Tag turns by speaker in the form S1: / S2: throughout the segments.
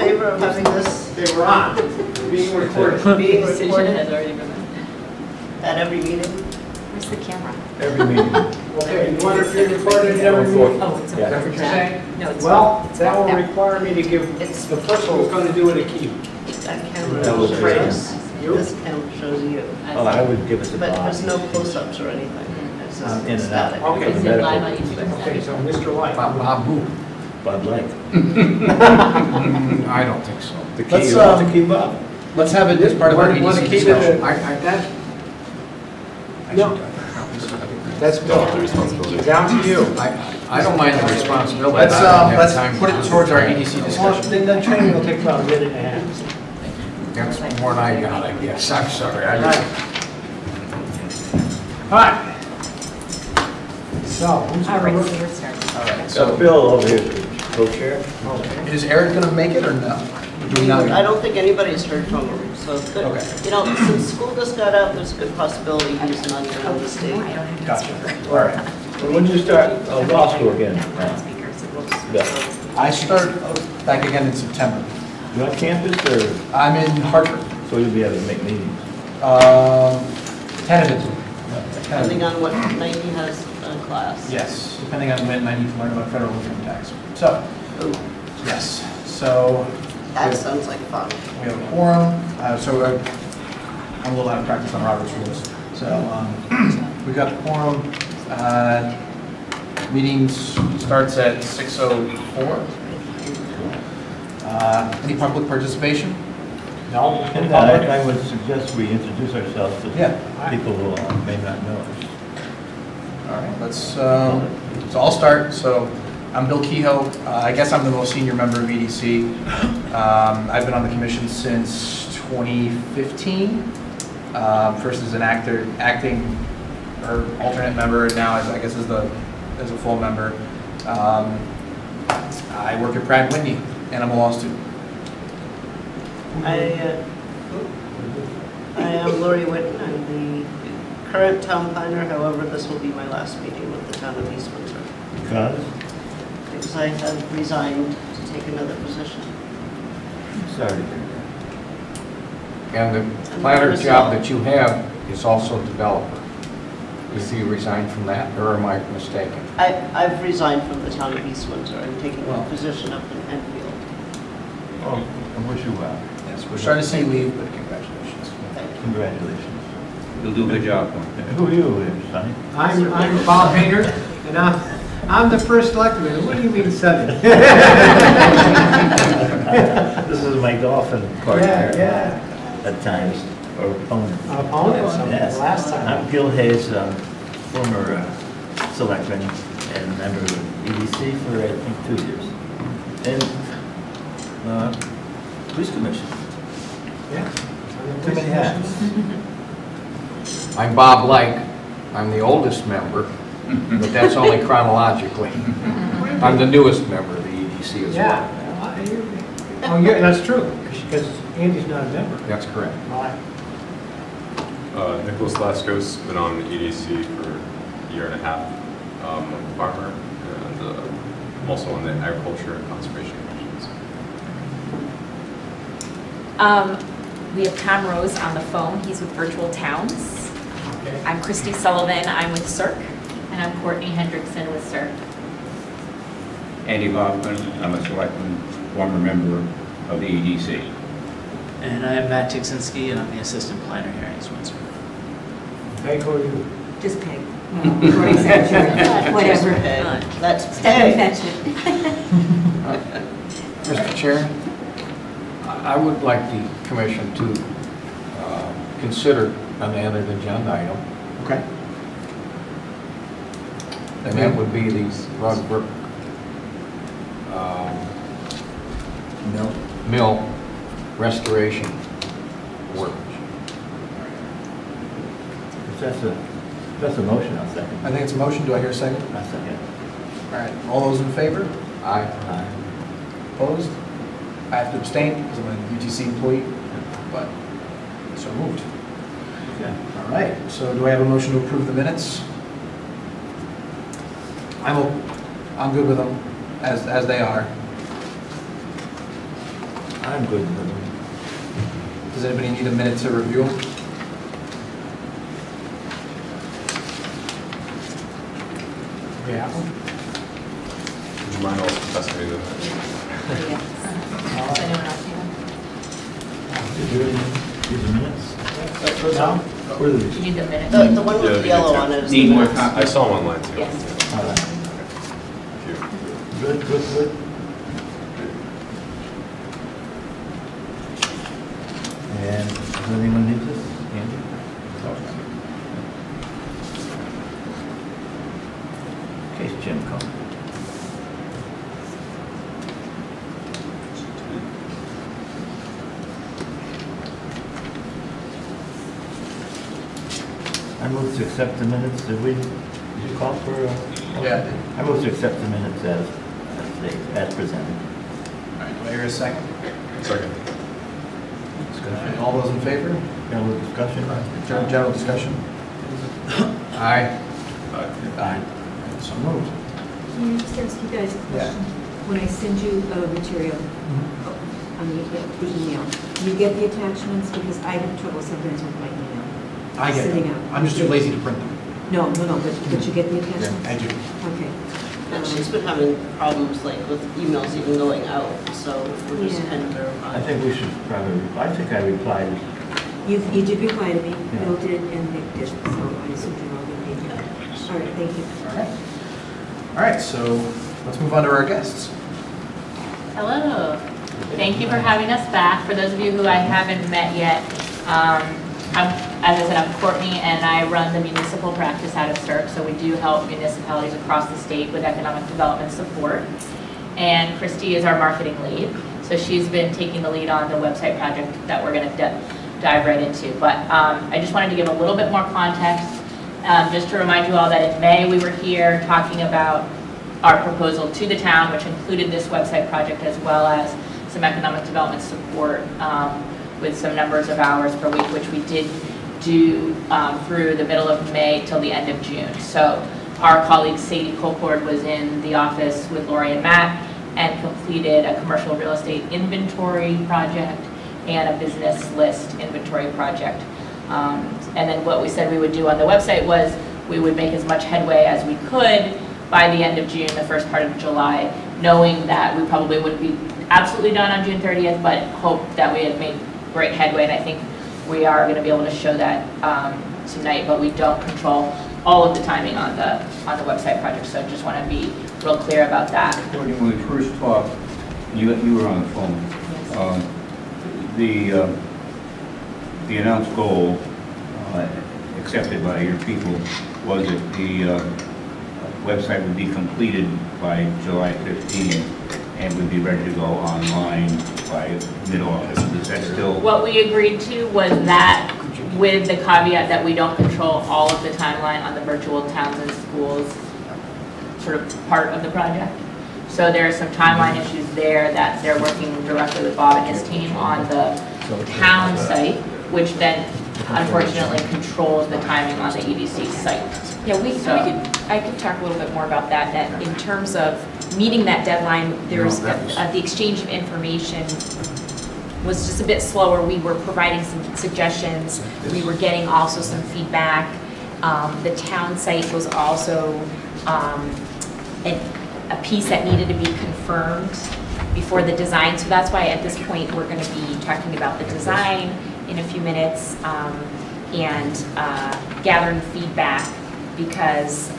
S1: favor of having this
S2: They were on, being recorded.
S1: being
S3: Decision
S1: recorded
S3: has already been made.
S1: at every meeting?
S3: Where's the camera?
S4: Every meeting.
S2: Okay, you want to be recorded at every meeting?
S3: Oh, it's
S4: Yeah.
S2: Is that what you're saying?
S3: No, it's
S2: Well,
S3: it's
S2: that will
S3: back there.
S2: require me to give
S1: It's
S2: the person who's going to do it a key.
S1: That camera
S4: That was
S1: shows
S4: great.
S1: us.
S2: You?
S1: This camera shows you.
S4: Oh, I would give it to
S1: But
S4: Bob.
S1: there's no close-ups or anything. It's just
S4: In and out.
S1: static.
S2: Okay.
S3: Is it live on YouTube?
S2: Okay, so Mr. White.
S5: Bob who?
S4: Bob Light.
S5: I don't think so.
S4: The key,
S5: Let's,
S4: you want to keep up.
S5: Let's have it as part of our
S2: Want to
S5: EDC
S2: keep
S5: discussion.
S2: it, no, that's
S6: responsibility.
S2: down to you.
S5: I don't mind the responsibility.
S2: Let's,
S5: I don't have time
S2: put
S5: to
S2: it
S5: do
S2: towards our
S5: it.
S2: EDC discussion. Then the training will take about a minute and a half.
S5: That's more than I got, I guess. I'm sorry.
S2: All right. So, who's
S3: All right,
S2: going
S3: so
S2: to
S3: you're starting.
S5: All right,
S4: So
S5: so
S4: Bill over here, co-chair.
S5: is Eric going to make it or no? Do we not?
S1: I don't think anybody's heard from him, so it's good.
S5: Okay.
S1: You know, since school just got out, there's a good possibility he's not even on the
S3: No,
S1: stage.
S3: I don't have to
S5: Gotcha.
S3: speaker.
S5: All right.
S4: Well, when did you start law school again?
S3: Speakers, it looks.
S4: Yeah.
S5: I start back again in September.
S4: You on campus or,
S5: I'm in Hartford.
S4: so you'll be able to make meetings?
S5: Tentatively.
S1: Depending on what night he has a class.
S5: Yes, depending on when I need to learn about federal income tax. So,
S1: Ooh,
S5: yes, so
S1: that sounds like fun.
S5: we have a quorum, so I'm a little out of practice on Robert's rules. So we've got the quorum. Meetings starts at 6:04. Any public participation?
S2: No.
S4: And I would suggest we introduce ourselves to
S5: Yeah.
S4: people who may not know us.
S5: All right, let's, so I'll start. So I'm Bill Kehoe. I guess I'm the most senior member of EDC. I've been on the commission since 2015. First as an acting or alternate member, and now I guess as a full member. I work at Pratt & Whitney, and I'm a law student.
S1: I am Lori Whitten. I'm the current town planner. However, this will be my last meeting with the town of East Windsor.
S4: Because?
S1: Because I have resigned to take another position.
S4: Sorry to hear
S5: And the planner job that you have is also developer. Is you resigned from that, or am I mistaken?
S1: I've resigned from the town of East Windsor. I'm taking a position up in Enfield.
S4: that. Oh, I wish you well.
S5: Yes, we're starting to see leave, but congratulations.
S1: Thank you.
S4: Congratulations.
S6: You'll do a good job.
S4: Who are you, Sonny?
S2: I'm Bob Hayner, and I'm the first selectman. What do you mean, Sonny?
S4: This is my golfing partner.
S2: Yeah,
S4: At times, or opponent.
S2: Opponent,
S4: Yes.
S2: last time.
S4: I'm Gil Hayes, former selectman and member of EDC for, I think, 2 years. And police commission.
S2: Yeah.
S4: Too many hats.
S5: I'm Bob Like. I'm the oldest member, but that's only chronologically. I'm the newest member of the EDC as well.
S2: Yeah. Oh, yeah, that's true, because Andy's not a member.
S5: That's correct.
S2: Right.
S6: Nicholas Lascos, been on EDC for a year and a half. I'm a farmer, and I'm also on the Agriculture and Conservation Commissions.
S3: We have Tom Rose on the phone. He's with Virtual Towns.
S2: Okay.
S3: I'm Christy Sullivan. I'm with CERC. And I'm Courtney Hendrickson with CERC.
S7: Andy Hoffman, I'm a selectman, former member of the EDC.
S8: And I'm Matt Tiksinski, and I'm the assistant planner here in East Windsor.
S2: Peg, who are you?
S9: Just Peg. Whatever.
S1: That's
S9: Step and
S1: Peg.
S9: fetch it.
S5: Mr. Chair, I would like the commission to consider an added agenda item.
S2: Okay.
S5: And that would be the Rod Brook Mill restoration work.
S4: If that's a motion, I'll second.
S5: I think it's a motion. Do I hear a second?
S4: I'll second.
S5: All right. All those in favor? Aye.
S4: Aye.
S5: Opposed? I have to abstain because I'm a UTC employee, but so moved.
S4: Okay.
S5: All right. So do I have a motion to approve the minutes? I'm good with them as they are.
S4: I'm good with them.
S5: Does anybody need a minute to review them?
S2: Yeah.
S6: Mine also fascinated.
S3: Does anyone else need them?
S4: These minutes?
S2: No?
S4: Where are
S3: Do
S4: these?
S3: you need the minutes?
S1: The one
S6: Yeah,
S1: with
S6: we
S1: the
S6: do
S1: yellow
S6: too.
S1: on it is
S7: Need
S1: the
S7: more
S1: minutes.
S7: copies?
S6: I saw them online too.
S3: Yes.
S6: Thank you.
S4: Good, good, good. And does anyone need this? Andy? In case Jim comes. I move to accept the minutes. Did you call for?
S5: Yeah, I did.
S4: I move to accept the minutes as presented.
S5: All right, do I hear a second?
S6: Second.
S4: Discussion.
S5: All those in favor?
S4: General discussion.
S5: General discussion? Aye.
S6: Aye.
S5: So moved.
S9: Can I just ask you guys a question? When I send you material on the email, do you get the attachments? Because I have trouble sometimes with my email.
S5: I get
S9: Sitting
S5: it.
S9: out.
S5: I'm just too lazy to print them.
S9: No, but you get the attachments?
S5: I do.
S9: Okay.
S1: And she's been having problems like with emails even going out, so we're just
S9: Yeah.
S1: kind of verifying.
S4: I think we should probably, I think I replied.
S9: You did reply to me,
S4: Yeah.
S9: Bill did, and Nick did, so I assume you're all going to be here. All right, thank you.
S5: All right. All right, so let's move on to our guests.
S3: Hello. Thank you for having us back. For those of you who I haven't met yet, as I said, I'm Courtney, and I run the municipal practice out of CERC, so we do help municipalities across the state with economic development support. And Christy is our marketing lead, so she's been taking the lead on the website project that we're going to dive right into. But I just wanted to give a little bit more context, just to remind you all that in May we were here talking about our proposal to the town, which included this website project as well as some economic development support with some numbers of hours per week, which we did do through the middle of May till the end of June. So our colleague Sadie Colcord was in the office with Lori and Matt and completed a commercial real estate inventory project and a business list inventory project. And then what we said we would do on the website was we would make as much headway as we could by the end of June, the first part of July, knowing that we probably wouldn't be absolutely done on June 30th, but hope that we had made great headway, and I think we are going to be able to show that tonight, but we don't control all of the timing on the website project, so I just want to be real clear about that.
S7: When we first talked, you were on the phone.
S3: Yes.
S7: The announced goal, accepted by your people, was that the website would be completed by July 15th and would be ready to go online by mid-August. Is that still?
S3: What we agreed to was that with the caveat that we don't control all of the timeline on the virtual towns and schools sort of part of the project. So there are some timeline issues there that they're working directly with Bob and his team on the town site, which then unfortunately controls the timing on the EDC site.
S10: Yeah, I could talk a little bit more about that in terms of meeting that deadline. There's the exchange of information was just a bit slower. We were providing some suggestions. We were getting also some feedback. The town site was also a piece that needed to be confirmed before the design. So that's why at this point we're going to be talking about the design in a few minutes and gathering feedback because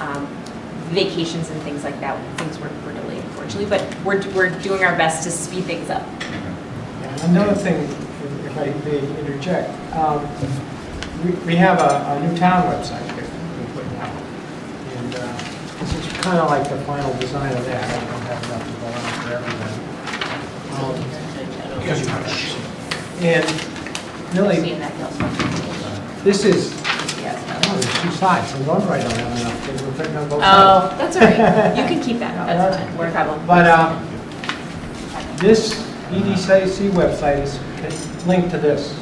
S10: vacations and things like that, things were delayed unfortunately, but we're doing our best to speed things up.
S2: Yeah, another thing, if I may interject, we have a new town website here we're putting out, and this is kind of like the final design of that. I don't have enough to go on for everything.
S5: Because you have that.
S2: And really,
S3: Seeing that, Gilson.
S2: this is,
S3: Yes.
S2: oh, there's two sides, so one right don't have enough, because we're putting on both sides.
S3: Oh,
S10: That's all right. You can keep that.
S3: that's fine. No problem.
S2: But this EDC website is linked to this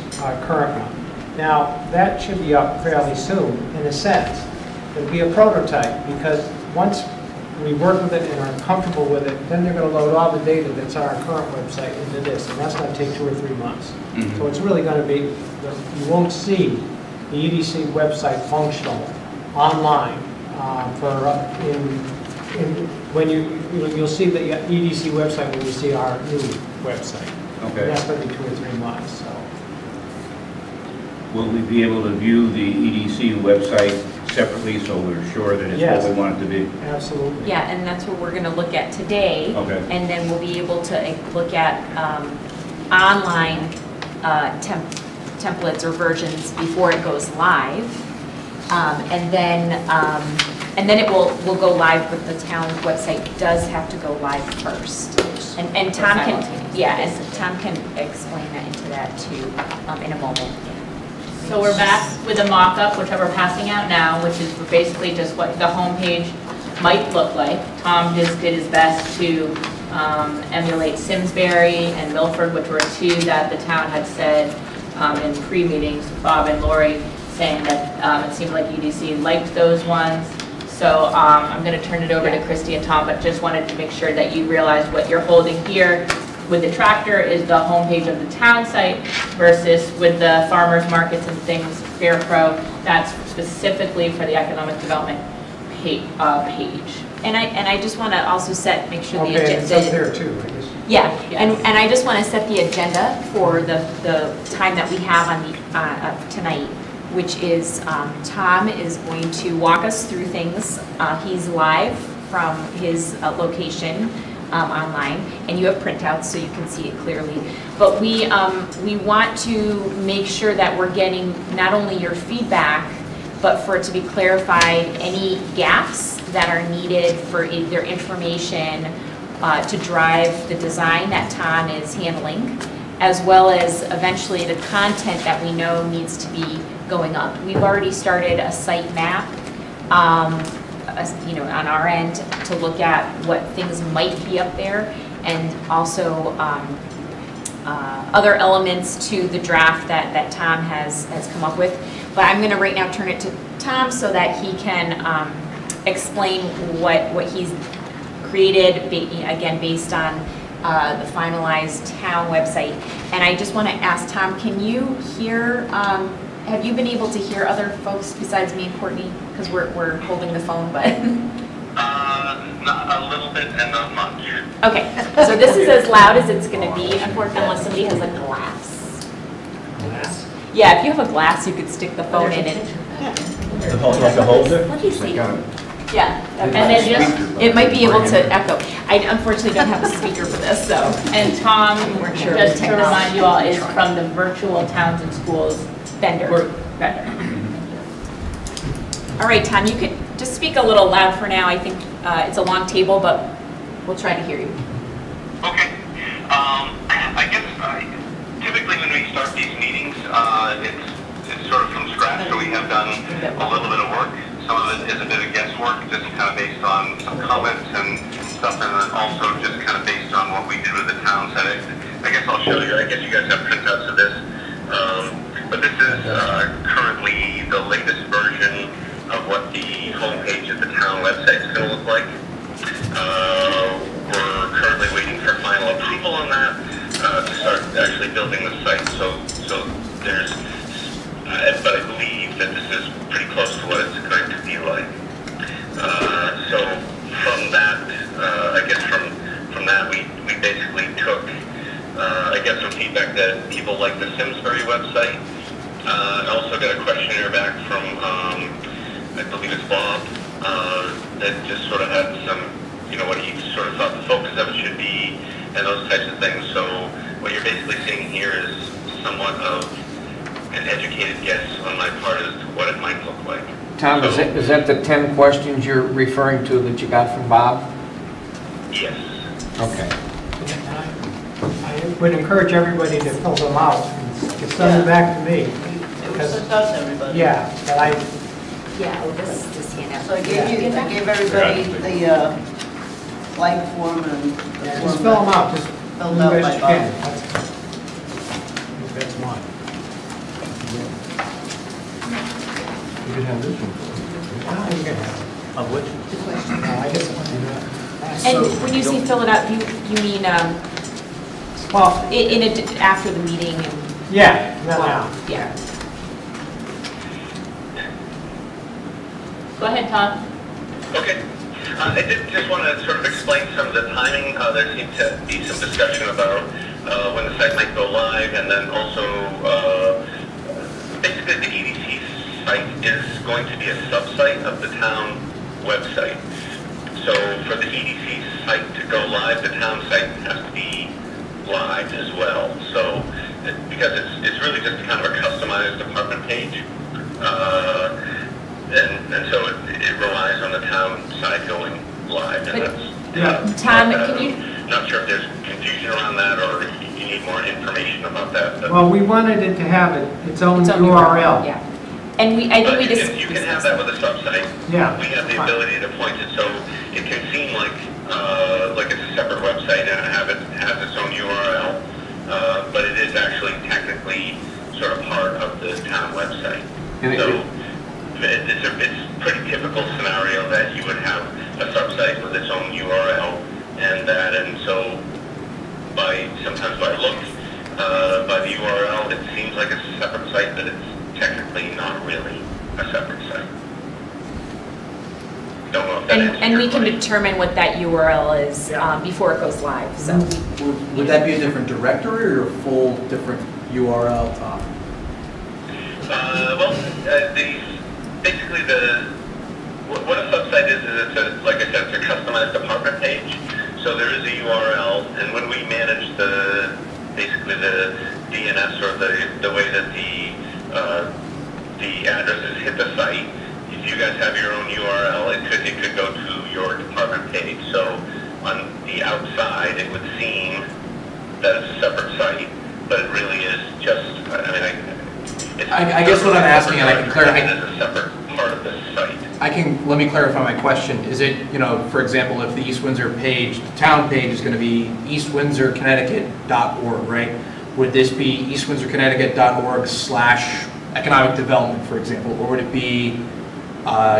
S2: current one. Now, that should be up fairly soon, in a sense. It'll be a prototype, because once we work with it and are comfortable with it, then they're going to load all the data that's on our current website into this, and that's going to take 2 or 3 months. So it's really going to be, you won't see the EDC website functional online when you'll see the EDC website when you see our new website.
S7: Okay.
S2: And that's going to be 2 or 3 months. So.
S7: Will we be able to view the EDC website separately so we're sure that it's what we want it to be?
S2: Absolutely.
S10: Yeah, and that's what we're going to look at today.
S7: Okay.
S10: And then we'll be able to look at online templates or versions before it goes live. And then it will go live, but the town website does have to go live first. And Tom can, and Tom can explain that into that too in a moment.
S3: So we're back with a mock-up, which we're passing out now, which is basically just what the homepage might look like. Tom just did his best to emulate Simsbury and Milford, which were 2 that the town had said in pre-meetings, Bob and Lori saying that it seemed like EDC liked those ones. So I'm going to turn it over to Christy and Tom, but just wanted to make sure that you realize what you're holding here with the tractor is the homepage of the town site versus with the farmers markets and things, Fairpro, that's specifically for the economic development page.
S10: And I just want to also make sure the agenda.
S2: It's up there too, I guess.
S10: Yeah, and I just want to set the agenda for the time that we have on the tonight, which is Tom is going to walk us through things. He's live from his location online, and you have printouts so you can see it clearly. But we want to make sure that we're getting not only your feedback, but for it to be clarified, any gaps that are needed for either information to drive the design that Tom is handling, as well as eventually the content that we know needs to be going up. We've already started a site map on our end to look at what things might be up there, and also other elements to the draft that Tom has come up with. But I'm going to right now turn it to Tom so that he can explain what he's created, again, based on the finalized town website. And I just want to ask Tom, can you hear, have you been able to hear other folks besides me and Courtney? Because we're holding the phone, but.
S11: Not a little bit and not much.
S10: Okay, so this is as loud as it's going to be, unfortunately, unless somebody has a glass.
S2: Glass?
S10: Yeah, if you have a glass, you could stick the phone in it.
S4: Like a holder?
S10: Let me see. Yeah, and then it might be able to echo. I unfortunately don't have a speaker for this, so.
S3: And Tom,
S10: Sure.
S3: just to remind you all, is from the Virtual Towns and Schools
S10: Vendor.
S3: vendor.
S10: All right, Tom, you could just speak a little loud for now. I think it's a long table, but we'll try to hear you.
S11: Okay. I guess typically when we start these meetings, it's sort of from scratch, so we have done a little bit of work. Some of it is a bit of guesswork, just kind of based on some comments and stuff, and then also just kind of based on what we do with the town setting. I guess I'll show you. I guess you guys have printouts of this. But this is currently the latest version of what the homepage of the town website is going to look like. We're currently waiting for final approval on that to start actually building the site. So there's, but I believe that this is pretty close to what it's going to be like. So from that, I guess from that we basically took, I guess, some feedback that people like the Simsbury website. I also got a questionnaire back from, I believe it's Bob, that just sort of had some, what he sort of thought the focus of it should be, and those types of things. So what you're basically seeing here is somewhat of an educated guess on my part as to what it might look like.
S12: Tom,
S11: so,
S12: is that the 10 questions you're referring to that you got from Bob?
S11: Yes.
S12: Okay.
S2: I would encourage everybody to fill them out and send them back to me.
S1: It was sent out to everybody.
S2: Yeah, but
S10: Yeah, this handout.
S1: So I gave everybody the blank form and the
S2: just
S1: form
S2: fill them out, just
S1: filled
S2: do
S1: out
S2: as
S1: by
S2: you
S1: Bob.
S2: can. That's mine.
S12: You can have this one.
S2: You can have it.
S4: Of which?
S9: The question.
S2: I guess it would be that.
S10: And
S5: So-
S10: when you say fill it out, you mean
S2: Well,
S10: after the meeting? And
S2: yeah, not now.
S10: Yeah.
S3: Go ahead, Tom.
S11: Okay. I did just want to sort of explain some of the timing. There seemed to be some discussion about when the site might go live, and then also basically the EDC site is going to be a sub-site of the town website. So for the EDC site to go live, the town site has to be live as well. So because it's really just kind of a customized department page. And so it relies on the town side going live, and that's...
S10: Tom, can you...
S11: Not sure if there's confusion around that, or if you need more information about that. But
S2: Well, we wanted it to have its own URL.
S10: Yeah. And I think we just...
S11: you can have that with a sub-site.
S2: Yeah.
S11: We have the ability to point it, so it can seem like it's a separate website and it has its own URL, but it is actually technically sort of part of the town website. So it's a pretty typical scenario that you would have a sub-site with its own URL, and so sometimes by look, by the URL, it seems like it's a separate site, but it's technically not really a separate site. Don't know if that answers
S10: And
S11: your
S10: we can
S11: question.
S10: determine what that URL is before it goes live, so.
S5: Would that be a different directory or a full different URL, Tom?
S11: Basically what a sub-site is like I said, it's a customized department page. So there is a URL, and when we manage basically the DNS, or the way that the addresses hit the site, if you guys have your own URL, it could go to your department page. So on the outside, it would seem that it's a separate site, but it really is just,
S5: I guess what I'm asking, and I can clarify.
S11: It is a separate part of the site.
S5: Let me clarify my question. Is it, for example, if the East Windsor page, the town page is going to be eastwindsorconnecticut.org, right? Would this be eastwindsorconnecticut.org/economic development, for example, or would it be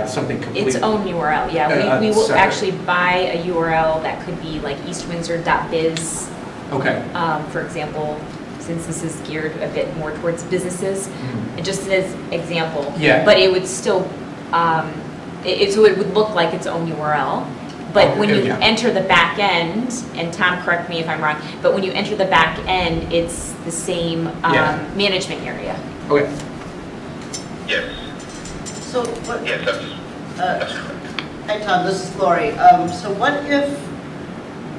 S5: something completely?
S10: Its own URL, yeah. We will
S5: separate.
S10: actually buy a URL that could be like eastwindsor.biz.
S5: Okay.
S10: For example, since this is geared a bit more towards businesses, just as example.
S5: Yeah.
S10: But it would still, so it would look like its own URL. But when you enter the back end, and Tom, correct me if I'm wrong, but when you enter the back end, it's the same management area.
S5: Okay.
S11: Yes.
S1: So what?
S11: Yes, that's correct.
S1: Hi Todd, this is Lori. So what if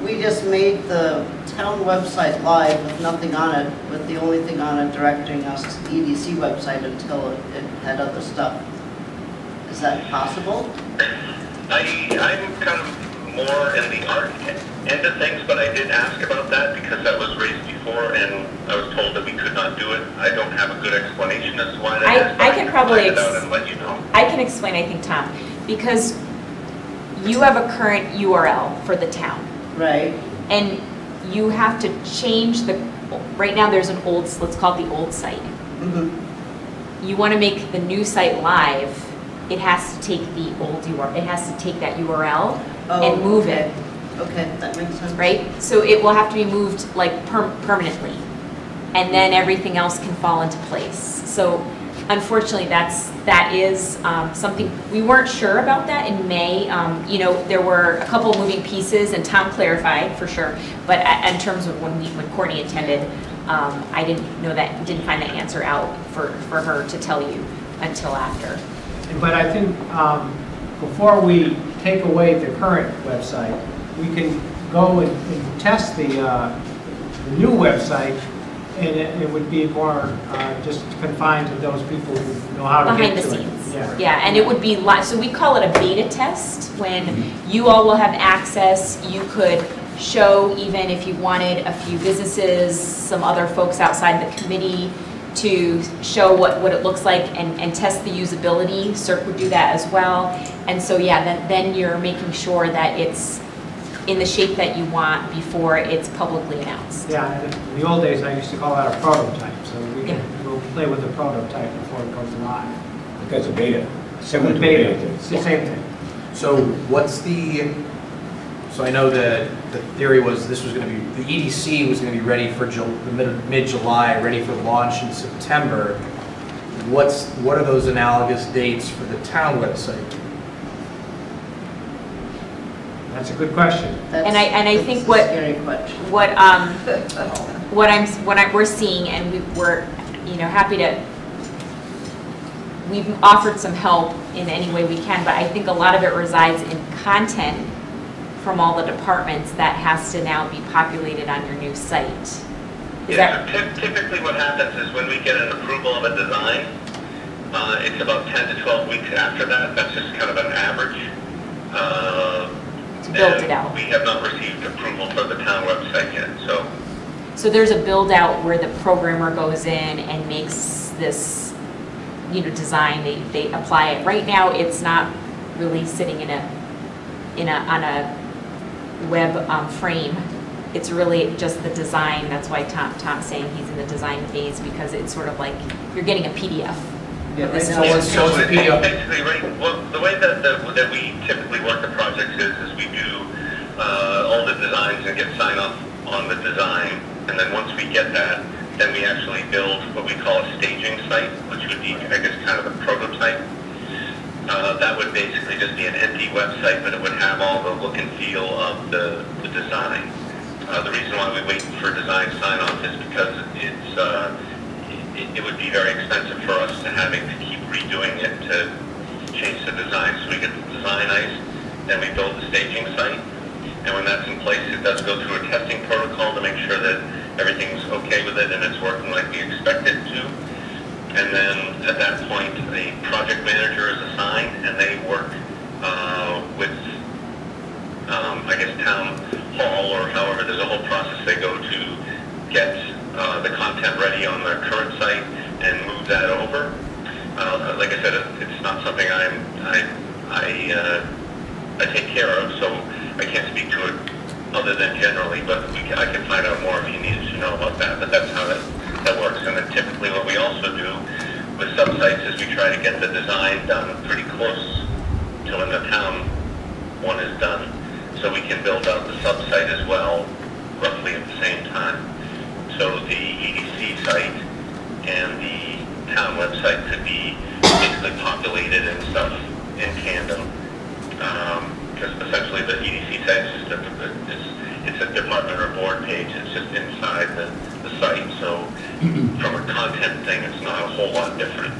S1: we just made the town website live with nothing on it, with the only thing on it directing us to the EDC website until it had other stuff? Is that possible?
S11: I'm kind of more in the art end of things, but I did ask about that because that was raised before, and I was told that we could not do it. I don't have a good explanation as to why that is, but
S10: I can probably
S11: find it out and let you know.
S10: I can explain, I think, Tom, because you have a current URL for the town.
S1: Right.
S10: And you have to change right now there's an old, let's call it the old site. You want to make the new site live, it has to take the old URL, it has to take that URL and move it.
S1: Okay, that makes sense.
S10: Right? So it will have to be moved like permanently, and then everything else can fall into place. So unfortunately, that is something, we weren't sure about that in May. There were a couple of moving pieces, and Tom clarified for sure, but in terms of when Courtney attended, I didn't find that answer out for her to tell you until after.
S2: But I think before we take away the current website, we can go and test the new website, and it would be more just confined to those people who know how to get to it.
S10: Behind the scenes. Yeah, and it would be live. So we call it a beta test. When you all will have access, you could show, even if you wanted a few businesses, some other folks outside the committee, to show what it looks like and test the usability. CERC would do that as well. And so then you're making sure that it's in the shape that you want before it's publicly announced.
S2: Yeah, in the old days I used to call that a prototype, so we'll play with the prototype before it goes live.
S7: That's a beta, similar to beta.
S2: It's the same thing.
S5: So what's the, so I know that the theory was this was going to be, the EDC was going to be ready for mid-July, ready for launch in September. What are those analogous dates for the town website?
S2: That's a good question.
S10: And I think
S1: That's a scary question.
S10: what we're seeing, and we're happy to. We've offered some help in any way we can, but I think a lot of it resides in content from all the departments that has to now be populated on your new site.
S11: Typically what happens is when we get an approval of a design, it's about 10 to 12 weeks after that. That's just kind of an average.
S10: To build it out.
S11: We have not received approval for the town website yet, so.
S10: So there's a build out where the programmer goes in and makes this design, they apply it. Right now, it's not really sitting on a web frame. It's really just the design. That's why Tom's saying he's in the design phase, because it's sort of like you're getting a PDF.
S1: Yeah,
S10: This
S1: right
S10: is-
S1: now
S5: So it's a PDF.
S11: Basically, right, well, the way that we typically work the projects is we do all the designs and get sign off on the design, and then once we get that, then we actually build what we call a staging site, which would be, I guess, kind of a prototype. That would basically just be an empty website, but it would have all the look and feel of the design. The reason why we wait for design sign-off is because it would be very expensive for us to having to keep redoing it to change the design. So we get the design ice, then we build the staging site, and when that's in place, it does go through a testing protocol to make sure that everything's okay with it and it's working like we expect it to. And then at that point, a project manager is assigned, and they work with, I guess, town hall or however. There's a whole process they go to get the content ready on their current site and move that over. Like I said, it's not something I take care of, so I can't speak to it other than generally, but I can find out more if you needed to know about that, but that's how that works. And then typically what we also do with sub-sites is we try to get the design done pretty close to when the town one is done, so we can build out the sub-site as well, roughly at the same time. So the EDC site and the town website could be basically populated and stuff in tandem. Because essentially the EDC site is just it's a department or board page. It's just inside the site. So from a content thing, it's not a whole lot different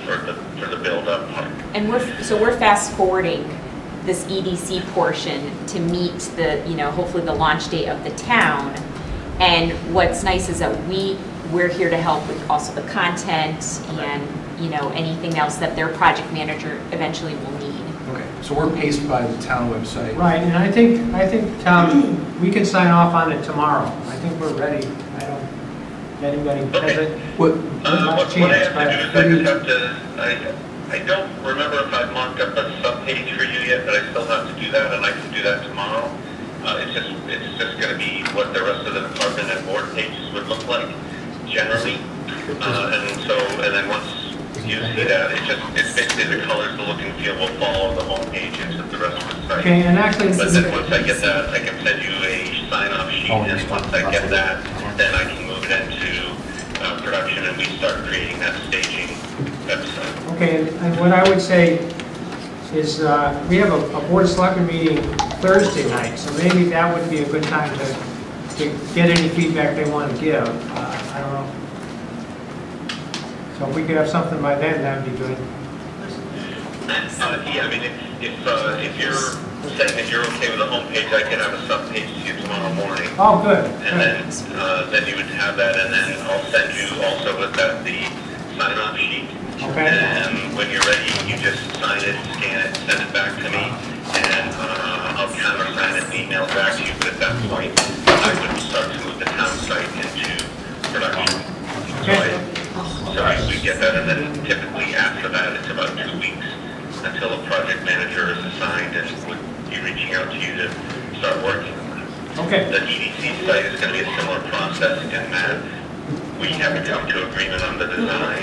S11: for the build-up part.
S10: And we're fast forwarding this EDC portion to meet the hopefully the launch date of the town. And what's nice is that we're here to help with also the content and anything else that their project manager eventually will need.
S5: Okay, so we're paced by the town website.
S2: Right, and I think Tom, we can sign off on it tomorrow. I think we're ready. I don't, anybody, because
S11: What I have to do is I don't remember if I've marked up a sub-page for you yet, but I still have to do that, and I can do that tomorrow. It's just going to be what the rest of the department and board pages would look like generally, and then once you see that, it's basically the colors, the look and feel will follow the home page into the rest of the site.
S2: Okay, and actually,
S11: But then once I get that, I can send you a sign-off sheet, and once I get that, then I can move it into production, and we start creating that staging website.
S2: okay, and what I would say is we have a Board of Selectmen meeting Thursday night, so maybe that would be a good time to get any feedback they want to give. I don't know. So if we could have something by then, that would be good.
S11: Yeah, I mean, if you're saying that you're okay with the home page, I can have a sub-page to you tomorrow morning.
S2: Oh, good.
S11: And then you would have that, and then I'll send you also with that the sign-off sheet.
S2: Okay.
S11: And when you're ready, you just sign it, scan it, send it back to me, and I'll counter-sign it and email it back to you. But at that point, I would start to move the town site into production.
S2: Okay.
S11: So we get that, and then typically after that, it's about 2 weeks until a project manager is assigned and would be reaching out to you to start working on that.
S2: Okay.
S11: The EDC site is going to be a similar process in that we have to come to agreement on the design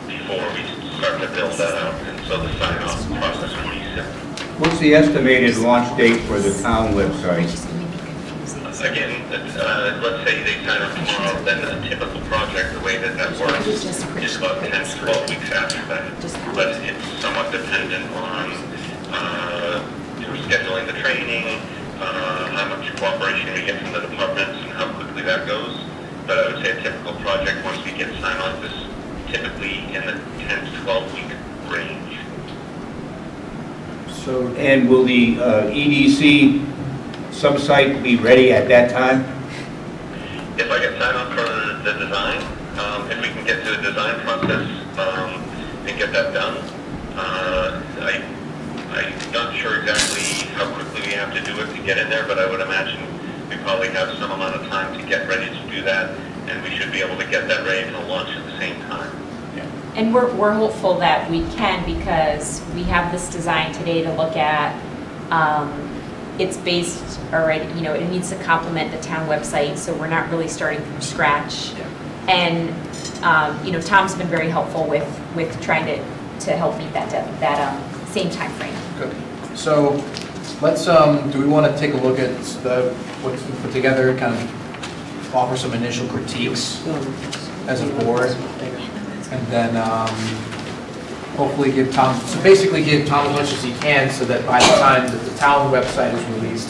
S11: before we start to build that out, and so the sign-off process will be simple.
S7: What's the estimated launch date for the town website?
S11: Again, let's say they sign up tomorrow, then a typical project, the way that that works, is about 10 to 12 weeks after that. But it's somewhat dependent on scheduling the training, how much cooperation we get from the departments, and how quickly that goes. But I would say a typical project, once we get signed off, is typically in the 10 to 12 week range.
S5: So,
S7: And will the EDC sub-site be ready at that time?
S11: If I get signed off for the design, if we can get to the design process and get that done, I'm not sure exactly how quickly we have to do it to get in there, but I would imagine we probably have some amount of time to get ready to do that, and we should be able to get that ready to launch at the same time.
S10: And we're hopeful that we can, because we have this design today to look at. It's based already, it needs to complement the town website, so we're not really starting from scratch.
S5: Yeah.
S10: And, Tom's been very helpful with trying to help meet that same time frame.
S5: good. So let's, do we want to take a look at what's been put together, kind of offer some initial critiques as a board, and then hopefully give Tom as much as he can, so that by the time that the town website is released,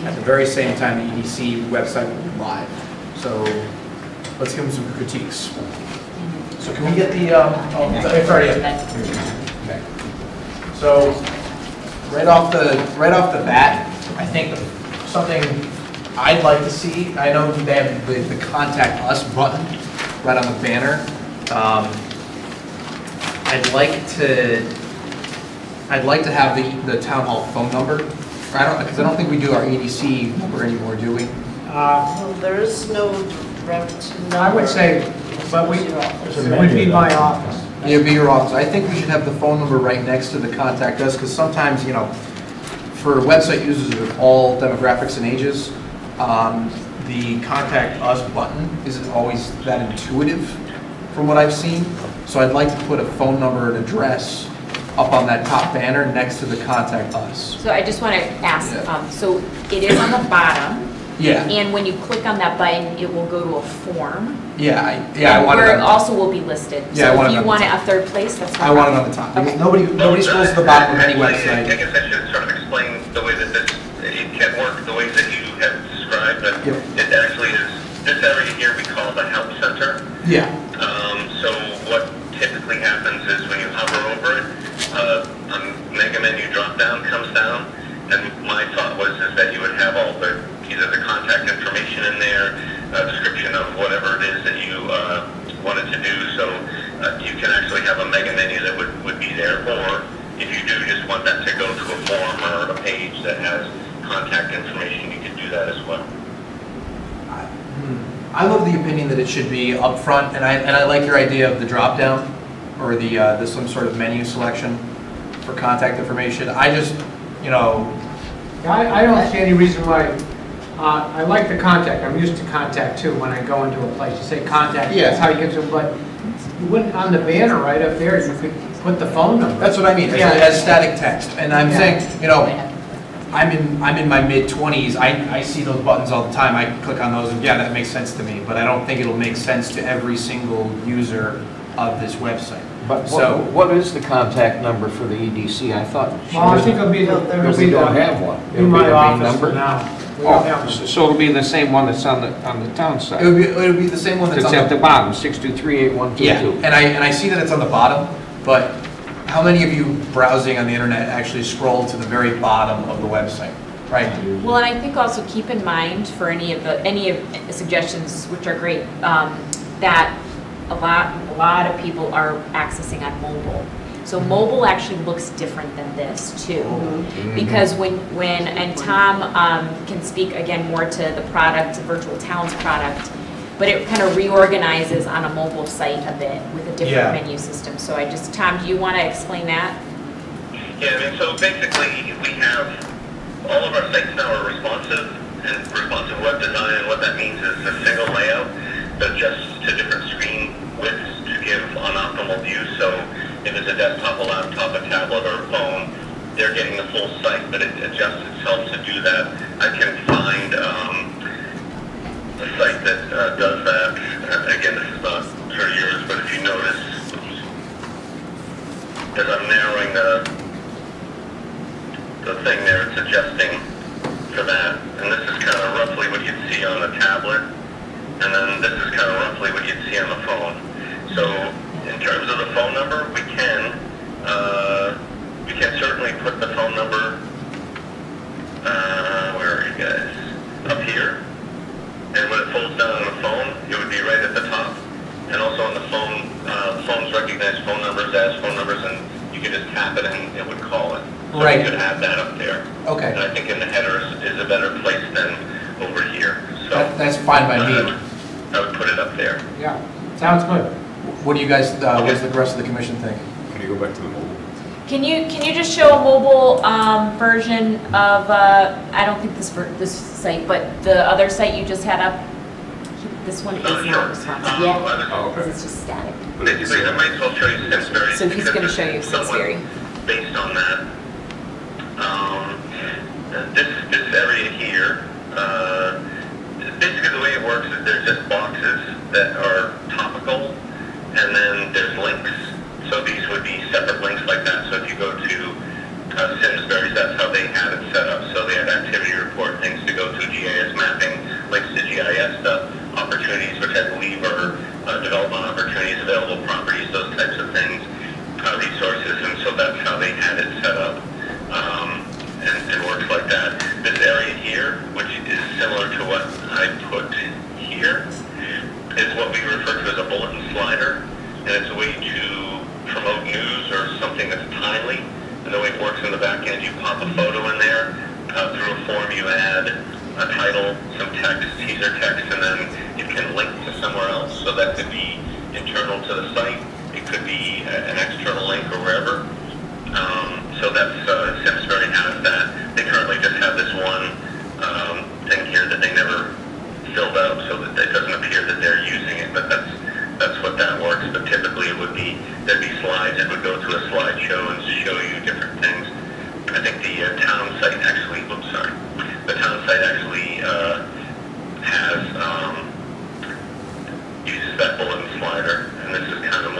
S5: at the very same time the EDC website will be live. So let's give him some critiques. So can we get the, it's already in. Okay. So right off the bat, I think something I'd like to see, I know they have the contact us button right on the banner. I'd like to have the town hall phone number. Because I don't think we do our EDC number anymore, do we?
S1: Well, there is no direct number.
S2: I would say, but it would be my office.
S5: Yeah, it'd be your office. I think we should have the phone number right next to the contact us, because sometimes, for website users of all demographics and ages, the contact us button isn't always that intuitive from what I've seen. So I'd like to put a phone number and address up on that top banner next to the contact us.
S10: So I just want to ask, so it is on the bottom.
S5: Yeah.
S10: And when you click on that button, it will go to a form.
S5: Yeah, I want it.
S10: Where it also will be listed.
S5: Yeah,
S10: so if you want it a third place, that's fine.
S5: I want it on the top.
S10: Okay.
S5: Nobody scrolls to the bottom of any website.
S11: I guess I should sort of explain the way that it can work, the ways that you have described, but it actually is, this area here we call the help center.
S5: Yeah.
S11: So what typically happens is when you hover over it, a mega menu drop down comes down, and my thought was that you would have all either the contact information in there, a description of whatever it is that you wanted to do, so you can actually have a mega menu that would be there, or if you do just want that to go to a form or a page that has contact information, you can do that as well.
S5: I'm of the opinion that it should be up front, and I like your idea of the drop down, or the some sort of menu selection for contact information. I just,
S2: I don't see any reason why. I like the contact. I'm used to contact too. When I go into a place, you say contact.
S5: Yeah.
S2: That's how you get to. But you wouldn't, on the banner right up there, you could put the phone number.
S5: That's what I mean. As static text, and I'm saying, I'm in my mid-20s. I see those buttons all the time. I click on those, and yeah, that makes sense to me. But I don't think it'll make sense to every single user of this website.
S12: But what is the contact number for the EDC? I thought.
S2: Well, I think it'll be the.
S12: We don't have one.
S2: In my office now. We don't have one.
S12: So it'll be the same one that's on the town side.
S5: It'll be the same one that's
S12: it's
S5: on
S12: at the bottom, 6238122.
S5: Yeah, and I see that it's on the bottom, but how many of you browsing on the internet actually scroll to the very bottom of the website, right?
S10: Well, and I think also keep in mind for any of the suggestions, which are great, that a lot of people are accessing on mobile. So mobile actually looks different than this too, because and Tom can speak again more to the product, Virtual Towns product, but it kind of reorganizes on a mobile site a bit with a different menu system. So Tom, do you want to explain that?
S11: Yeah, so basically we have all of our sites now are responsive and responsive web design, and what that means is a single layout that adjusts to different screen widths to give an optimal view. So if it's a desktop, a laptop, a tablet, or a phone, they're getting the full site, but it adjusts itself to do that. I can find a site that does that. Again, this is not for yours, but if you notice, as I'm narrowing the thing there, it's adjusting for that. And this is kind of roughly what you'd see on a tablet, and then this is kind of roughly what you'd see on the phone. So in terms of the phone number, we can certainly put the phone number, where are you guys? Up here. And when it folds down on the phone, it would be right at the top. And also on the phone, phones recognize phone numbers as phone numbers, and you could just tap it and it would call it. So
S5: Right.
S11: you could have that up there.
S5: Okay.
S11: And I think in the header is a better place than over here. So
S5: That's fine by me.
S11: I would put it up there.
S2: Yeah, sounds good.
S5: What do you guys, what does the rest of the commission think?
S6: Can you go back to the mobile?
S10: Can you just show a mobile version of, I don't think this site, but the other site you just had up? This one is not responsive yet, because it's just static.
S11: Basically, I might as well show you Simsbury.
S10: So he's going to show you Simsbury.
S11: Based on that, this area here, basically the way it works is there's just boxes that are topical, and then there's links. So these would be separate links like that. So if you go to Simsbury's, that's how they had it set up. So they had activity report, things to go to, GIS mapping, links to GIS stuff, opportunities, which I believe are development opportunities, available properties, those types of things, resources, and so that's how they had it set up, and works like that. This area here, which is similar to what I put here, is what we refer to as a bulletin slider, and it's a way to promote news or something that's timely. And the way it works in the back end, you pop a photo in there, through a form you add a title, some text, teaser text, and then it can link to somewhere else. So that could be internal to the site, it could be an external link or wherever. So that's, Simsbury has that. They currently just have this one thing here that they never filled out, so that it doesn't appear that they're using it, but that's what that works. But typically it would be, there'd be slides, it would go to a slideshow and show you different things. I think the town site actually, the town site actually has, uses that bulletin slider, and this is kind of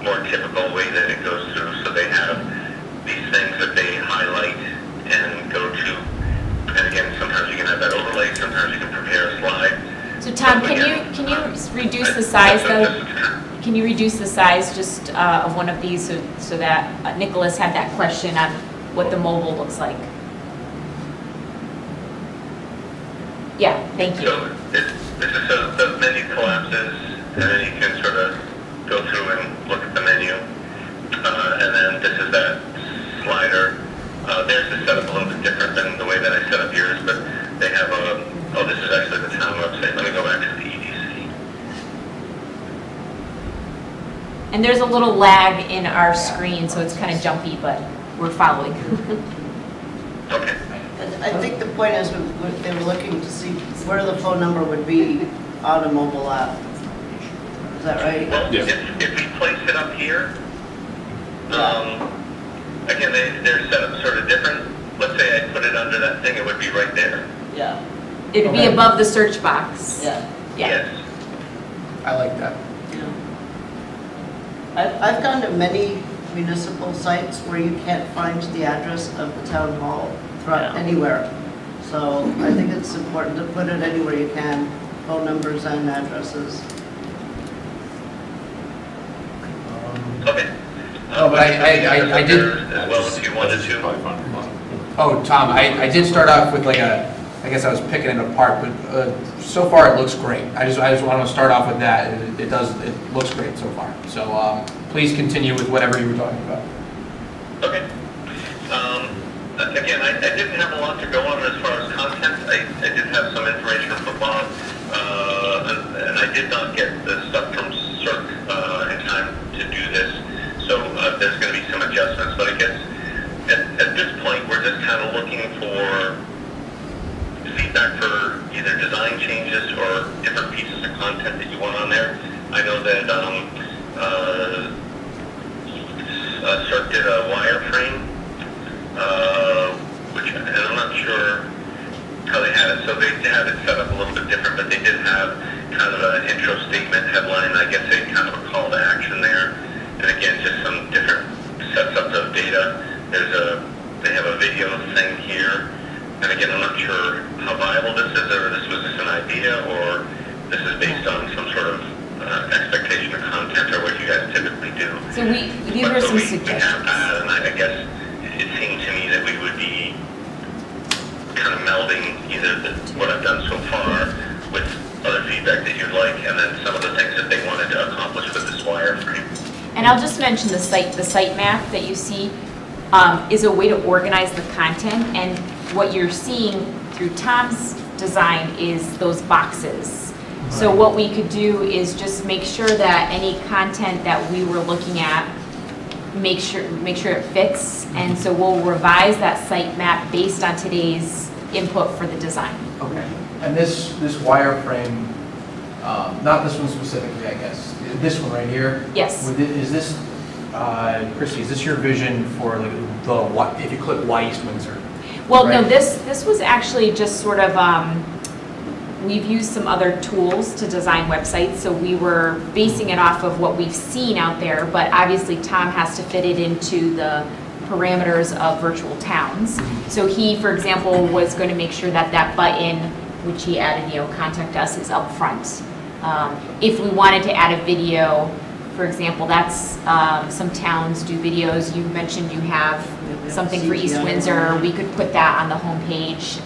S11: more typical way that it goes through. So they have these things that they highlight and go to, and again, sometimes you can have that overlay, sometimes you can prepare a slide.
S10: So Tom, can you reduce the size though? Can you reduce the size just of one of these so that Nicholas had that question on what the mobile looks like? Yeah, thank you.
S11: So this is so the menu collapses, and then you can sort of go through and look at the menu, and then this is that slider. Theirs is set up a little bit different than the way that I set up yours, but they have a, oh, this is actually the town website. Let me go back to the EDC.
S10: And there's a little lag in our screen, so it's kind of jumpy, but we're following.
S11: Okay.
S1: And I think the point is they were looking to see where the phone number would be on a mobile app. Is that right?
S11: Well,
S6: Yes.
S11: if we place it up here, again, they're set up sort of different. Let's say I put it under that thing, it would be right there.
S1: Yeah.
S10: It'd be above the search box.
S1: Yeah.
S10: Yeah.
S11: Yes.
S5: I like that.
S1: I've gone to many municipal sites where you can't find the address of the town hall throughout anywhere. So I think it's important to put it anywhere you can, phone numbers and addresses.
S11: Okay.
S5: No, but I did.
S11: As well, if you wanted to.
S6: Probably fine.
S5: Oh, Tom, I did start off with like I guess I was picking it apart, but so far it looks great. I just want to start off with that. It looks great so far. So please continue with whatever you were talking about.
S11: Okay. Again, I didn't have a lot to go on as far as content. I did have some information from Bob, and I did not get the stuff from CERC in time to do this. So there's going to be some adjustments, but I guess at this point we're just kind of looking for feedback for either design changes or different pieces of content that you want on there. I know that CERC did a wireframe, and I'm not sure how they had it. So they had it set up a little bit different, but they did have kind of an intro statement headline. I guess they kind of a call to action there. And again, just some different sets up of data. They have a video thing here. And again, I'm not sure how viable this is, or this was just an idea, or this is based on some sort of expectation of content, or what you guys typically do.
S10: So these were some suggestions.
S11: We have that, and I guess it seemed to me that we would be kind of melding either what I've done so far with other feedback that you'd like, and then some of the things that they wanted to accomplish with this wireframe.
S10: And I'll just mention the site map that you see is a way to organize the content, and what you're seeing through Tom's design is those boxes. So what we could do is just make sure that any content that we were looking at, make sure it fits, and so we'll revise that site map based on today's input for the design.
S5: Okay. And this wireframe, not this one specifically, I guess. This one right here.
S10: Yes.
S5: Is this, Christy? Is this your vision for like if you click Y East Windsor?
S10: Well,
S5: right?
S10: no. This was actually just sort of. We've used some other tools to design websites, so we were basing it off of what we've seen out there, but obviously Tom has to fit it into the parameters of virtual towns. So he, for example, was going to make sure that that button, which he added, contact us, is up front. If we wanted to add a video, for example, that's, some towns do videos. You mentioned you have something for East Windsor. We could put that on the homepage.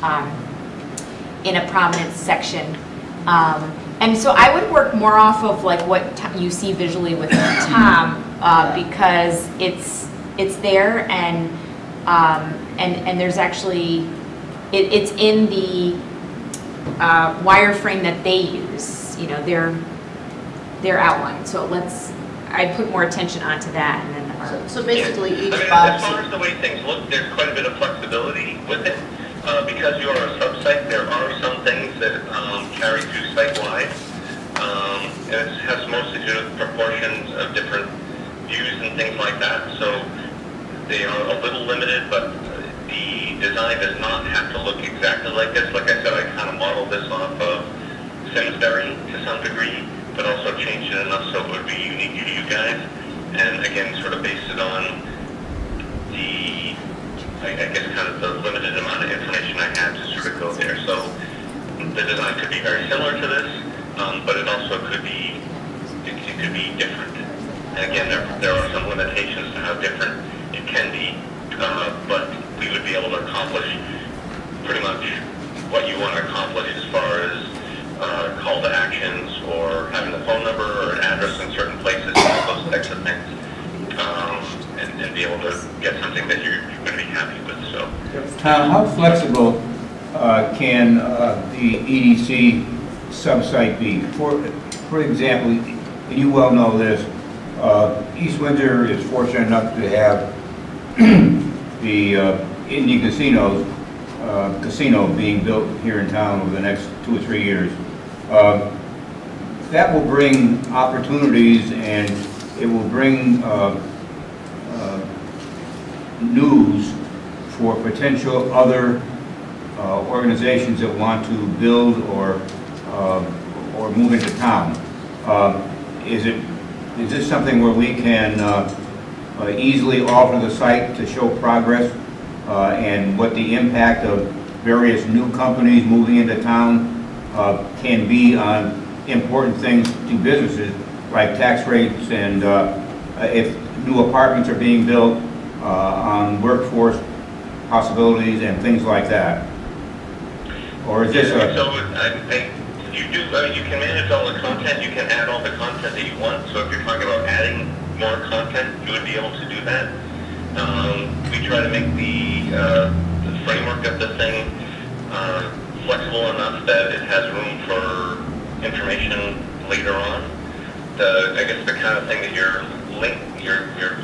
S10: In a prominent section. And so I would work more off of like what you see visually with Tom, because it's there, and there's actually, it's in the wireframe that they use, their outline. So I put more attention onto that, and then
S1: so basically each
S11: box. As far as the way things look, there's quite a bit of flexibility with it. Because you are a sub-site, there are some things that carry through site-wide. And it has mostly to do with proportions of different views and things like that. So they are a little limited, but the design does not have to look exactly like this. Like I said, I kind of modeled this off of Simsbury to some degree, but also changed it enough so it would be unique to you guys. And again, sort of based it on the, I guess, kind of the limited amount of information I had to sort of go there. So the design could be very similar to this, but it also could be, it could be different. And again, there are some limitations to how different it can be, but we would be able to accomplish pretty much what you want to accomplish as far as call to actions, or having a phone number or an address in certain places, all those types of things. And be able to get something that you're going to be happy with. So,
S7: Tom, how flexible can the EDC sub-site be? For example, and you well know this, East Windsor is fortunate enough to have the Indian casino being built here in town over the next 2 or 3 years. That will bring opportunities, and it will bring news for potential other organizations that want to build or move into town. Is this something where we can easily alter the site to show progress and what the impact of various new companies moving into town can be on important things to businesses like tax rates, and if new apartments are being built, on workforce possibilities and things like that? Or is this a...
S11: So you can manage all the content, you can add all the content that you want. So if you're talking about adding more content, you would be able to do that. We try to make the framework of the thing flexible enough that it has room for information later on. I guess the kind of thing that you're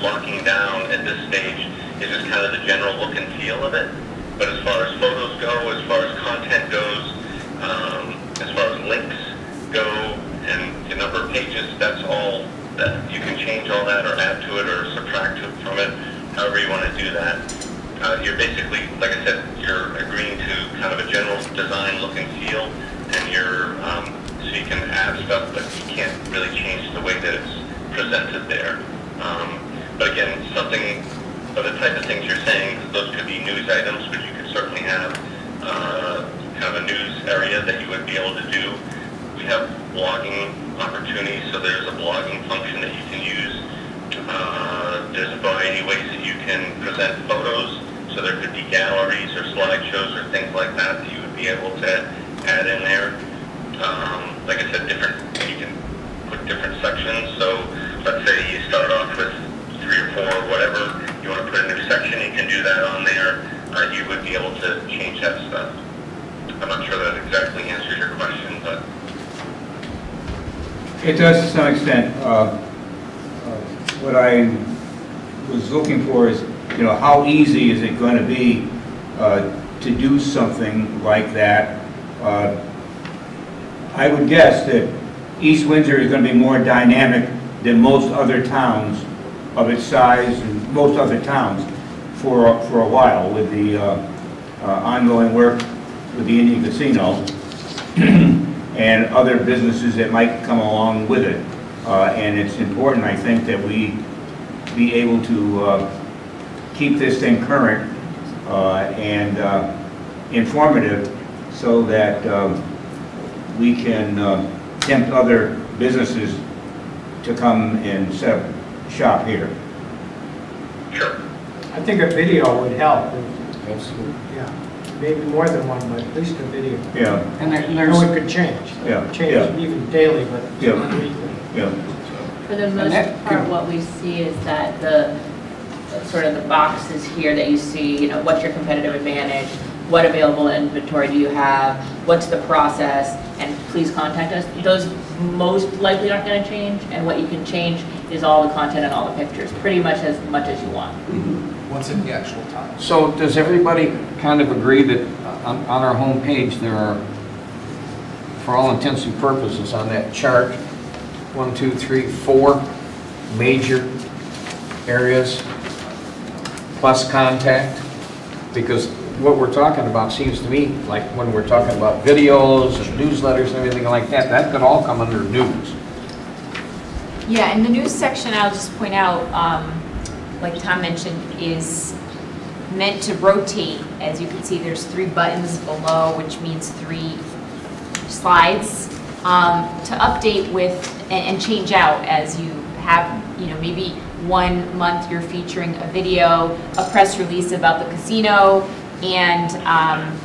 S11: locking down at this stage is just kind of the general look and feel of it. But as far as photos go, as far as content goes, as far as links go, and the number of pages, that's all that you can change all that or add to it or subtract from it, however you want to do that. You're basically, like I said, you're agreeing to kind of a general design look and feel, and so you can add stuff, but you can't really change the way that it's presented there. But again, something of the type of things you're saying, those could be news items, but you could certainly have kind of a news area that you would be able to do. We have blogging opportunities, so there's a blogging function that you can use. There's a variety of ways that you can present photos, so there could be galleries or slideshows or things like that that you would be able to add in there. Like I said, you can put different sections, so let's say you start off with 3 or 4 or whatever, you want to put a new section, you can do that on there. You would be able to change that stuff. I'm not sure that exactly answers your question, but...
S7: It does to some extent. What I was looking for is, how easy is it going to be to do something like that? I would guess that East Windsor is going to be more dynamic than most other towns of its size and most other towns for a while with the ongoing work with the Indian Casino and other businesses that might come along with it. And it's important, I think, that we be able to keep this thing current and informative so that we can tempt other businesses to come and set up shop here.
S11: Sure.
S2: I think a video would help.
S12: Absolutely.
S2: Yeah, maybe more than one, but at least a video.
S7: Yeah.
S12: And
S2: No, it could change.
S7: Yeah.
S2: Change
S7: Yeah.
S2: even daily, but
S7: Yeah.
S2: not weekly.
S7: Yeah.
S3: For the most part, what we see is that the sort of the boxes here that you see, what's your competitive advantage, what available inventory do you have, what's the process, and please contact us. Those most likely aren't going to change, and what you can change is all the content and all the pictures, pretty much as you want.
S5: What's in the actual time?
S12: So does everybody kind of agree that on our homepage there are, for all intents and purposes, on that chart, 1, 2, 3, 4 major areas plus contact? Because what we're talking about seems to me like when we're talking about videos and newsletters and everything like that, that could all come under news.
S10: Yeah, and the news section, I'll just point out, like Tom mentioned, is meant to rotate. As you can see, there's 3 buttons below, which means 3 slides to update with and change out as you have, maybe 1 month you're featuring a video, a press release about the casino, and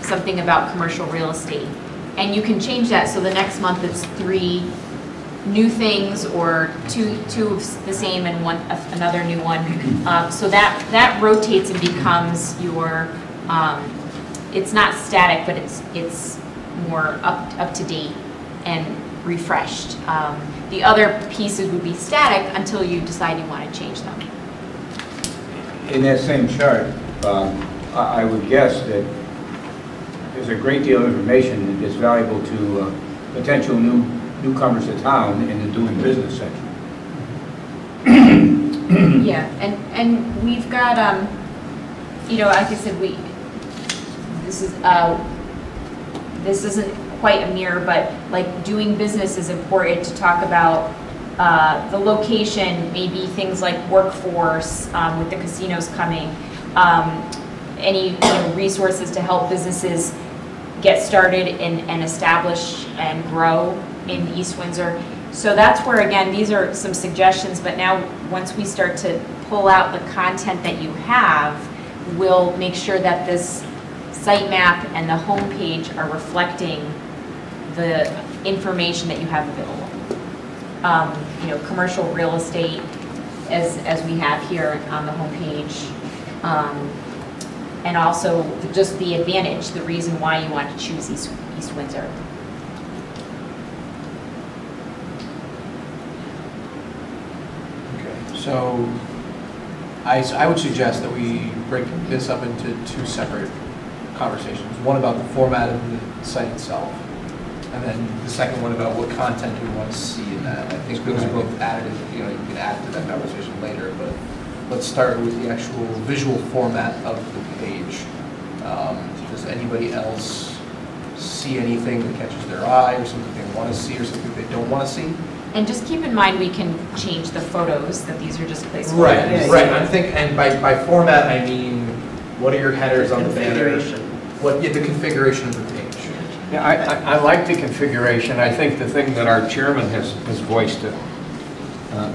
S10: something about commercial real estate. And you can change that so the next month it's 3 new things or two of the same and another new one. So that rotates and becomes your, it's not static, but it's more up to date and refreshed. The other pieces would be static until you decide you want to change them.
S7: In that same chart, I would guess that there's a great deal of information that is valuable to potential newcomers to town in the doing business section.
S10: Yeah, and we've got, like I said, this isn't quite a mirror, but like doing business is important to talk about the location, maybe things like workforce with the casinos coming, any resources to help businesses get started and establish and grow in East Windsor. So that's where, again, these are some suggestions, but now once we start to pull out the content that you have, we'll make sure that this sitemap and the homepage are reflecting the information that you have available. Commercial real estate, as we have here on the homepage, and also just the advantage, the reason why you want to choose East Windsor.
S5: So I would suggest that we break this up into 2 separate conversations. One about the format of the site itself, and then the second one about what content we want to see in that. think those are both additive, you know, you can add to that conversation later, but let's start with the actual visual format of the page. Does anybody else see anything that catches their eye, or something they want to see, or something they don't want to see?
S10: And just keep in mind, we can change the photos, that these are just placeholders.
S5: Right, right. I'm thinking, and by format, I mean, what are your headers on the banner? What, the configuration of the page.
S12: Yeah, I like the configuration. I think the thing that our chairman has voiced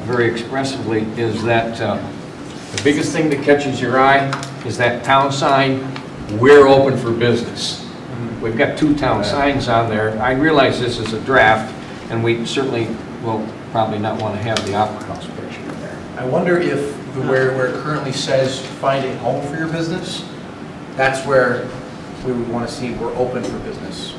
S12: very expressively is that the biggest thing that catches your eye is that town sign, "We're open for business." We've got 2 town signs on there. I realize this is a draft, and we certainly will probably not want to have the Opera House picture in there.
S5: I wonder if where it currently says "find a home for your business," that's where we would want to see "we're open for business."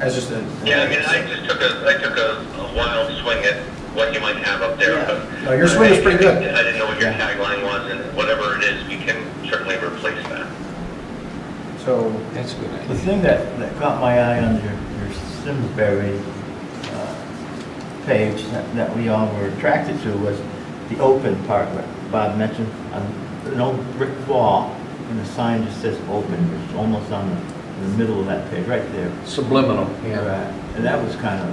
S5: As just a...
S11: Yeah, I mean, I took a wild swing at what you might have up there. But
S5: no, your swing is pretty good.
S11: I didn't know what your tagline was, and whatever it is, we can certainly replace that.
S5: So
S12: that's a good idea.
S4: The thing that caught my eye on your Simsbury page that we all were attracted to was the open part, what Bob mentioned, an old brick wall, and the sign just says "open," which is almost on the middle of that page, right there.
S12: Subliminal, yeah.
S4: Right. And that was kind of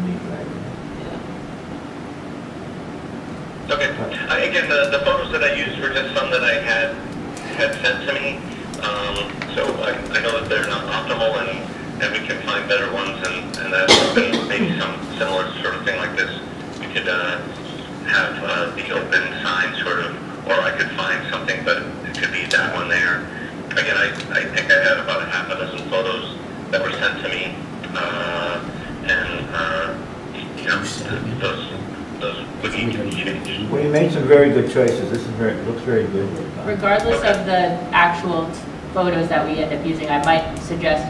S4: neat, right?
S11: Okay. Again, the photos that I used were just some that I had sent to me. So I know that they're not optimal, and we can find better ones, and that maybe some similar sort of thing like this. We could have the open sign sort of, or I could find something, but it could be that one there. Again, I think I had about a half a dozen photos that were sent to me, and you know, those would need to be changed.
S4: Well, you made some very good choices. This is looks very good.
S3: Regardless of the actual photos that we end up using, I might suggest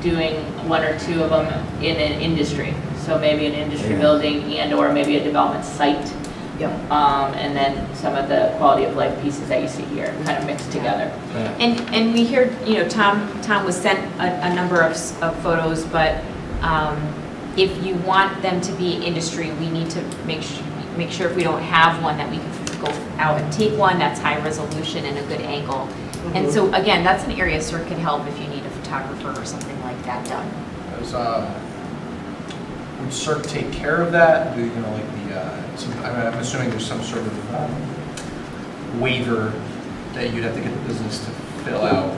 S3: doing 1 or 2 of them in an industry. So maybe an industry building and/or maybe a development site. And then some of the quality of life pieces that you see here kind of mixed together.
S10: And we hear, you know, Tom was sent a number of photos, but if you want them to be industry, we need to make sure if we don't have one that we can go out and take one that's high resolution and a good angle. And so again, that's an area CERC can help if you need a photographer or something like that done.
S5: Would CERC take care of that? Do you know, like I'm assuming there's some sort of waiver that you'd have to get the business to fill out,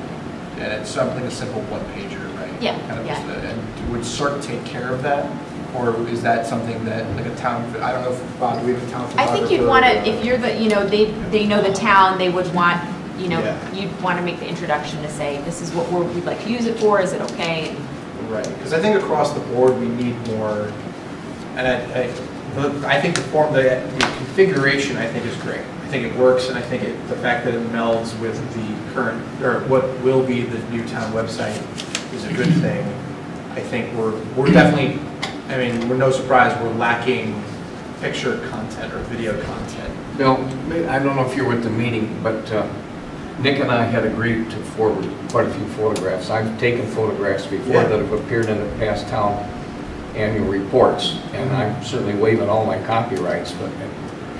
S5: and it's something a simple one-pager, right?
S10: Yeah.
S5: Kind of and would CERC take care of that, or is that something that like a town? I don't know if Bob, do we have a town photographer?
S10: I think you'd want to, if you're the, you know, they know the town, they would want, you know, you'd want to make the introduction to say, this is what we'd like to use it for. Is it okay?
S5: Right, because I think across the board we need more, and I think the configuration I think is great. I think it works, and I think the fact that it melds with the current, or what will be the new town website is a good thing. I think we're definitely, I mean, we're no surprise we're lacking picture content or video content.
S12: Bill, I don't know if you were at the meeting, but Nick and I had agreed to forward quite a few photographs. I've taken photographs before that have appeared in the past town annual reports, and I'm certainly waiving all my copyrights, but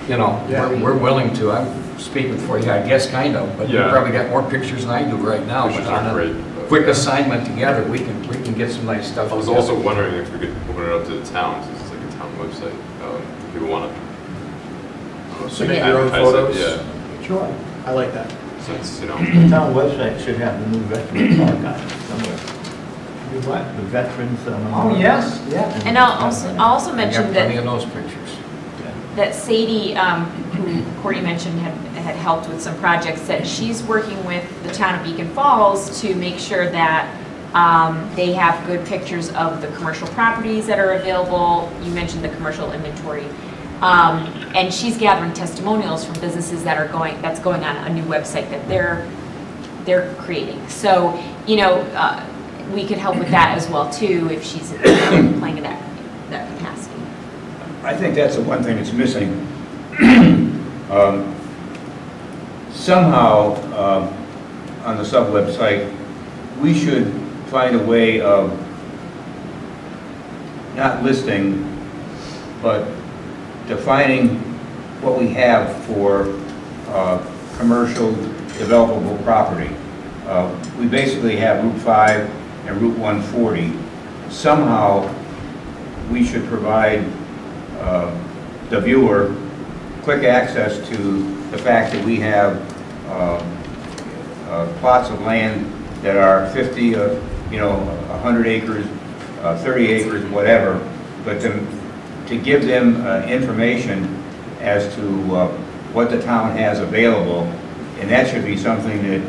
S12: you know, we're willing to. I'm speaking for you, I guess, kind of, but you probably got more pictures than I do right now. But on a quick assignment together, we can get some nice stuff.
S6: I was also wondering if we could open it up to the towns. It's like a town website. People want to
S5: submit your own photos.
S6: Yeah.
S2: Sure.
S5: I like that.
S6: Since, you know,
S4: The town website should have the new veterans park on it somewhere.
S2: Do what?
S4: The veterans.
S2: Oh, yes, yeah.
S10: And I'll also mention that
S12: plenty of those pictures.
S10: that Sadie, who Courtney mentioned had helped with some projects, that she's working with the town of Beacon Falls to make sure that they have good pictures of the commercial properties that are available. You mentioned the commercial inventory. And she's gathering testimonials from businesses that's going on a new website that they're creating. So, you know, we could help with that as well too if she's playing in that capacity.
S7: I think that's the one thing that's missing. Somehow, on the sub-website, we should find a way of not listing but defining what we have for commercial developable property. We basically have Route 5 and Route 140. Somehow, we should provide the viewer quick access to the fact that we have plots of land that are 50, 100 acres, 30 acres, whatever, but to give them information as to what the town has available, and that should be something that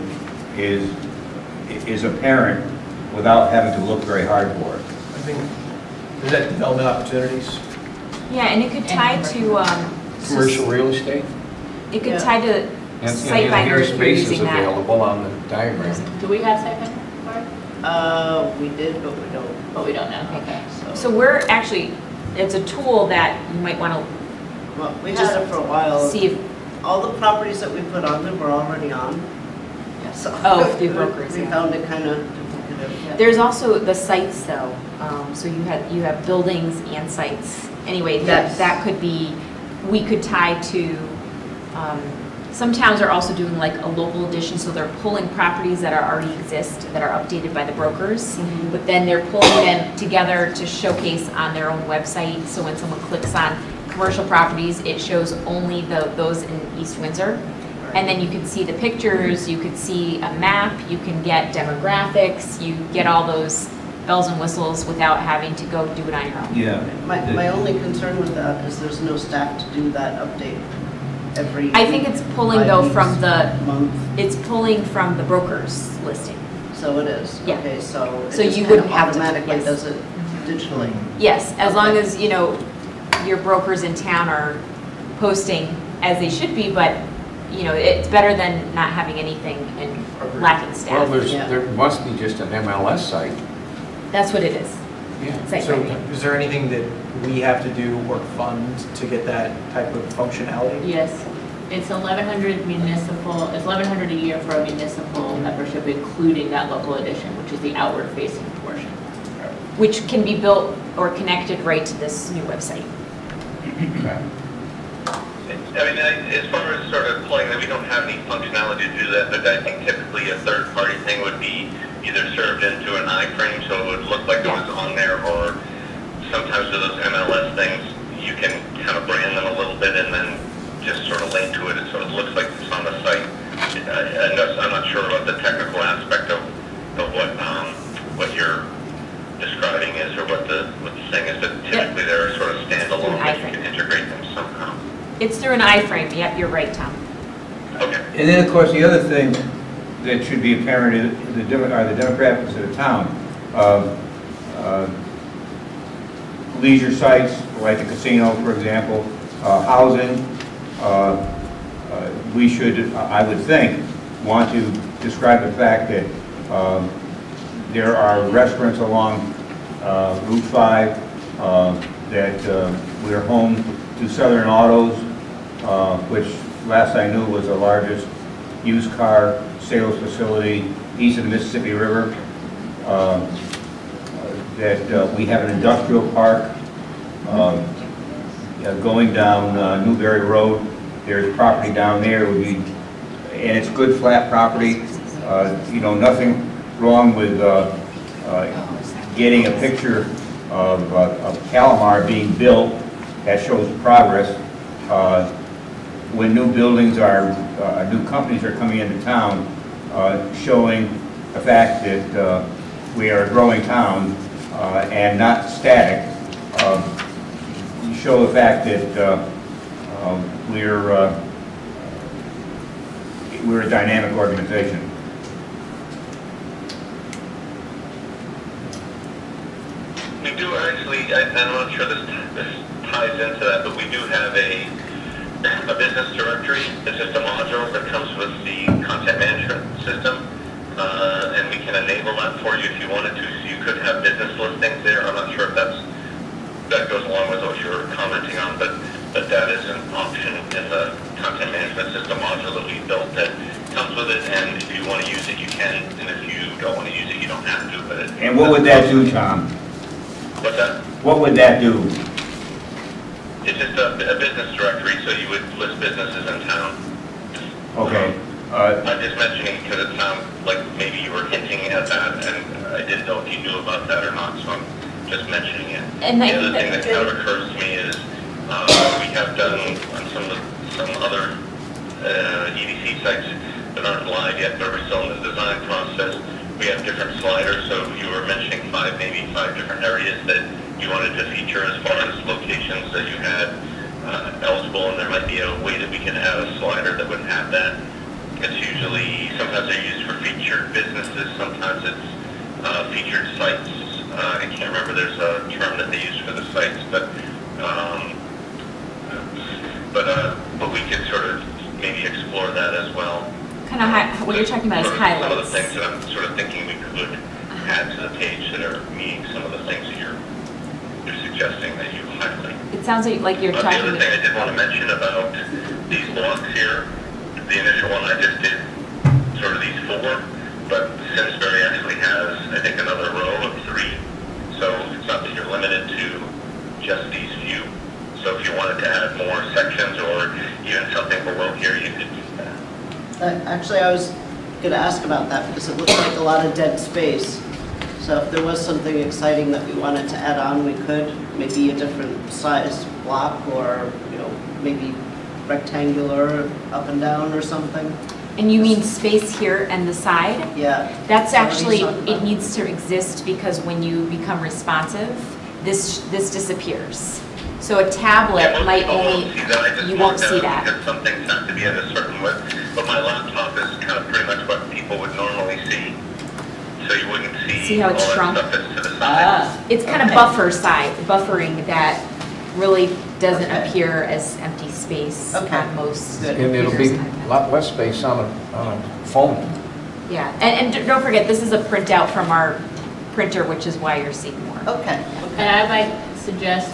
S7: is apparent without having to look very hard for it.
S5: I think, is that development opportunities?
S10: Yeah, and it could tie to,
S12: Commercial real estate?
S10: it could tie to
S12: And
S10: site finder if
S12: here's
S10: you're
S12: spaces
S10: using that.
S12: available on the diagram.
S3: Do we have second?
S1: We did, but we don't.
S3: But we don't know, okay.
S10: So we're actually, it's a tool that you might want to
S1: Well, we
S10: Just
S1: had it for a while.
S10: see if,
S1: All the properties that we put on there were already on. So
S10: Oh, through brokers,
S1: We
S10: yeah.
S1: found it kind of duplicative.
S10: there's also the sites though. So you have buildings and sites. Anyway,
S1: Yes.
S10: that could be, we could tie to, some towns are also doing like a local edition, so they're pulling properties that already exist, that are updated by the brokers,
S1: Mhm.
S10: but then they're pulling them together to showcase on their own website. So when someone clicks on commercial properties, it shows only those in East Windsor. And then you can see the pictures, you could see a map, you can get demographics, you get all those bells and whistles without having to go do it on your own.
S7: Yeah.
S1: My only concern with that is there's no staff to do that update every.
S10: I think it's pulling though from the,
S1: month,
S10: it's pulling from the broker's listing.
S1: so it is.
S10: Yeah.
S1: Okay, so
S10: So
S1: it just
S10: you
S1: kind
S10: wouldn't
S1: of
S10: have to,
S1: automatically
S10: yes.
S1: does it digitally.
S10: Yes, as long
S1: Okay.
S10: as, your brokers in town are posting as they should be, but, it's better than not having anything and lacking
S12: Well,
S10: staff.
S1: Yeah.
S12: there must be just an MLS site.
S10: That's what it is.
S12: Yeah.
S10: Site
S5: So
S10: finding.
S5: is there anything that we have to do or fund to get that type of functionality?
S3: Yes, it's 1,100 municipal, it's 1,100 a year for a municipal membership, including that local edition, which is the outward facing portion.
S10: Which can be built or connected right to this new website.
S11: As far as sort of pulling that, we don't have any functionality to do that, but I think typically a third-party thing would be either served into an iframe so it would look like it was on there, or sometimes with those MLS things, you can kind of brand them a little bit and then just sort of link to it. It sort of looks like it's on the site. I'm not sure about the technical aspect of what you're describing is, or what the thing is, but typically they're sort of standalone, but you can integrate them somehow.
S10: It's through an iframe, yep, you're right, Tom.
S11: Okay.
S7: And then, of course, the other thing that should be apparent is the demographics of the town. Leisure sites, like the casino, for example, housing. We should, I would think, want to describe the fact that there are restaurants along Route 5, that we're home to Southern Autos, which last I knew was the largest used car sales facility east of the Mississippi River, that we have an industrial park going down Newberry Road. There's property down there, would be, and it's good flat property. Nothing wrong with getting a picture of Calamar being built. That shows progress. When new buildings new companies are coming into town, showing the fact that we are a growing town and not static. Show the fact that we're a dynamic organization.
S11: We do actually, I'm not sure this ties into that, but we do have a business directory. It's just a module that comes with the content management system, and we can enable that for you if you wanted to. So you could have business listings there. I'm not sure if that goes along with what you were commenting on, but that is an option in the content management system module that we built that comes with it. And if you want to use it, you can, and if you don't want to use it, you don't have to. But
S7: And what would that do, Tom?
S11: What's that?
S7: What would that do?
S11: just a business directory, so you would list businesses in town.
S7: Okay.
S11: I'm just mentioning because it sounds like maybe you were hinting at that, and I didn't know if you knew about that or not, so I'm just mentioning it.
S10: And
S11: the
S10: I
S11: other
S10: think
S11: thing that kind of occurs to me is we have done on some other EDC sites that aren't live yet, but we're still in the design process. We have different sliders, so you were mentioning maybe five different areas that you wanted to feature as far as locations that you had eligible, and there might be a way that we can add a slider that would have that. It's usually, sometimes they're used for featured businesses, sometimes it's featured sites. I can't remember, there's a term that they use for the sites, but we could sort of maybe explore that as well.
S10: Kind of what you're talking about is highlights.
S11: Some of the things that I'm sort of thinking we could add to the page that are meeting some of the things that you're suggesting that you highlight.
S10: It sounds like you're talking.
S11: The other thing I did want to mention about these blocks here, the initial one I just did sort of these four, but Simsbury actually has, I think, another row of 3. So it's not that you're limited to just these few. So if you wanted to add more sections or even something below here, you could do that.
S1: Actually, I was going to ask about that because it looks like a lot of dead space. So if there was something exciting that we wanted to add on, we could. Maybe a different size block, or maybe rectangular up and down or something.
S10: And you mean space here and the side?
S1: Yeah.
S10: That's actually, it needs to exist because when you become responsive, this disappears. So a tablet might only, you won't see that.
S11: Because some things have to be at a certain width, but my laptop is kind of pretty much what people would normally see. So you wouldn't see
S10: how
S11: all
S10: it's
S11: that
S10: shrunk?
S11: stuff that's to the side.
S10: It's kind of buffering that really doesn't appear as empty space on most
S12: And it'll be a lot less space on a phone.
S10: Yeah, and don't forget, this is a printout from our printer, which is why you're seeing more.
S1: Okay.
S3: And I might suggest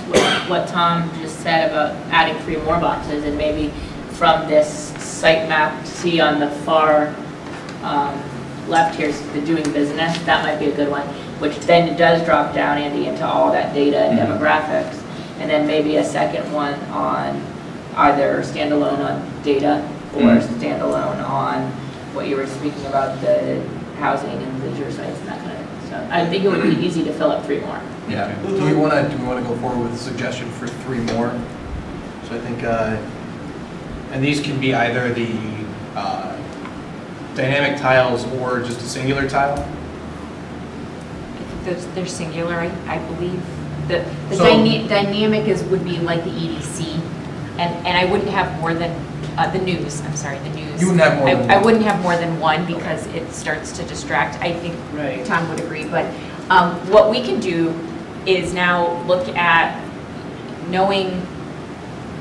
S3: what Tom just said about adding 3 more boxes, and maybe from this site map, see on the far left here is the doing business. That might be a good one, which then it does drop down, Andy, into all that data and demographics. And then maybe a second one on either standalone on data or standalone on what you were speaking about, the housing and leisure sites and that kind of thing. So I think it would be easy to fill up 3 more.
S5: Yeah. Do we want to go forward with a suggestion for 3 more? So I think, and these can be either the dynamic tiles or just a singular tile.
S10: I think they're singular, I believe. The
S5: So-
S10: dynamic would be like the EDC, and I wouldn't have more than the news. I'm sorry, the news.
S5: You wouldn't have more than
S10: I
S5: one.
S10: wouldn't have more than one because it starts to distract. I think Tom would agree. But what we can do is now look at knowing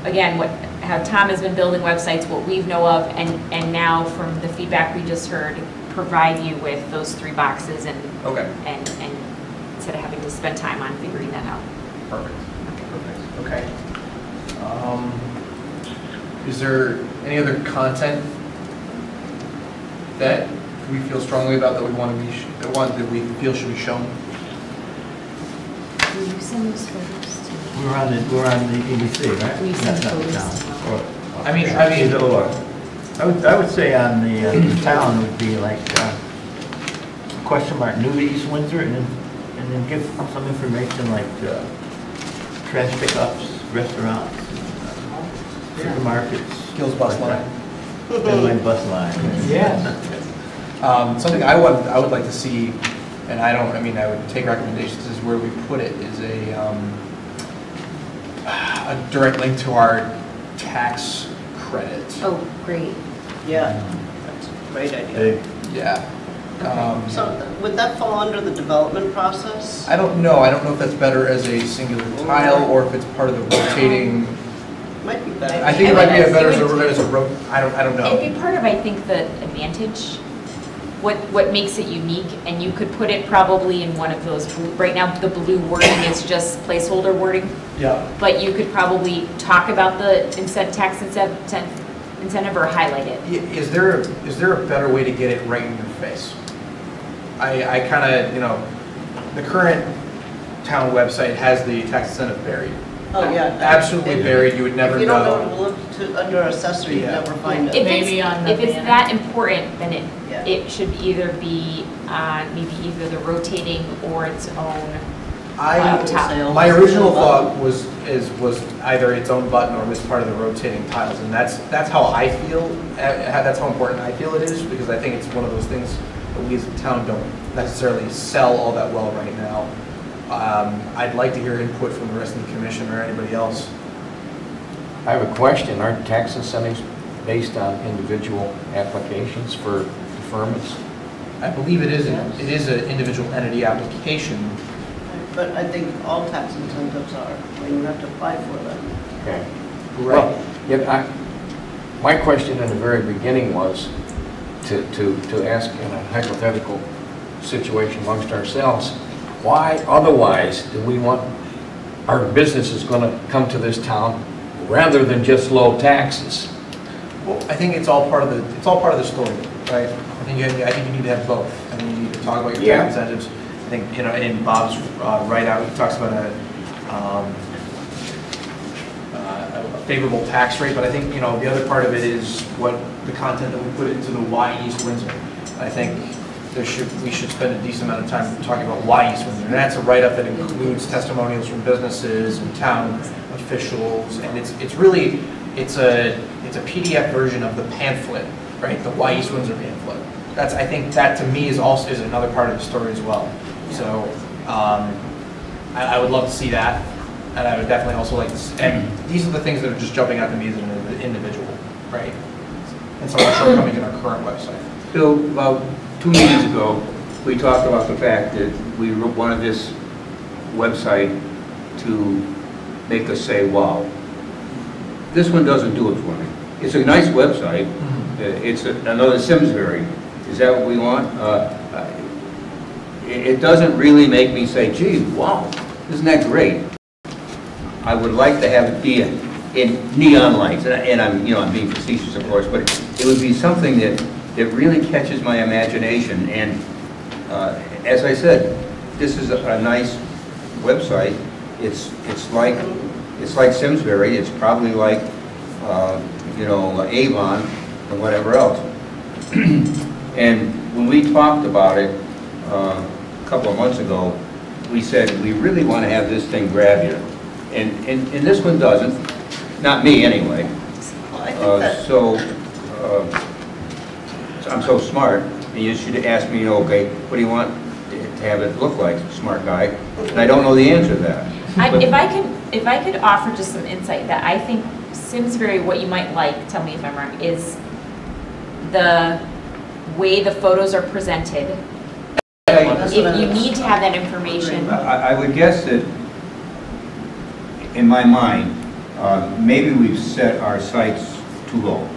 S10: again how Tom has been building websites, what we know of, and now from the feedback we just heard, provide you with those 3 boxes and instead of having to spend time on figuring that out.
S5: Perfect. Okay. Is there any other content that we feel strongly about that we want to be that we feel should be shown?
S10: Will you send those photos to me?
S4: We're on the EDC, right?
S10: Will you send
S4: No,
S10: photos
S4: no.
S10: to me?
S5: I mean,
S4: Either or. I would say on the town would be like question mark new to East Windsor, and then give some information like trash pickups, restaurants, supermarkets.
S5: Gil's bus line.
S4: Gil's bus line.
S2: Yeah.
S5: Something I would like to see, and I would take recommendations, is where we put it is a direct link to our tax credit.
S10: Oh, great.
S1: Yeah, that's a great idea.
S5: Yeah.
S1: So would that fall under the development process?
S5: I don't know. I don't know if that's better as a singular tile or if it's part of the rotating.
S1: Might be better.
S5: I think it might be better as a I don't know.
S10: It'd be part of, I think, the advantage, what makes it unique, and you could put it probably in one of those, right now the blue wording is just placeholder wording.
S5: Yeah.
S10: But you could probably talk about the tax incentive or highlight it.
S5: Is there a better way to get it right in your face? I kind of, the current town website has the tax incentive buried.
S1: Oh, yeah.
S5: absolutely
S1: If-
S5: buried, you would never
S1: If you don't know
S5: know.
S1: to look under accessory, you'd
S5: Yeah.
S1: never find it.
S10: If
S3: Maybe on the
S10: if it's
S3: banner.
S10: that important, then
S1: Yeah.
S10: it should either be on maybe either the rotating or its own
S5: I,
S10: top.
S5: my original thought was either its own button or this part of the rotating tiles, and that's how I feel, that's how important I feel it is, because I think it's one of those things that we as a town don't necessarily sell all that well right now. I'd like to hear input from the rest of the commission or anybody else.
S12: I have a question. Aren't tax incentives based on individual applications for deferments?
S5: I believe it is
S1: Yes.
S5: it is an individual entity application.
S1: But I think all tax incentives are, when you have to apply for them.
S12: Okay.
S5: Right.
S12: Well, yeah, my question in the very beginning was to ask in a hypothetical situation amongst ourselves, why otherwise do we want our businesses going to come to this town rather than just low taxes?
S5: Well, I think it's all part of the story, right? I think you need to have both. I think you need to talk about your
S12: Yeah.
S5: tax incentives. I think, you know, in Bob's write-out, he talks about a favorable tax rate, but I think, you know, the other part of it is what the content that we put into the Why East Windsor. I think we should spend a decent amount of time talking about why East Windsor. And that's a write-up that includes testimonials from businesses and town officials, and it's really a PDF version of the pamphlet, right? The Why East Windsor pamphlet. I think that to me is another part of the story as well. So I would love to see that, and I would definitely also like to see, and these are the things that are just jumping out to me as an individual, right? And some of the shortcomings in our current website.
S7: Bill, about 2 meetings ago, we talked about the fact that we wanted this website to make us say, wow. This one doesn't do it for me. It's a nice website. It's another Simsbury. Is that what we want? It doesn't really make me say, gee, wow, isn't that great? I would like to have it be in neon lights, and I'm being facetious, of course, but it would be something that really catches my imagination. And as I said, this is a nice website. It's like Simsbury. It's probably like Avon and whatever else. And when we talked about it a couple of months ago, we said we really want to have this thing grab you, and this one doesn't. Not me anyway.
S1: Well, I think that,
S7: So I'm so smart, and you should ask me, okay, what do you want to have it look like, smart guy? And I don't know the answer to that.
S10: If I could offer just some insight, that I think Simsbury, what you might like, tell me if I'm wrong, is the way the photos are presented.
S1: That's
S10: If
S1: what I
S10: you
S1: was-
S10: need to have that information,
S7: I would guess that, in my mind, maybe we've set our sights too low.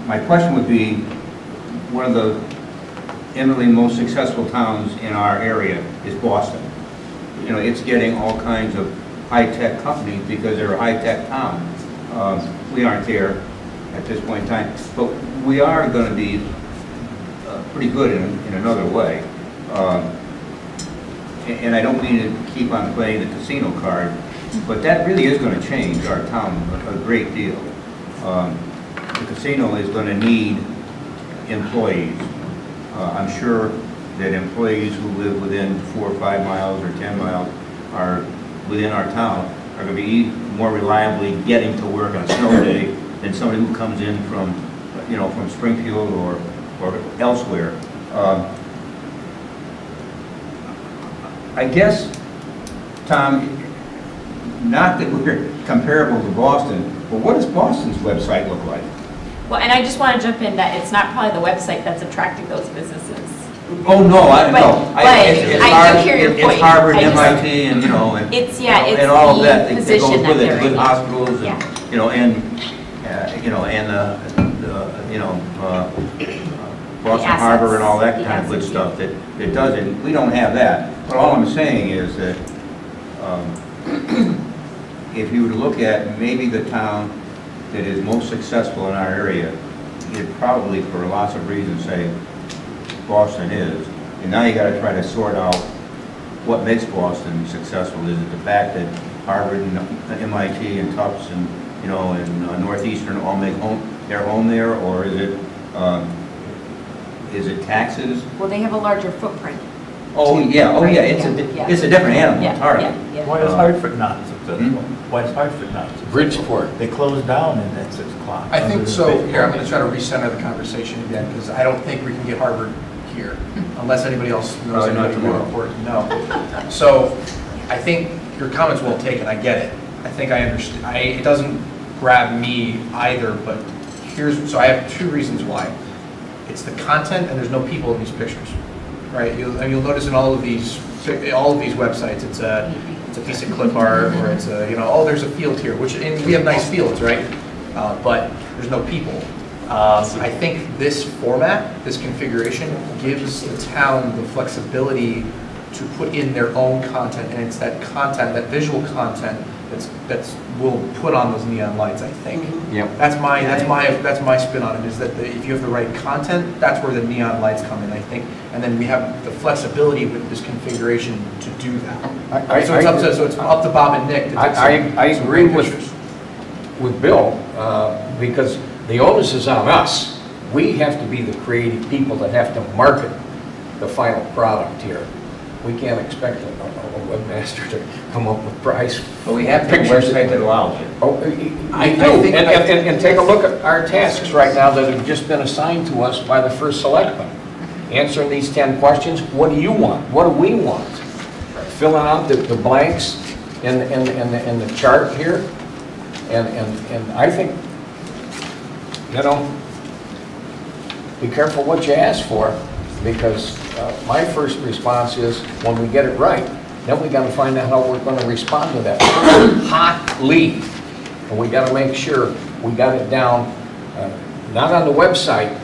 S7: My question would be, one of the eminently most successful towns in our area is Boston. It's getting all kinds of high-tech companies because they're a high-tech town. We aren't there at this point in time, but we are going to be pretty good in another way. And I don't mean to keep on playing the casino card, but that really is going to change our town a great deal. The casino is going to need employees. I'm sure that employees who live within 4 or 5 miles or 10 miles are within our town are going to be more reliably getting to work on a snow day than somebody who comes in from Springfield or elsewhere. I guess, Tom, not that we're comparable to Boston, but what does Boston's website look like?
S10: well, and I just want to jump in that it's not probably the website that's attracting those businesses.
S7: Oh, no, I
S10: But-
S7: know.
S10: but I do hear your point.
S7: It's Harvard,
S10: I just-
S7: MIT, and,
S10: It's
S7: and all of
S10: the
S7: that that
S10: position
S7: goes
S10: that
S7: with it,
S10: they're
S7: good
S10: in.
S7: hospitals,
S10: Yeah.
S7: Boston
S10: assets,
S7: Harbor and all that
S10: the
S7: kind of good
S10: assets,
S7: stuff that does it. We don't have that. But all I'm saying is that if you were to look at maybe the town that is most successful in our area, you'd probably, for lots of reasons, say Boston is. And now you got to try to sort out what makes Boston successful. Is it the fact that Harvard and MIT and Tufts and, you know, and Northeastern all make their home there, or is it taxes?
S10: Well, they have a larger footprint.
S7: Oh, yeah,
S10: Yeah.
S7: it's a different animal, it's hard.
S10: Yeah.
S4: Why is Hartford not successful? Why is Hartford not successful?
S12: Bridgeport.
S4: They closed down at 6 o'clock.
S5: I think so. Here, I'm going to try to recenter the conversation again, because I don't think we can get Harvard here, unless anybody else knows
S7: Probably not
S5: anybody more
S7: tomorrow.
S5: important. No. So I think your comment's well taken. I get it. I think I understand. It doesn't grab me either, but so I have 2 reasons why. It's the content, and there's no people in these pictures, right? And you'll notice in all of these websites, it's a piece of clip art, or it's a, you know, oh, there's a field here, and we have nice fields, right? But there's no people. I think this format, this configuration, gives the town the flexibility to put in their own content, and it's that content, that visual content, that's will put on those neon lights, I think.
S12: Yep.
S5: That's my spin on it, is that if you have the right content, that's where the neon lights come in, I think. And then we have the flexibility with this configuration to do that. So it's up to Bob and Nick to take
S12: I
S5: some
S12: agree
S5: great pictures.
S12: with Bill, because the onus is on us. We have to be the creative people that have to market the final product here. We can't expect a webmaster to come up with price.
S7: But we have a website that allows it.
S12: Oh, I do. And take a look at our tasks right now that have just been assigned to us by the first selectman. Answering these 10 questions, what do you want? What do we want? Filling out the blanks in the chart here. And I think, you know, be careful what you ask for, because my first response is, when we get it right, then we got to find out how we're going to respond to that hot lead. And we got to make sure we got it down, not on the website,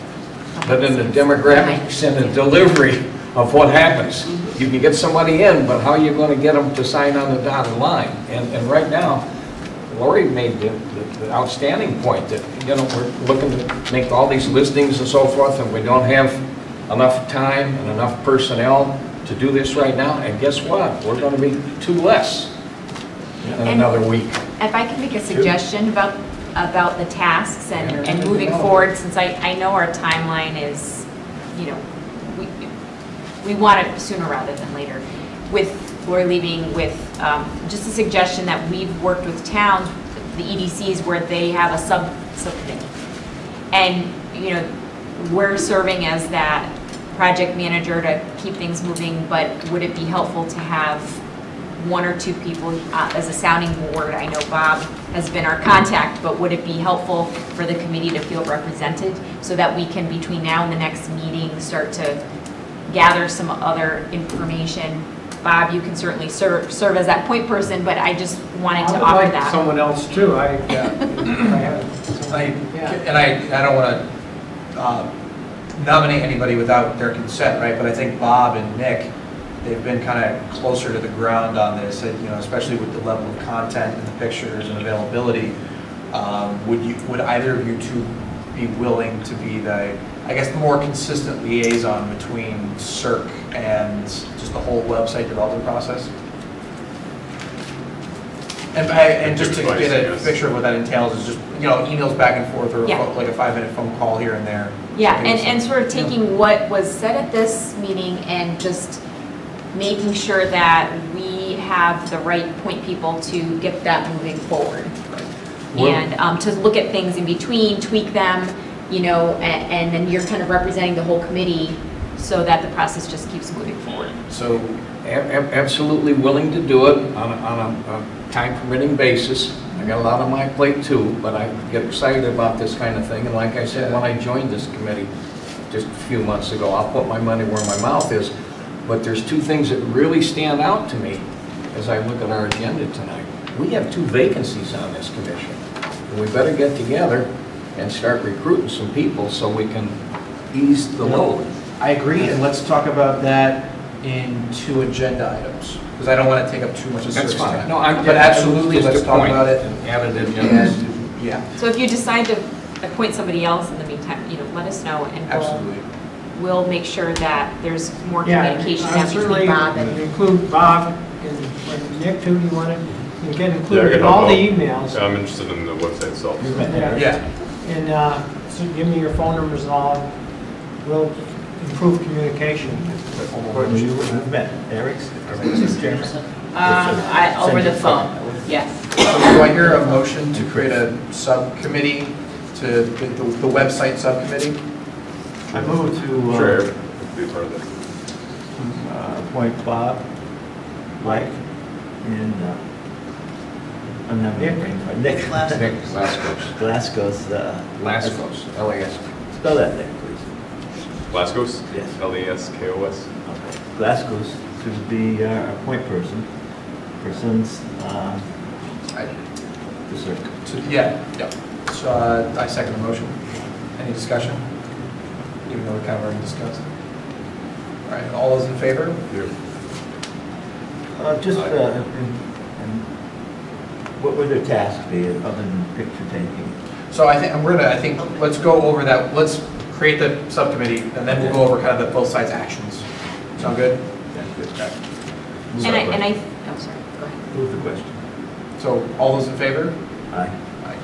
S12: but in the demographics and the delivery of what happens. You can get somebody in, but how are you going to get them to sign on the dotted line? And right now, Lori made the outstanding point that, you know, we're looking to make all these listings and so forth, and we don't have enough time and enough personnel to do this right now. And guess what? We're going to be 2 less in another week.
S10: If I can make a suggestion about the tasks and moving forward, since I know our timeline is, you know, we want it sooner rather than later. With Lori leaving, with just a suggestion that we've worked with towns, the EDCs, where they have a subcommittee. And, you know, we're serving as that project manager to keep things moving, but would it be helpful to have 1 or 2 people as a sounding board? I know Bob has been our contact, but would it be helpful for the committee to feel represented so that we can, between now and the next meeting, start to gather some other information? Bob, you can certainly serve as that point person, but I just wanted to offer
S2: like
S10: that.
S2: someone else too. I
S5: don't want to nominate anybody without their consent, right? But I think Bob and Nick, they've been kind of closer to the ground on this, you know, especially with the level of content and the pictures and availability. Would either of you 2 be willing to be the, I guess, the more consistent liaison between CERC and just the whole website development process? And just to get a picture of what that entails is just, you know, emails back and forth, or like a 5-minute phone call here and there.
S10: Yeah, and sort of taking what was said at this meeting and just making sure that we have the right point people to get that moving forward. And to look at things in between, tweak them, you know, and then you're kind of representing the whole committee so that the process just keeps moving forward.
S12: So absolutely willing to do it on a time permitting basis. I got a lot on my plate too, but I get excited about this kind of thing. And like I said, when I joined this committee just a few months ago, I'll put my money where my mouth is. But there's 2 things that really stand out to me as I look at our agenda tonight. We have 2 vacancies on this commission. And we better get together and start recruiting some people so we can ease the load.
S5: I agree, and let's talk about that in 2 agenda items, because I don't want to take up too much of
S12: That's fine.
S5: time.
S12: No,
S5: but absolutely, let's talk about it.
S12: Added agendas.
S5: Yeah.
S10: So if you decide to appoint somebody else in the meantime, you know, let us know, and we'll make sure that there's more communication down between Bob and...
S2: include Bob and Nick too. You want to, you and get included in all the emails.
S6: Yeah, I'm interested in the website itself.
S5: Yeah.
S2: And so give me your phone numbers and all. We'll improve communication.
S4: Courtney, you've met Eric's chairman?
S3: Over the phone, yes.
S5: So do I hear a motion to create a subcommittee to the website subcommittee?
S4: I move to
S6: Sure, be part of that.
S4: appoint Bob, Mike, and I'm not
S2: Nick.
S4: Nick
S12: Nick Glasgow's.
S4: Glasgow's.
S12: Glasgow's, L-A-S.
S4: Spell that, Nick, please.
S6: Glasgow's?
S4: Yes.
S6: L-E-S-K-O-S.
S4: Okay. Glasgow's to be our point persons to serve.
S5: Yeah. So I second the motion. Any discussion? Even though we kind of already discussed. All right, all those in favor?
S4: And what would their tasks be other than picture taking?
S5: So I think let's go over that. Let's create the subcommittee, and then we'll go over kind of the both sides' actions. Sound good?
S4: That's good.
S10: I'm sorry, go ahead.
S4: Move the question.
S5: So all those in favor?
S4: Aye.
S5: Aye.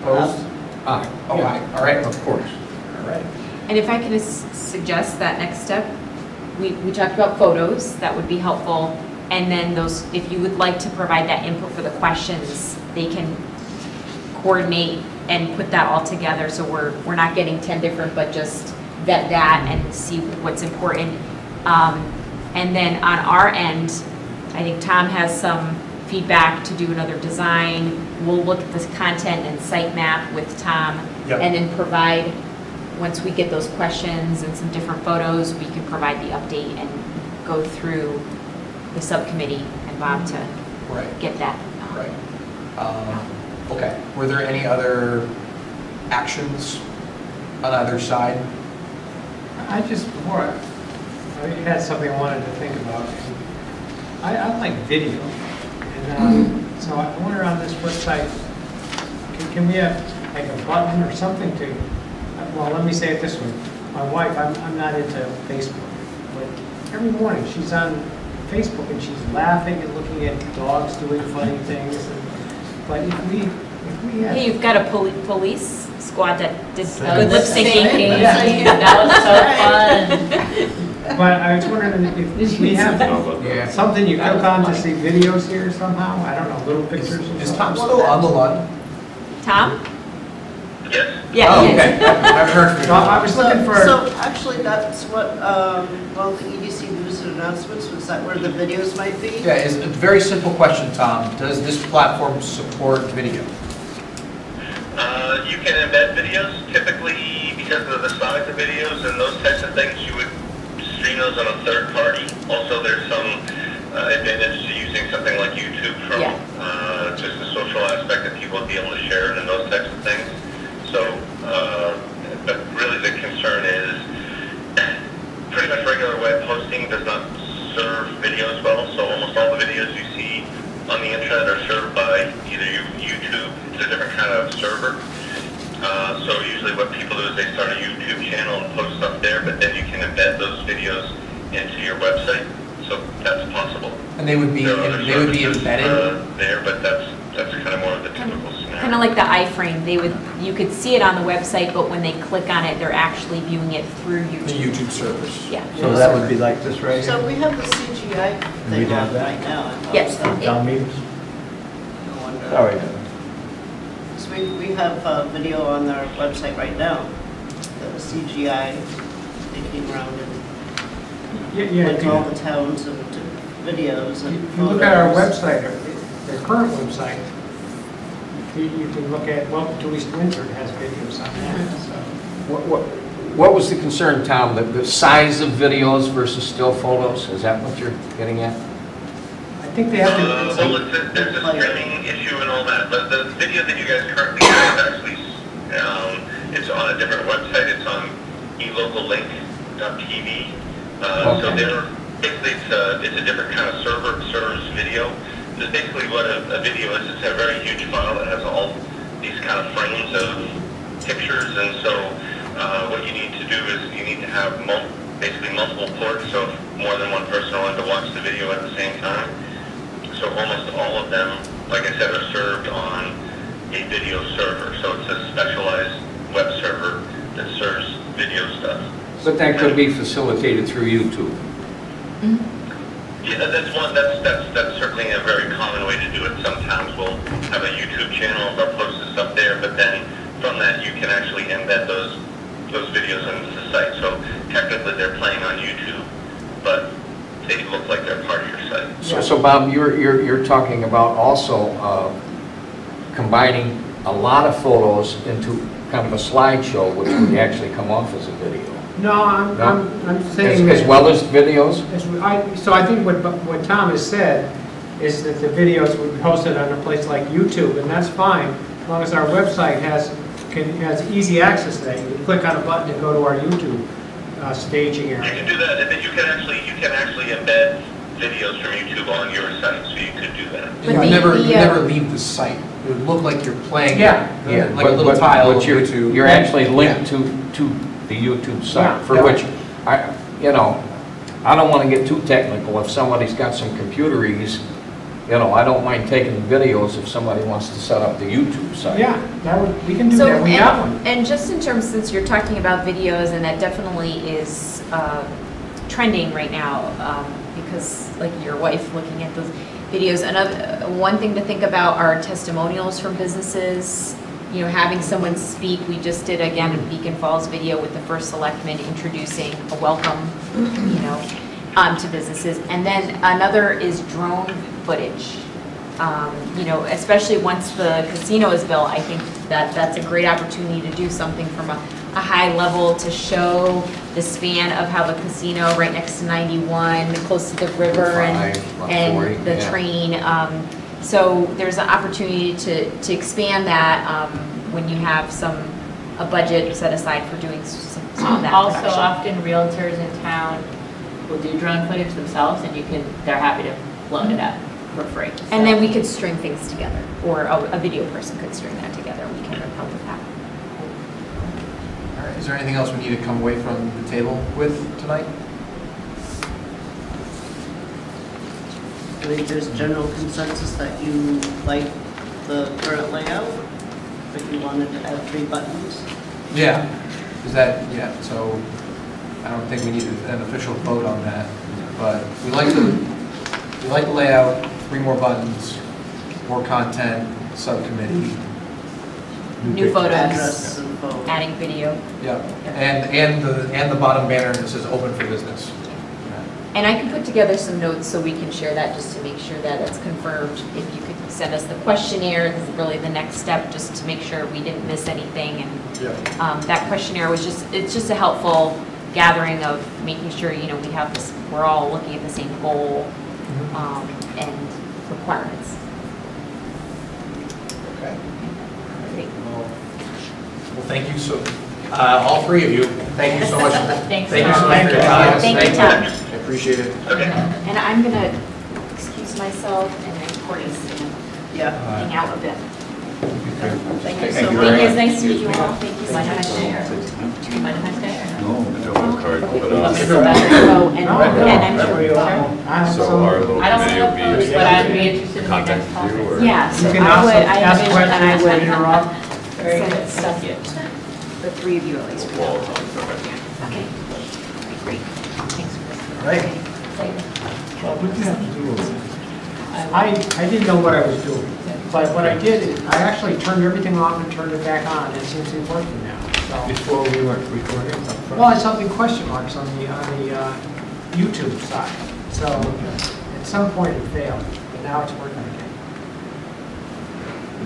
S5: Opposed?
S12: Aye.
S5: Oh, aye. All right.
S12: Of course.
S5: All right.
S10: And if I could suggest that next step, we talked about photos, that would be helpful. And then those, if you would like to provide that input for the questions, they can coordinate and put that all together. So we're not getting 10 different, but just vet that and see what's important. And then on our end, I think Tom has some feedback to do another design. We'll look at this content and site map with Tom.
S5: Yep.
S10: And then provide, once we get those questions and some different photos, we can provide the update and go through the subcommittee and Bob to get that.
S5: Right. Okay. Were there any other actions on either side?
S2: I had something I wanted to think about. I like video. And so I wonder on this website, can we have like a button or something to, well, let me say it this way. My wife, I'm not into Facebook, but every morning she's on Facebook and she's laughing and looking at dogs doing funny things. But if we had...
S10: Hey, you've got a police squad that did
S3: Good
S10: lip syncing.
S3: That was so fun.
S2: But I was wondering if we have something you click on to see videos here somehow? I don't know, little pictures or
S5: Is
S2: something?
S5: Tom still on the line?
S10: Tom?
S11: Yes.
S10: Yeah,
S5: Oh,
S10: he is.
S5: okay. I've heard from you.
S2: Well, I was looking for...
S1: So actually, that's what, well, the EDC news and announcements, was that where the videos might be?
S5: Yeah, it's a very simple question, Tom. Does this platform support video?
S11: You can embed videos. Typically, because of the size of videos and those types of things, you would stream those on a third party. Also, there's some advantage to using something like YouTube from just the social aspect that people would be able to share and those types of things. So, but really the concern is pretty much regular web hosting does not serve videos well. So almost all the videos you see on the internet are served by either YouTube, it's a different kind of server. So usually what people do is they start a YouTube channel and post stuff there, but then you can embed those videos into your website. So that's possible.
S5: And they would be embedded
S11: there, but that's kind of more of the typical scenario.
S10: Kind of like the iframe. You could see it on the website, but when they click on it, they're actually viewing it through YouTube.
S5: The YouTube servers.
S10: Yeah.
S4: So that would be like this right here?
S1: So we have the CGI thing
S4: We'd have
S1: on
S4: that?
S1: right now.
S10: Yes.
S4: Town meetings?
S1: No wonder.
S4: Sorry.
S1: So we have video on our website right now, the CGI taking around and like all the towns and videos and
S2: If you look at our website, our current website, you can look at, well, to East Windsor has videos on that, so.
S12: What was the concern, Tom? The size of videos versus still photos? Is that what you're getting at?
S2: I think they have to...
S11: Well, there's a streaming issue and all that, but the video that you guys currently have actually, it's on a different website. It's on elocallink.tv. So they're basically it's a different kind of server that serves video. This is basically what a video is. It's a very huge file that has all these kind of frames of pictures, and so what you need to do is you need to have basically multiple ports, so if more than one person wanted to watch the video at the same time. So almost all of them, like I said, are served on a video server. So it's a specialized web server that serves video stuff.
S12: But that could be facilitated through YouTube.
S11: Yeah, that's certainly a very common way to do it. Some towns will have a YouTube channel, they'll post this up there, but then from that you can actually embed those videos into the site. So technically they're playing on YouTube, but they look like they're part of your site.
S12: So Bob, you're talking about also combining a lot of photos into kind of a slideshow, which would actually come off as a video.
S2: No, I'm saying
S12: As well as videos?
S2: So I think what Tom has said is that the videos would be hosted on a place like YouTube, and that's fine, as long as our website has easy access to that. You can click on a button and go to our YouTube staging area.
S11: You can do that, and then you can actually embed videos from YouTube on your site, so you could do that.
S5: You never leave the site. It would look like you're playing like a little tile
S12: but
S5: of YouTube.
S12: You're actually linked to the YouTube site, for which I don't want to get too technical. If somebody's got some computeries, I don't mind taking videos if somebody wants to set up the YouTube site.
S2: Yeah, we can do that. We got one.
S10: And just in terms, since you're talking about videos, and that definitely is trending right now, because like your wife looking at those videos. One thing to think about are testimonials from businesses. Having someone speak. We just did again a Beacon Falls video with the first selectman introducing a welcome, to businesses. And then another is drone footage. Especially once the casino is built, I think that's a great opportunity to do something from a high level to show the span of how the casino right next to 91, close to the river and the train. So there's an opportunity to expand that when you have a budget set aside for doing some of that.
S3: Also,
S10: production.
S3: often realtors in town will do drone footage themselves, and they're happy to load it up for free.
S10: And then we could string things together, or a video person could string that together. We can help with that.
S5: All right, is there anything else we need to come away from the table with tonight?
S1: I think there's general consensus that you like the current layout, but you wanted to add 3 buttons.
S5: Yeah. So I don't think we need an official vote on that, but we like the layout, 3 more buttons, more content, subcommittee.
S10: New photos,
S1: Address and phone.
S10: adding video.
S5: Yeah, and the bottom banner that says open for business.
S10: And I can put together some notes so we can share that just to make sure that it's confirmed. If you could send us the questionnaire, this is really the next step, just to make sure we didn't miss anything. And that questionnaire was it's just a helpful gathering of making sure, we have this, we're all looking at the same goal and requirements.
S5: Okay.
S10: Great.
S5: Well, thank you all 3 of you. Thank you so much.
S3: Thanks,
S5: Thank you so
S3: Tom.
S5: much for your time.
S10: Thank you, Tom.
S5: I appreciate it.
S10: And I'm going to excuse myself and then Courtney's
S1: Yeah.
S10: hang out a bit.
S1: Thank you so
S10: Thank
S1: much.
S10: you, it's nice to meet you all. Thank you so
S3: Mind if I
S10: much.
S3: stay, or do you mind if I stay, or no?
S6: I don't have a card, but,
S10: Oh, and I'm sure.
S6: so our little
S3: I don't
S6: committee
S3: want
S6: will
S3: to oppose,
S6: be
S3: but I'd be interested in the
S6: contact
S3: next
S6: you
S3: conference.
S6: or?
S10: Yeah, so
S2: You can
S10: I
S2: also
S10: would, I
S2: ask
S10: envision that I
S2: questions
S10: would
S2: later on.
S3: Very
S10: send
S3: good.
S10: stuff,
S3: Thank you.
S10: the 3 of you at least.
S6: Well,
S10: Okay. Great. Thanks, Chris.
S5: All right.
S2: What do you have to do with it? I didn't know what I was doing, but what I did is I actually turned everything off and turned it back on. It seems to be working now. So,
S4: Before we weren't recording up front.
S2: well, I saw the question marks on the YouTube side. So at some point it failed, but now it's working again.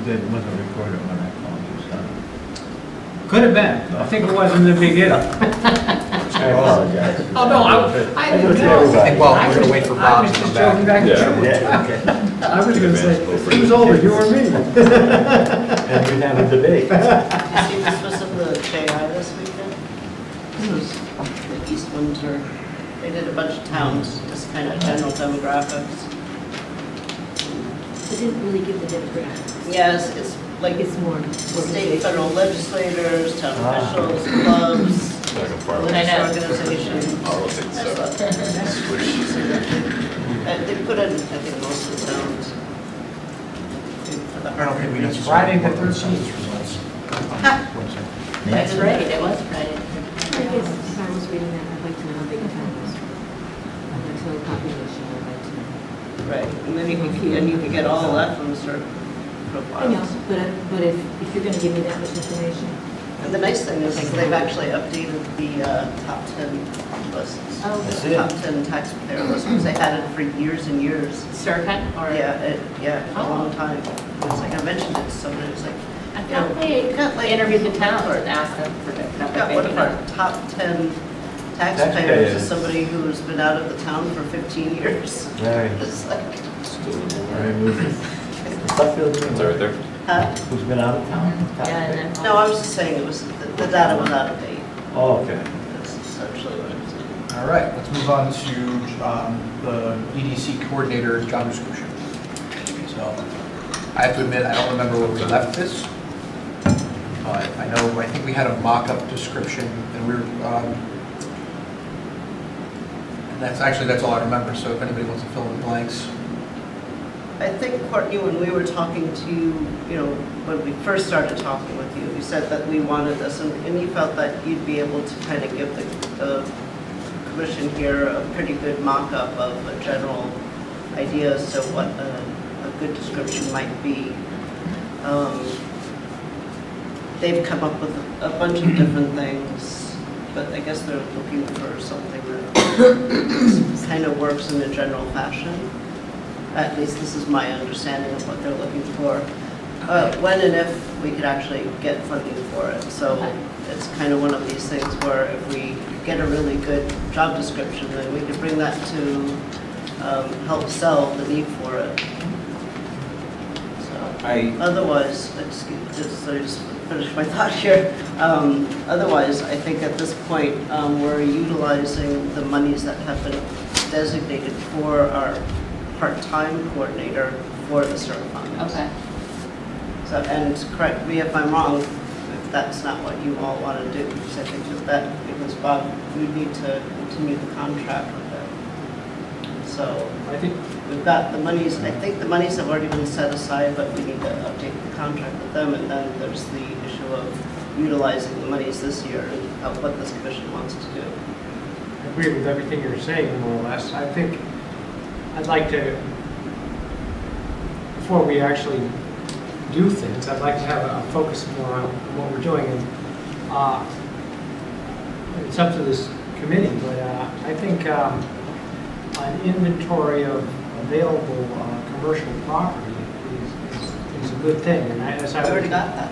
S4: It wasn't recorded when I called you, son.
S2: Could have been. I think it was in the beginning.
S4: I apologize.
S2: Oh, no, I didn't know.
S5: I think, well, we're going to wait for
S2: I
S5: Bob
S2: was
S5: to come
S2: just joking
S5: back.
S2: back.
S6: Yeah.
S4: Okay.
S2: I was going to say, who's over, you or me?
S4: And we'd have a debate.
S1: You see, this was in the JI this weekend. This was the East Windsor. They did a bunch of towns, just kind of general demographics.
S9: It didn't really give the demographics.
S1: Yes, it's like
S9: It's more
S1: state, federal legislators, town officials, clubs,
S6: like a farm.
S3: I know.
S1: religious organizations.
S6: Politics, so.
S1: They put in, I think, most of the towns.
S5: I don't think we necessarily.
S2: Friday the
S5: want those
S2: 13th.
S5: census results on the website.
S3: That's right, it was Friday.
S9: I guess if I was reading that, I'd like to know how big a town is. The total population, I'd like to know.
S1: Right, and then you can get all of that from certain
S9: I know,
S1: profiles.
S9: but if you're gonna give me that much information.
S1: And the nice thing is they've actually updated the top 10 lists.
S3: Oh,
S4: That's
S1: The
S4: it.
S1: top 10 taxpayer lists, because they had it for years and years.
S3: Circa, or?
S1: Yeah, a
S3: Oh.
S1: long time. It's like I mentioned it to somebody, it's like,
S3: I
S1: you know,
S3: thought they
S1: we got like.
S3: interviewed the towns and asked them for the
S1: We've
S3: number.
S1: got one of our top 10 taxpayers
S4: Taxpayers.
S1: is somebody who's been out of the town for 15 years.
S4: Very,
S1: It's like,
S4: very moving. Suffield,
S6: Is that right there?
S1: huh?
S4: who's been out of town?
S3: Yeah, and then.
S1: No, I was just saying it was, the data was out of date.
S4: Oh, okay.
S1: That's essentially what I'm saying.
S5: All right, let's move on to the EDC coordinator job description. So I have to admit, I don't remember where we left this. But I think we had a mock-up description and we were, and that's all I remember. So if anybody wants to fill in the blanks.
S1: I think, Courtney, when we were talking to you, when we first started talking with you, you said that we wanted this, and you felt that you'd be able to kind of give the commission here a pretty good mock-up of a general idea as to what a good description might be. They've come up with a bunch of different things, but I guess they're looking for something that kind of works in a general fashion. At least this is my understanding of what they're looking for. When and if we could actually get funding for it. So it's kind of one of these things where if we get a really good job description, then we could bring that to help sell the need for it. So otherwise, just finish my thought here. Otherwise, I think at this point, we're utilizing the monies that have been designated for our part-time coordinator for the SERP fund.
S3: Okay.
S1: So, and correct me if I'm wrong, if that's not what you all want to do, because I think that, because Bob, we need to continue the contract with them. So
S2: I think,
S1: we've got the monies, I think the monies have already been set aside, but we need to update the contract with them, and then there's the issue of utilizing the monies this year and what this commission wants to do.
S2: I agree with everything you're saying, more or less. I think I'd like to, before we actually do things, I'd like to have a focus more on what we're doing. And it's up to this committee, but I think an inventory of available commercial property is a good thing. And as
S1: I already got that.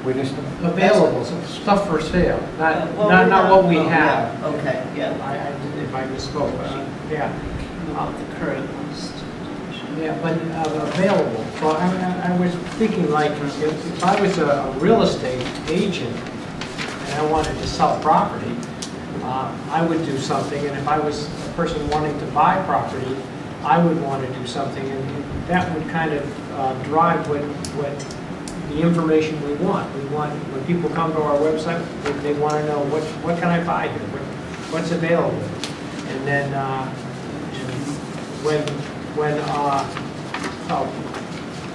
S2: we just available, so stuff for sale, not what we have.
S1: Yeah. Okay, yeah.
S2: If I misspoke, yeah.
S1: About the current list.
S2: Yeah, but available. Well, I was thinking like, if I was a real estate agent and I wanted to sell property, I would do something, and if I was a person wanting to buy property, I would want to do something, and that would kind of drive what the information we want. We want, when people come to our website, they want to know what can I buy here, what's available, and then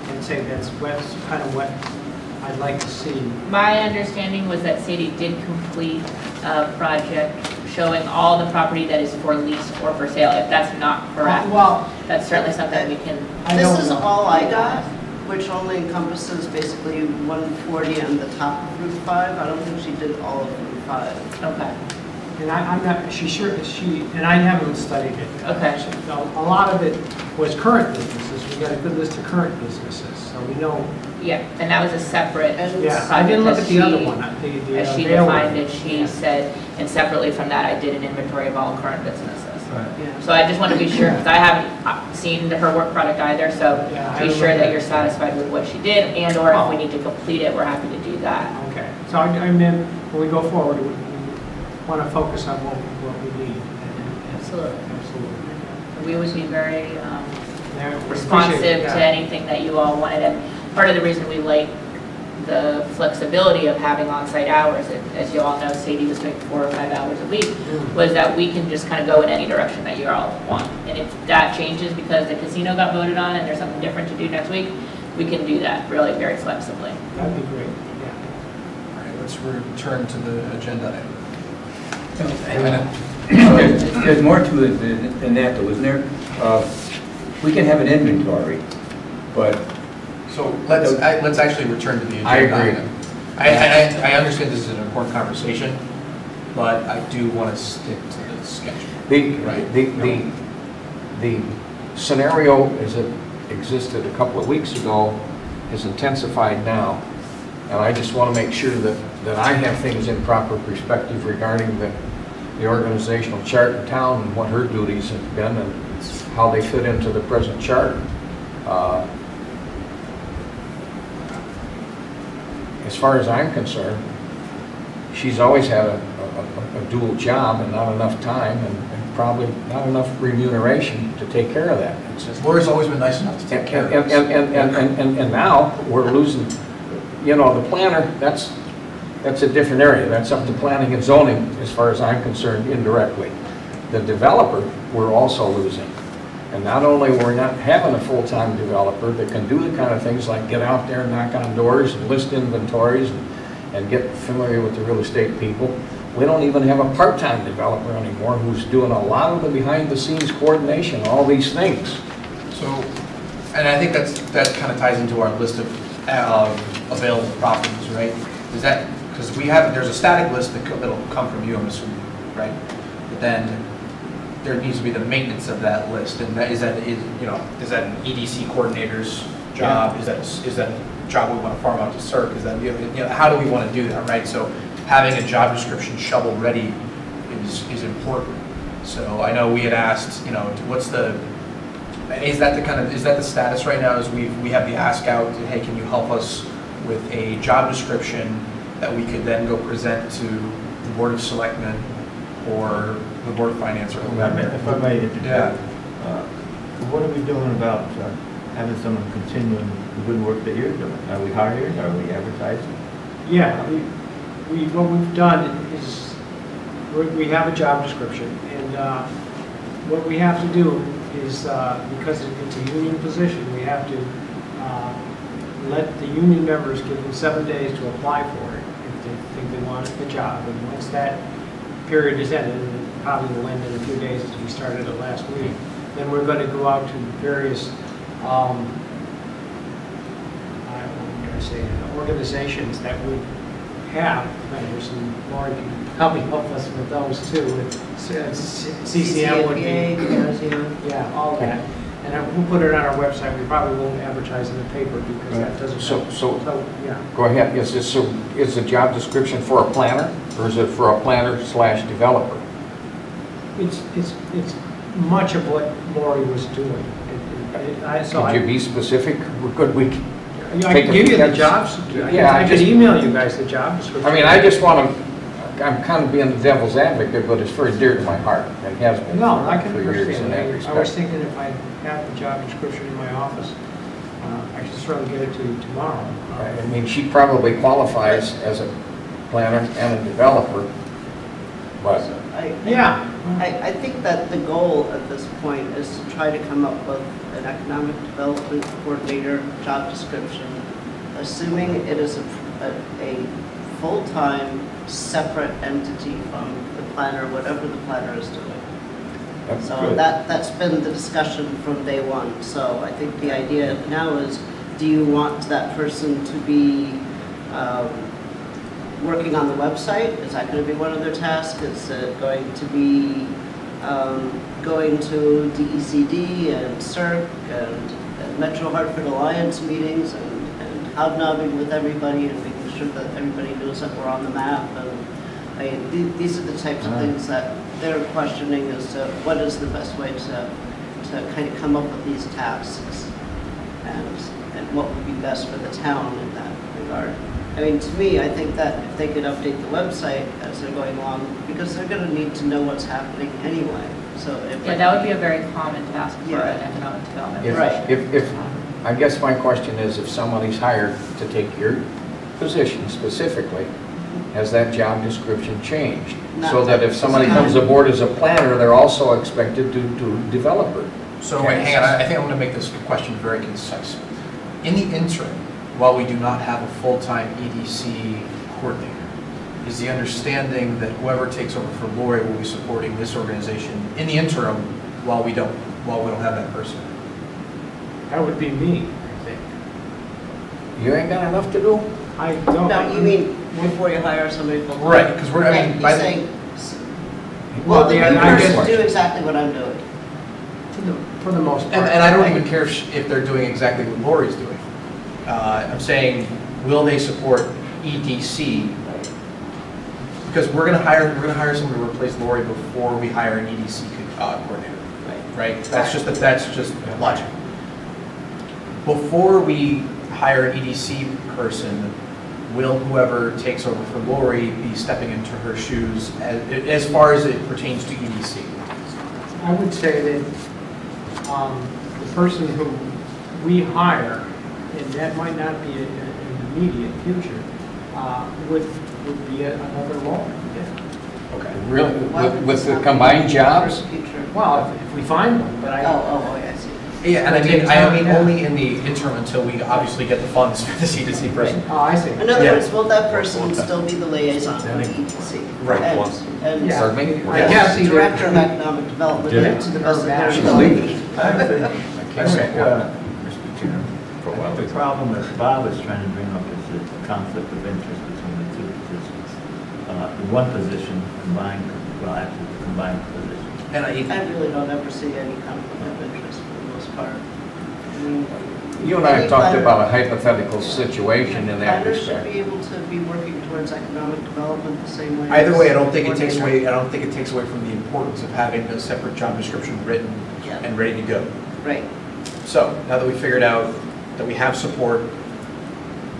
S2: I'd say that's kind of what I'd like to see.
S3: My understanding was that Sadie did complete a project showing all the property that is for lease or for sale. If that's not correct,
S2: Well,
S3: that's certainly something we can.
S1: This is all I got, which only encompasses basically 140 on the top of Route 5. I don't think she did all of Route 5.
S3: Okay.
S2: and I'm not, and I haven't studied it.
S3: Okay.
S2: A lot of it was current businesses. We got a good list of current businesses, so we know.
S3: Yeah, and that was a separate.
S2: Yeah, I didn't look at the other
S3: she-
S2: one. The
S3: As she
S2: available.
S3: defined it, she said, and separately from that, I did an inventory of all current businesses.
S1: Yeah.
S3: So I just want to be sure, because I haven't seen her work product either, so
S2: Yeah, I
S3: be
S2: don't
S3: sure
S2: know.
S3: that you're satisfied with what she did, and or if we need to complete it, we're happy to do that.
S2: Okay, so I mean, when we go forward, we want to focus on what we need.
S3: Absolutely.
S2: Absolutely.
S3: We would be very
S2: Yeah, we appreciate
S3: responsive
S2: it,
S3: to
S2: yeah.
S3: anything that you all wanted, and part of the reason we like the flexibility of having on-site hours, as you all know, Sadie was doing 4 or 5 hours a week, was that we can just kind of go in any direction that you all want. And if that changes because the casino got voted on and there's something different to do next week, we can do that really very flexibly.
S2: That'd be great, yeah.
S5: All right, let's return to the agenda item.
S7: There's more to it than that, though, isn't there? We can have an inventory, but
S5: So let's actually return to the agenda.
S12: I agree.
S5: item. I understand this is an important conversation, but I do want to stick to the schedule.
S12: The scenario as it existed a couple of weeks ago is intensified now, and I just want to make sure that I have things in proper perspective regarding the organizational chart in town and what her duties have been and how they fit into the present charter. As far as I'm concerned, she's always had a dual job and not enough time and probably not enough remuneration to take care of that.
S5: Laura's always been nice enough to take care of us.
S12: And now we're losing, you know, the planner, that's a different area. That's up to planning and zoning as far as I'm concerned indirectly. The developer, we're also losing. And not only we're not having a full-time developer that can do the kind of things like get out there and knock on doors and list inventories and get familiar with the real estate people, we don't even have a part-time developer anymore who's doing a lot of the behind-the-scenes coordination, all these things.
S5: So, and I think that kind of ties into our list of available properties, right? Is that, because there's a static list that'll come from you, I'm assuming, right? But then there needs to be the maintenance of that list, and is that an EDC coordinator's job?
S12: Yeah.
S5: Is that a job we want to farm out to CERC? Is that, how do we want to do that, right? So having a job description shovel ready is important. So I know we had asked, is that the status right now? Is we have the ask out, hey, can you help us with a job description that we could then go present to the Board of Selectmen or the Board of Finance or whoever?
S4: If I may interject,
S5: Yeah.
S4: What are we doing about having someone continuing the good work that you're doing? Are we hiring? Are we advertising?
S2: Yeah, what we've done is we have a job description, and what we have to do is, because it's a union position, we have to let the union members give them 7 days to apply for it if they think they want the job. And once that period is ended, and it probably will end in a few days as we started it last week, then we're going to go out to various organizations that would have members, and Laurie can probably help us with those too. CCM would be, yeah, all that. And we'll put it on our website. We probably won't advertise in the paper because that doesn't.
S12: So
S2: yeah.
S12: Go ahead. Is the job description for a planner, or is it for a planner/developer?
S2: It's much of what Laurie was doing.
S12: Could you be specific? Could we?
S2: I can give you the jobs. Yeah, I can email you guys the job description.
S12: I mean, I just want to. I'm kind of being the devil's advocate, but it's very dear to my heart and has been for years in that respect.
S2: I was thinking if I had the job description in my office, I should certainly get it to you tomorrow.
S12: I mean, she probably qualifies as a planner and a developer, but
S1: I think that the goal at this point is to try to come up with an economic development coordinator job description, assuming it is a full-time separate entity from the planner, whatever the planner is doing. That's been the discussion from day one. So I think the idea now is, do you want that person to be working on the website? Is that going to be one of their tasks? Is it going to be going to DECD and CERC and Metro Hartford Alliance meetings and hobnobbing with everybody and making sure that everybody knows that we're on the map? And these are the types of things that they're questioning as to what is the best way to kind of come up with these tasks and what would be best for the town in that regard. I mean, to me, I think that if they could update the website as they're going along, because they're going to need to know what's happening anyway. So
S3: that would be a very common task for an economic development.
S12: I guess my question is, if somebody's hired to take your position specifically, has that job description changed?
S1: Not
S12: So that if somebody comes aboard as a planner, they're also expected to develop it.
S5: So wait, hang on, I think I'm going to make this question very concise. In the interim, while we do not have a full-time EDC coordinator, is the understanding that whoever takes over for Lori will be supporting this organization in the interim while we don't have that person?
S2: That would be me, I think.
S12: You ain't got enough to do?
S2: I don't.
S1: No, you mean before you hire somebody full-time?
S5: Right, because we're, I mean,
S1: He's
S5: by the,
S1: saying, well, the new
S2: I guess-
S1: person do exactly what I'm doing.
S2: For the most part.
S5: and I don't even care if they're doing exactly what Lori's doing. I'm saying, will they support EDC? Because we're going to hire somebody to replace Lori before we hire an EDC coordinator, right? That's just logic. Before we hire an EDC person, will whoever takes over for Lori be stepping into her shoes as far as it pertains to EDC?
S2: I would say that the person who we hire, and that might not be in the immediate future, would be another role.
S5: Okay.
S12: Really?
S1: Why would
S12: With
S1: this
S12: the
S1: not
S12: combined
S1: be
S12: jobs?
S1: for future?
S2: Well, if we find one, but I.
S1: Oh, yeah, I see.
S5: Yeah, and I mean
S2: Yeah.
S5: only in the interim until we obviously get the funds for the EDC person.
S2: Oh, I see.
S1: In other
S5: Yeah.
S1: words, will that person still be the liaison with the EDC?
S5: Right.
S1: And
S2: Yeah.
S12: Pardon me?
S2: I guess either.
S1: Director of Economic Development,
S2: Yeah.
S1: to the best of their
S2: She's
S1: ability.
S4: For a while. The problem that Bob is trying to bring up is the conflict of interest between the two positions. The one position combined, well, actually the combined position.
S5: And
S1: I really don't ever see any conflict of interest for the most part. I mean,
S12: You and I have talked about a hypothetical situation in that
S1: planners should
S12: respect.
S1: be able to be working towards economic development the same way.
S5: either
S1: as
S5: way, I don't think it takes
S1: coordinator.
S5: away. I don't think it takes away from the importance of having a separate job description written
S1: Yeah.
S5: and ready to go.
S1: Right.
S5: So now that we figured out that we have support,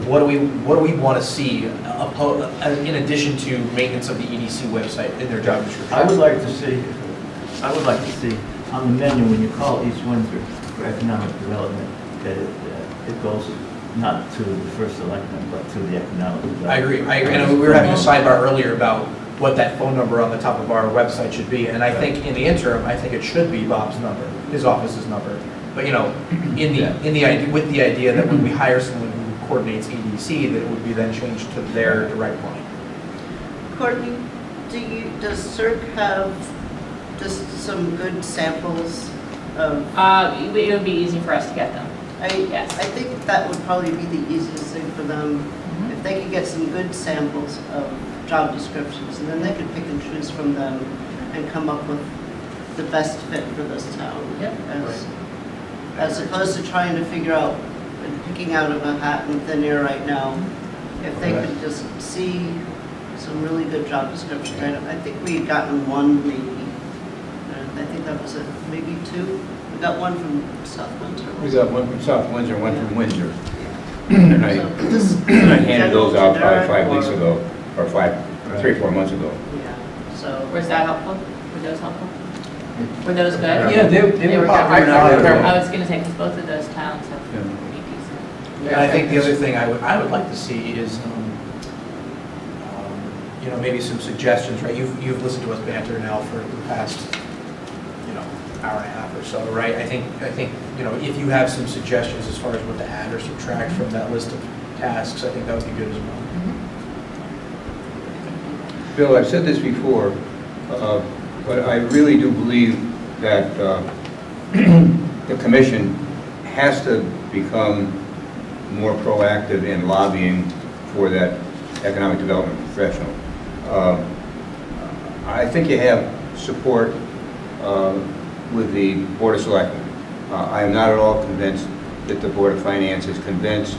S5: what do we want to see in addition to maintenance of the EDC website in their job description?
S4: I would like to see on the menu when you call East Windsor for economic development, that it goes not to the first selectman, but to the economic development.
S5: I agree. And we were having a sidebar earlier about what that phone number on the top of our website should be. And I think in the interim, I think it should be Bob's number, his office's number. But with the idea that when we hire someone who coordinates EDC, that it would be then changed to their direct line.
S1: Courtney, does CERC have just some good samples of?
S3: It would be easy for us to get them. Yes.
S1: I think that would probably be the easiest thing for them, if they could get some good samples of job descriptions, and then they could pick and choose from them and come up with the best fit for this town.
S3: Yep.
S1: As opposed to trying to figure out and picking out of a hat and thin air right now. If they could just see some really good job descriptions. I think we had gotten one maybe. I think that was it, maybe two. We got one from South Windsor.
S7: We got one from South Windsor, one from Windsor.
S1: Yeah.
S7: And I
S1: So just
S7: handed those out
S1: general,
S7: probably 5 weeks
S1: generic,
S7: ago, or 3-4 months ago.
S1: Yeah, so.
S3: Was that helpful? Were those helpful? Were those good?
S12: Yeah, they were.
S3: I was gonna say, because both of those towns have
S7: Yeah.
S3: pretty decent.
S5: And I think the other thing I would like to see is, maybe some suggestions, right? You've listened to us banter now for the past, hour and a half or so, right? I think, if you have some suggestions as far as what to add or subtract from that list of tasks, I think that would be good as well.
S7: Bill, I've said this before, but I really do believe that the commission has to become more proactive in lobbying for that economic development professional. I think you have support with the Board of Selectmen. I am not at all convinced that the Board of Finance is convinced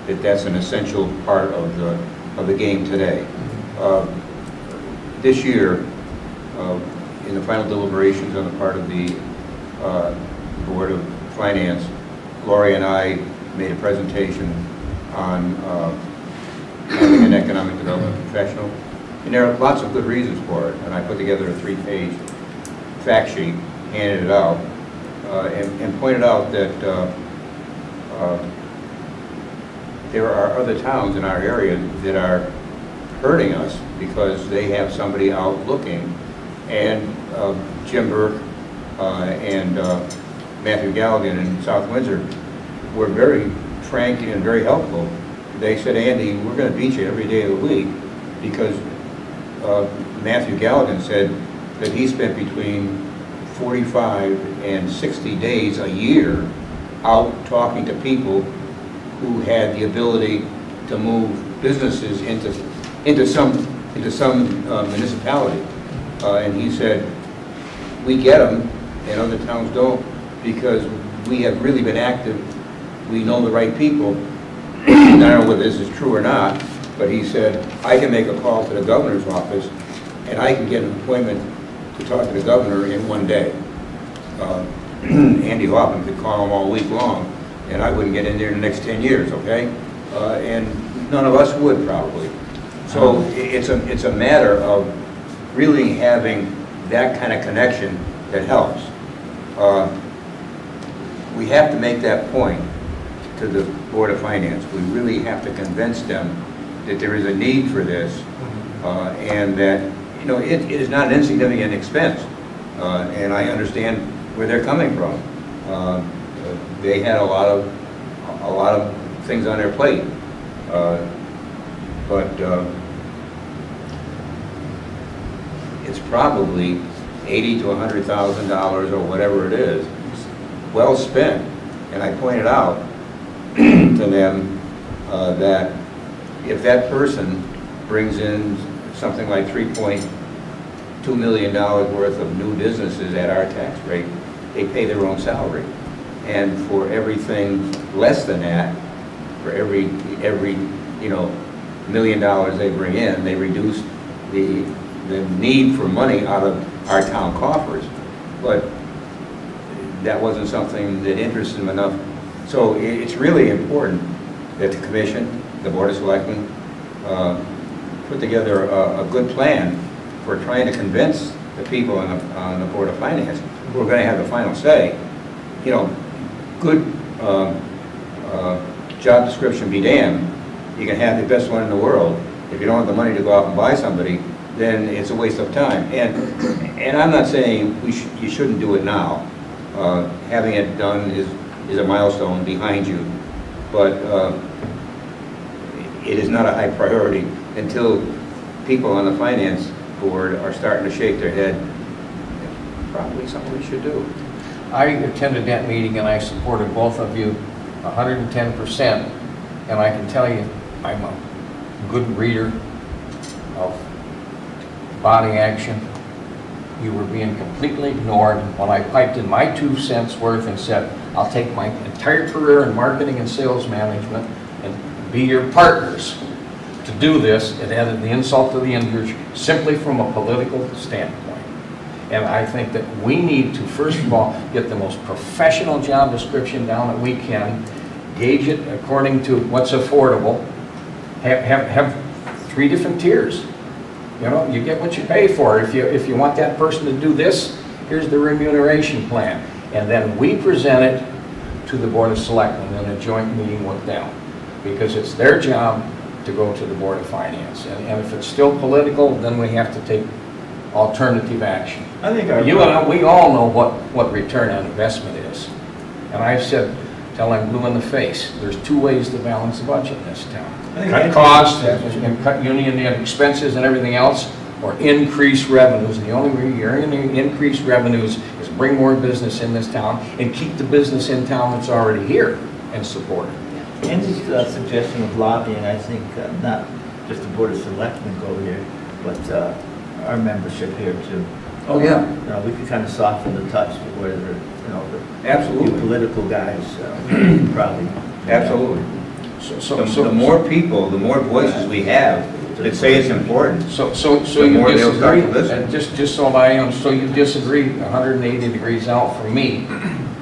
S7: that that's an essential part of the game today. This year, in the final deliberations on the part of the Board of Finance, Lori and I made a presentation on having an economic development professional. And there are lots of good reasons for it. And I put together a 3-page fact sheet, handed it out, and pointed out that there are other towns in our area that are hurting us because they have somebody out looking. And Jim Burke and Matthew Galligan in South Windsor were very frank and very helpful. They said, Andy, we're going to beat you every day of the week, because Matthew Galligan said that he spent between 45 and 60 days a year out talking to people who had the ability to move businesses into some municipality. And he said, we get them and other towns don't, because we have really been active. We know the right people. I don't know whether this is true or not, but he said, I can make a call to the governor's office and I can get an appointment to talk to the governor in one day. Andy Hoffman could call him all week long and I wouldn't get in there in the next 10 years, okay? And none of us would probably. So it's a matter of really having that kind of connection that helps. We have to make that point to the Board of Finance. We really have to convince them that there is a need for this, and that, you know, it is not an insignificant expense, and I understand where they're coming from. They had a lot of things on their plate, but it's probably $80,000 to $100,000 or whatever it is, well spent. And I pointed out to them that if that person brings in something like $3.2 million worth of new businesses at our tax rate, they pay their own salary. And for everything less than that, for every $1 million they bring in, they reduce the need for money out of our town coffers. But that wasn't something that interested them enough. So it's really important that the Commission, the Board of Selectmen, put together a good plan for trying to convince the people on the Board of Finance who are going to have the final say. You know, good job description be damned. You can have the best one in the world. If you don't have the money to go out and buy somebody, then it's a waste of time. And I'm not saying you shouldn't do it now. Having it done is a milestone behind you, but it is not a high priority until people on the Finance Board are starting to shake their head. Probably something we should do.
S12: I attended that meeting and I supported both of you 110%, and I can tell you I'm a good reader of body action. You were being completely ignored when I piped in my 2 cents worth and said, I'll take my entire career in marketing and sales management and be your partners to do this. It added the insult to the injury simply from a political standpoint. And I think that we need to, first of all, get the most professional job description down that we can, gauge it according to what's affordable, have 3 different tiers. You know, you get what you pay for. If you want that person to do this, here's the remuneration plan. And then we present it to the Board of Selectmen in a joint meeting with them, because it's their job to go to the Board of Finance. And if it's still political, then we have to take alternative action.
S4: I think
S12: we all know what return on investment is. And I've said, till I'm blue in the face, there's 2 ways to balance the budget in this town. Cut costs and cut union expenses and everything else, or increase revenues. And the only way you're going to increase revenues is bring more business in this town and keep the business in town that's already here and support it.
S4: Andy's suggestion of lobbying, I think, not just the Board of Selectmen go here, but our membership here too.
S12: Oh yeah.
S4: You know, we could kind of soften the touch where the,
S7: Absolutely.
S4: political guys probably.
S7: Absolutely.
S12: So
S7: the more people, the more voices we have that say it's important.
S12: So
S7: the
S12: you
S7: more they'll start
S12: disagree,
S7: to listen.
S12: and just so I am, so you disagree 180 degrees out from me,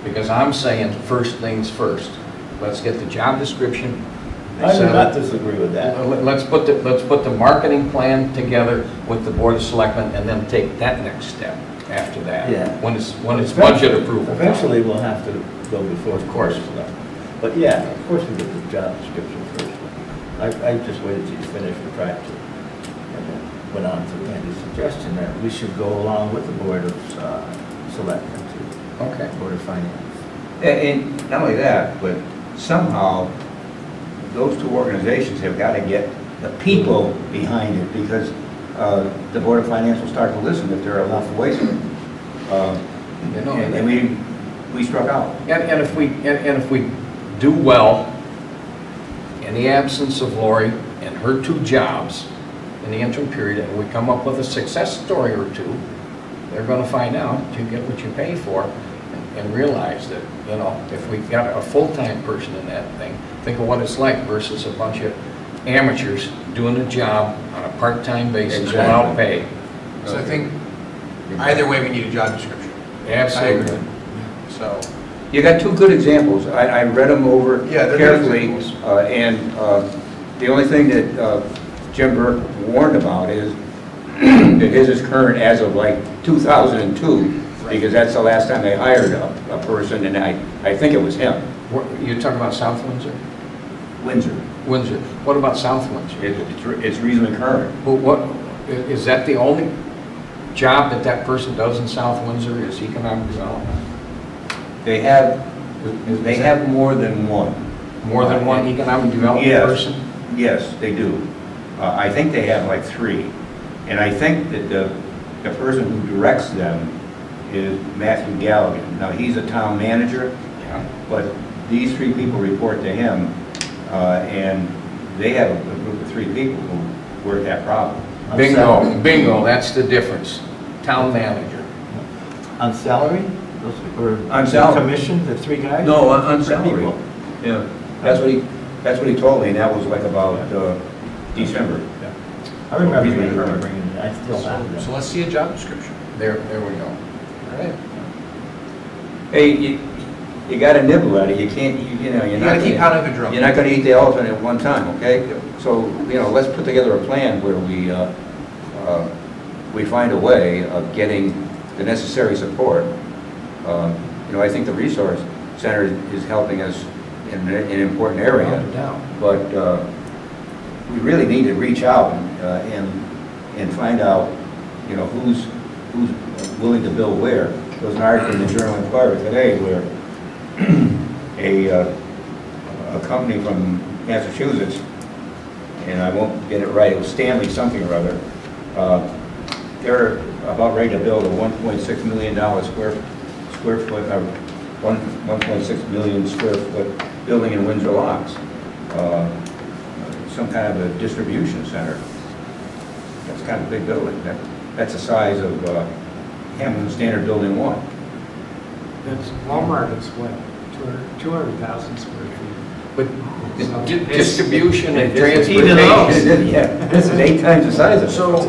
S12: because I'm saying first things first. Let's get the job description.
S4: I do not disagree with that.
S12: Let's put the marketing plan together with the Board of Selectmen, and then take that next step after that.
S4: Yeah.
S12: When it's budget approval.
S4: Eventually, we'll have to go before.
S12: Of course.
S4: But yeah, of course we get the job description first. I just waited till you finished the practice. And then went on to Andy's suggestion that we should go along with the Board of Selectmen to
S12: Okay.
S4: Board of Finance.
S7: And not only that, but somehow those two organizations have got to get the people behind it, because the Board of Finance will start to listen if there are enough voices.
S12: You know,
S7: And we struck out.
S12: And if we do well in the absence of Lori and her two jobs in the interim period, and we come up with a success story or two, they're going to find out you get what you pay for, and realize that, you know, if we've got a full-time person in that thing, think of what it's like versus a bunch of amateurs doing a job on a part-time basis without pay.
S5: So I think either way, we need a job description.
S12: Absolutely.
S5: I agree. So,
S7: You got two good examples. I read them over
S5: Yeah, they're good
S7: carefully,
S5: examples.
S7: and the only thing that Jim Burke warned about is that his is current as of like 2002, because that's the last time they hired a person, and I think it was him.
S12: You're talking about South Windsor?
S7: Windsor.
S12: Windsor. What about South Windsor?
S7: It's reasonably current.
S12: But what, is that the only job that person does in South Windsor, is economic development?
S7: They have more than one.
S12: More than one economic development
S7: Yes.
S12: person?
S7: Yes, they do. I think they have like 3. And I think that the person who directs them is Matthew Galligan. Now, he's a town manager,
S12: Yeah.
S7: but these 3 people report to him, and they have a group of 3 people who work that problem.
S12: Bingo, that's the difference. Town manager.
S4: On salary? Those were
S7: On salary.
S4: commission, the 3 guys?
S7: No, on salary.
S4: People.
S7: Yeah. That's what he told me, and that was like about December.
S4: I remember you bringing it, I still have
S5: so
S4: them.
S5: let's see a job description.
S12: There we go.
S5: All right.
S7: Hey, you got to nibble at it. You can't, you know,
S5: You gotta keep pounding the drum.
S7: You're not going to eat the elephant at one time, okay? So, you know, let's put together a plan where we find a way of getting the necessary support. You know, I think the Resource Center is helping us in an important area.
S12: Without a doubt.
S7: But we really need to reach out and find out, you know, who's willing to bill where. There was an article in the Journal Inquirer today where a company from Massachusetts, and I won't get it right, it was Stanley something or other, they're about ready to build a $1.6 million square foot, 1.6 million square foot building in Windsor Locks. Some kind of a distribution center. That's kind of a big building. That's the size of Hamilton Standard Building 1.
S2: That's Walmart is what, 200,000 square feet.
S12: But
S2: So
S12: distribution and
S4: Even
S12: transportation.
S7: Yeah, this is 8 times the size of it.
S12: So,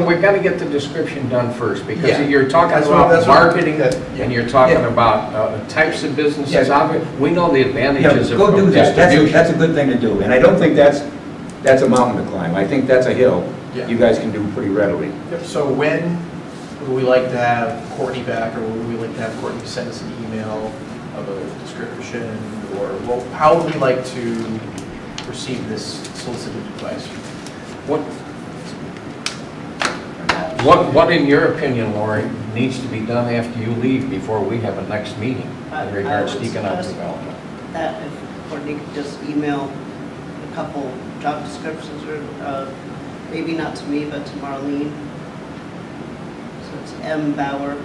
S12: we've got to get the description done first, because
S5: Yeah.
S12: you're talking
S5: That's
S12: about
S5: what-
S12: marketing,
S5: yeah.
S12: and you're talking
S7: Yeah.
S12: about types of businesses.
S7: Yeah.
S12: We know the
S7: Yeah,
S12: advantages of
S7: go do that.
S12: distribution.
S7: That's a good thing to do. And I don't think that's a mountain to climb. I think that's a hill
S5: Yeah.
S7: you guys can do pretty readily.
S5: Yep, so when would we like to have Courtney back, or would we like to have Courtney send us an email of a description, or how would we like to receive this solicited advice?
S12: What, in your opinion, Lori, needs to be done after you leave before we have a next meeting in regards to economic development?
S1: That if Courtney could just email a couple job descriptions, or maybe not to me, but to Marlene. So it's mbauer,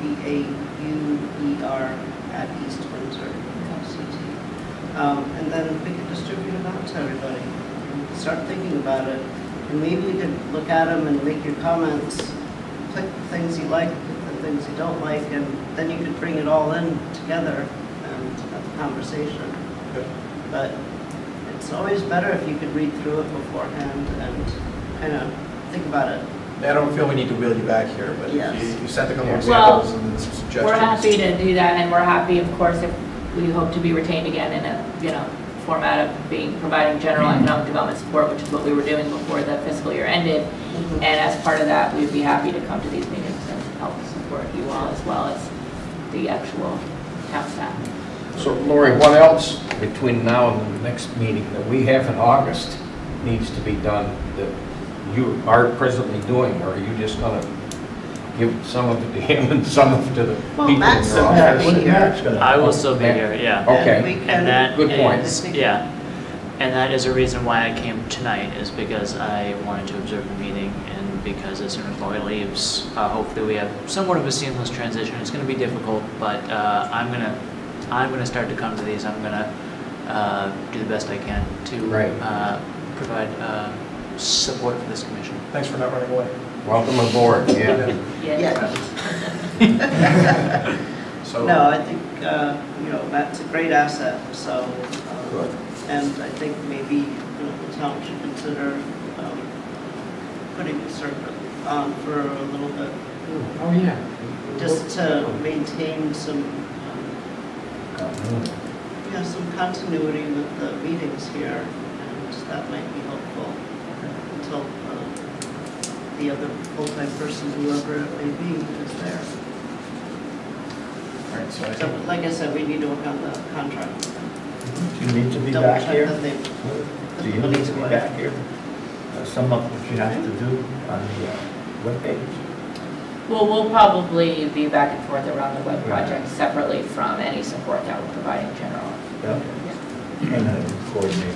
S1: B-A-U-E-R, @eastwindsor.ct. And then we could distribute it out to everybody. And start thinking about it. And maybe you could look at them and make your comments, click the things you like, click the things you don't like, and then you could bring it all in together and have a conversation. But it's always better if you could read through it beforehand and kind of think about it.
S5: I don't feel we need to wheel you back here, but
S1: Yes.
S5: you sent a couple
S3: Well,
S5: examples and some suggestions.
S3: We're happy to do that, and we're happy, of course, if we hope to be retained again in a, format of providing general economic development support, which is what we were doing before the fiscal year ended. And as part of that, we'd be happy to come to these meetings and help support you all, as well as the actual town staff.
S12: So Lori, what else between now and the next meeting that we have in August needs to be done that you are presently doing? Or are you just going to give some of it to him and some of it to the
S1: Well,
S12: people in
S1: Matt's
S12: your
S1: still
S12: office?
S1: gonna be here.
S8: I will still be here, yeah.
S12: Okay.
S1: And we
S8: And
S1: can,
S8: that
S12: Good point.
S8: is, yeah. And that is a reason why I came tonight, is because I wanted to observe the meeting, and because as soon as Lori leaves, hopefully we have somewhat of a seamless transition. It's gonna be difficult, but I'm gonna start to come to these. I'm gonna do the best I can to
S12: Right.
S8: provide support for this commission.
S5: Thanks for not running away.
S12: Welcome aboard, yeah.
S1: yeah.
S5: So,
S1: No, I think, Matt's a great asset, so,
S12: Good.
S1: and I think maybe, the town should consider putting a circuit on for a little bit,
S2: Oh, yeah.
S1: just to maintain some, some continuity with the meetings here, and that might be helpful until the other full-time person, whoever it may be, is there.
S5: all right, so I
S1: So,
S5: think,
S1: like I said, we need to work on the contract.
S4: Do you need to be
S1: Double
S4: back
S1: check
S4: here?
S1: that they
S4: Do
S1: put
S4: you
S1: the
S4: need
S1: money
S4: to be
S1: away.
S4: back here? Sum up what you have to do on the webpage?
S3: Well, we'll probably be back and forth around the web
S4: Right.
S3: project separately from any support that we're providing in general.
S4: Yeah. And then coordinate.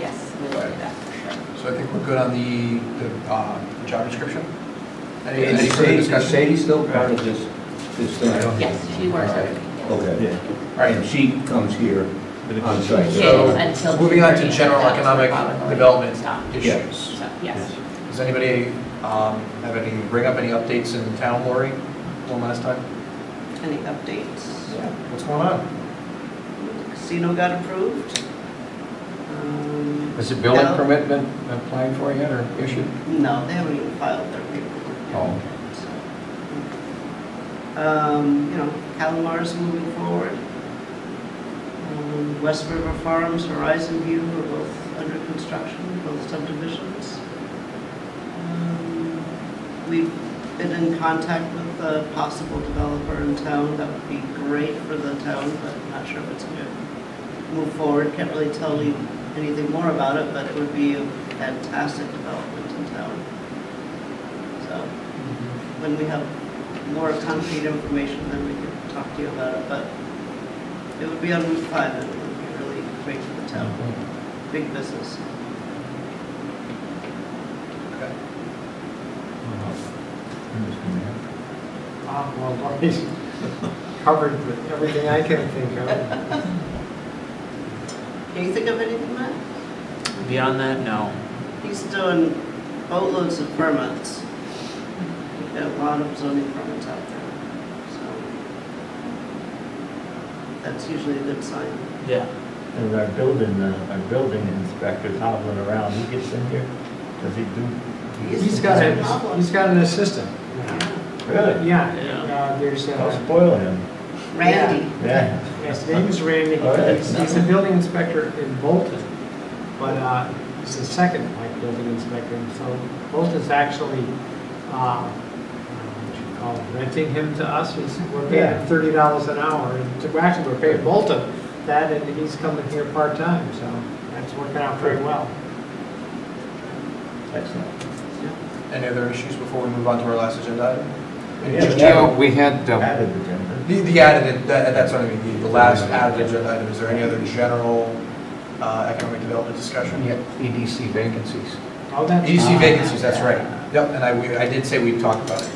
S3: Yes, we will do that for sure.
S5: so I think we're good on the job description? Any
S7: Is
S5: further
S7: Sadie
S5: discussion?
S7: still part of this thing?
S3: Yes, she works everything. yes.
S7: Okay.
S4: Yeah.
S5: All right,
S7: And she comes here on site.
S3: Yeah,
S5: So,
S3: until
S5: moving on to
S3: 2:30,
S5: general
S3: that's
S5: economic
S3: probably
S5: development
S3: stop.
S5: issues.
S3: So, yes.
S5: Does anybody have any, bring up any updates in town, Lori, one last time?
S1: Any updates?
S5: Yeah. What's going on?
S1: Casino got approved.
S12: Has the building
S1: Yeah.
S12: permit been applied for yet or issued?
S1: No, they haven't even filed their paperwork yet.
S12: Oh.
S1: Calamar's moving forward. West River Farms, Horizon View are both under construction, both subdivisions. We've been in contact with a possible developer in town. That would be great for the town, but I'm not sure if it's going to move forward. Can't really tell you anything more about it, but it would be a fantastic development in town. So when we have more concrete information, then we can talk to you about it, but it would be on Route 5 and it would be really great for the town. Big business.
S5: Okay.
S2: Well, Lori's covered with everything I can think of.
S1: Can you think of anything, Matt?
S8: Beyond that, no.
S1: He's doing boatloads of permits. We've got a lot of zoning permits out there, so that's usually a good sign.
S8: Yeah.
S4: And our building inspector's hobbling around. He gets in here. Does he do?
S2: He's got an assistant.
S4: Really?
S2: Yeah,
S8: Yeah.
S2: there's,
S4: Don't spoil him.
S1: Randy.
S4: Yeah.
S2: his name is Randy.
S4: Oh, yeah.
S2: He's a building inspector in Bolton, but he's the second building inspector. So Bolton's actually, what you call it, renting him to us. We're paying him $30 an hour. And actually, we're paying Bolton that, and he's coming here part-time, so that's working out very well.
S4: Excellent.
S5: Any other issues before we move on to our last agenda item?
S12: Yeah, we had,
S4: Added agenda.
S5: The added, that's what I mean, the last added agenda item. Is there any other general economic development discussion?
S12: yeah, EDC vacancies.
S2: Oh, that's
S5: EDC vacancies, that's right. Yep, and I did say we'd talk about it.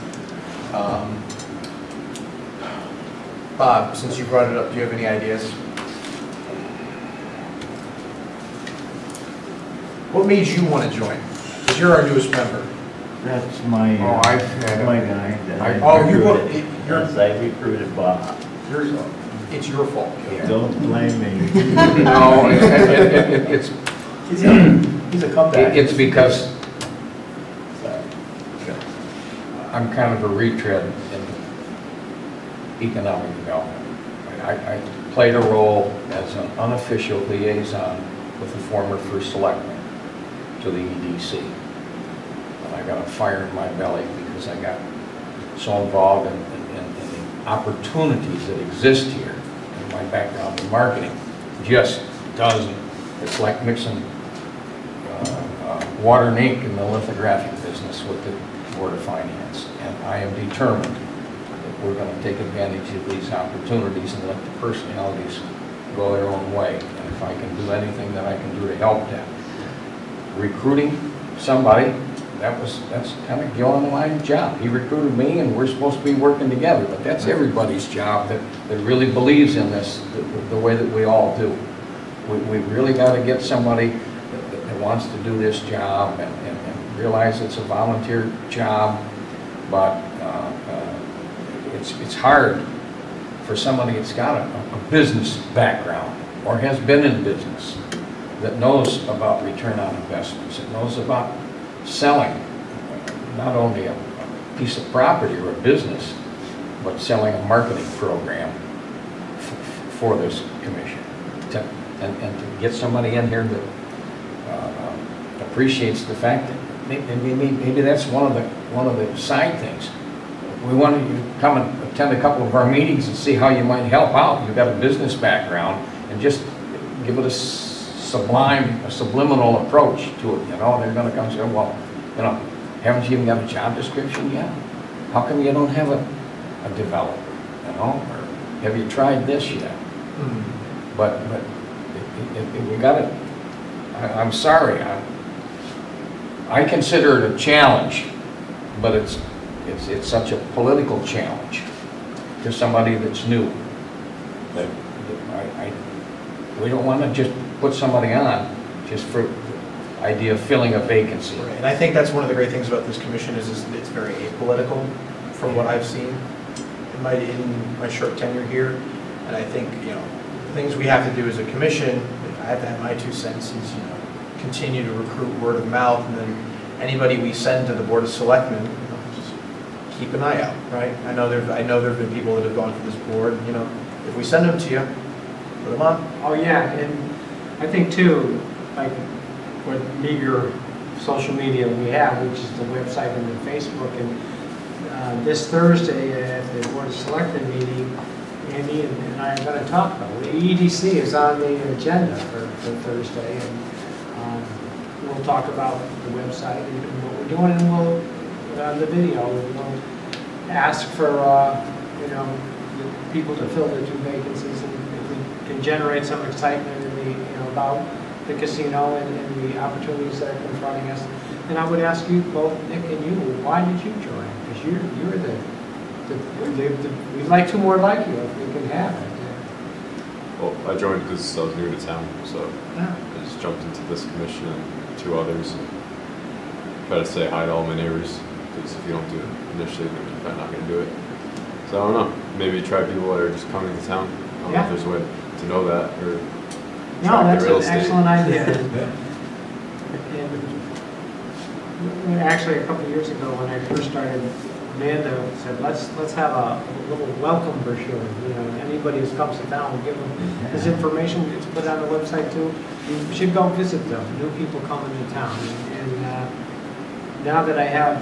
S5: Bob, since you brought it up, do you have any ideas? What made you want to join? Because you're our newest member.
S4: That's my,
S12: Oh, I've had
S4: my
S12: it.
S4: guy. that
S12: I-
S4: I
S5: Oh, you
S4: recruited.
S5: were- you're-
S4: Yes, I recruited Bob.
S5: It's your fault.
S4: Don't blame me.
S12: No, it's,
S4: He's a comeback.
S12: it's because I'm kind of a retread in economic development. I played a role as an unofficial liaison with the former first selectman to the EDC. And I got a fire in my belly because I got so involved in the opportunities that exist here. And my background in marketing just doesn't. It's like mixing water and ink in the lithographic business with the Board of Finance. And I am determined that we're going to take advantage of these opportunities and let the personalities go their own way. And if I can do anything that I can do to help them. Recruiting somebody, that's kind of Joe and my job. He recruited me and we're supposed to be working together, but that's everybody's job that really believes in this the way that we all do. We really got to get somebody that wants to do this job and realize it's a volunteer job, but it's hard for somebody that's got a business background or has been in business that knows about return on investments, that knows about selling not only a piece of property or a business, but selling a marketing program for this commission. And to get somebody in here that appreciates the fact that maybe that's one of the side things. We want you to come and attend a couple of our meetings and see how you might help out. You've got a business background, and just give it a subliminal approach to it. You know, they're going to come and say, well, you know, haven't you even got a job description yet? How come you don't have a developer? You know, or have you tried this yet? But we got it. I'm sorry. I consider it a challenge, but it's such a political challenge to somebody that's new. That we don't want to just put somebody on just for the idea of filling a vacancy.
S5: Right. And I think that's one of the great things about this commission is it's very apolitical from what I've seen in my short tenure here. And I think, you know, the things we have to do as a commission, I have to have my 2 cents, is, you know, continue to recruit word of mouth, and then anybody we send to the Board of Selectmen, you know, just keep an eye out, right? I know there have been people that have gone for this board, you know, if we send them to you, put them on.
S2: Oh, yeah, and I think too, like what meager social media we have, which is the website and the Facebook, and this Thursday at the Board of Selectmen meeting, Andy and I are going to talk about it. The EDC is on the agenda for Thursday, and we'll talk about the website and what we're doing, and we'll, on the video, we'll ask for, you know, the people to fill the 2 vacancies, and if we can generate some excitement in the, you know, about the casino and the opportunities that are confronting us. And I would ask you both, Nick and you, why did you join? Because you're we'd like 2 more like you if we can have it.
S6: Well, I joined because I was new to town, so
S2: Yeah.
S6: I just jumped into this commission and 2 others, and try to say hi to all my neighbors, because if you don't do it initially, then you're probably not going to do it. So I don't know, maybe try people that are just coming to town. I don't know if there's a way to know that, or
S2: No, that's
S6: real
S2: an
S6: estate.
S2: excellent idea. And actually, a couple of years ago, when I first started, Amanda said, let's have a little welcome brochure. You know, anybody who comes to town, we'll give them this information. It's put on the website too. You should go visit them. New people coming to town. And now that I have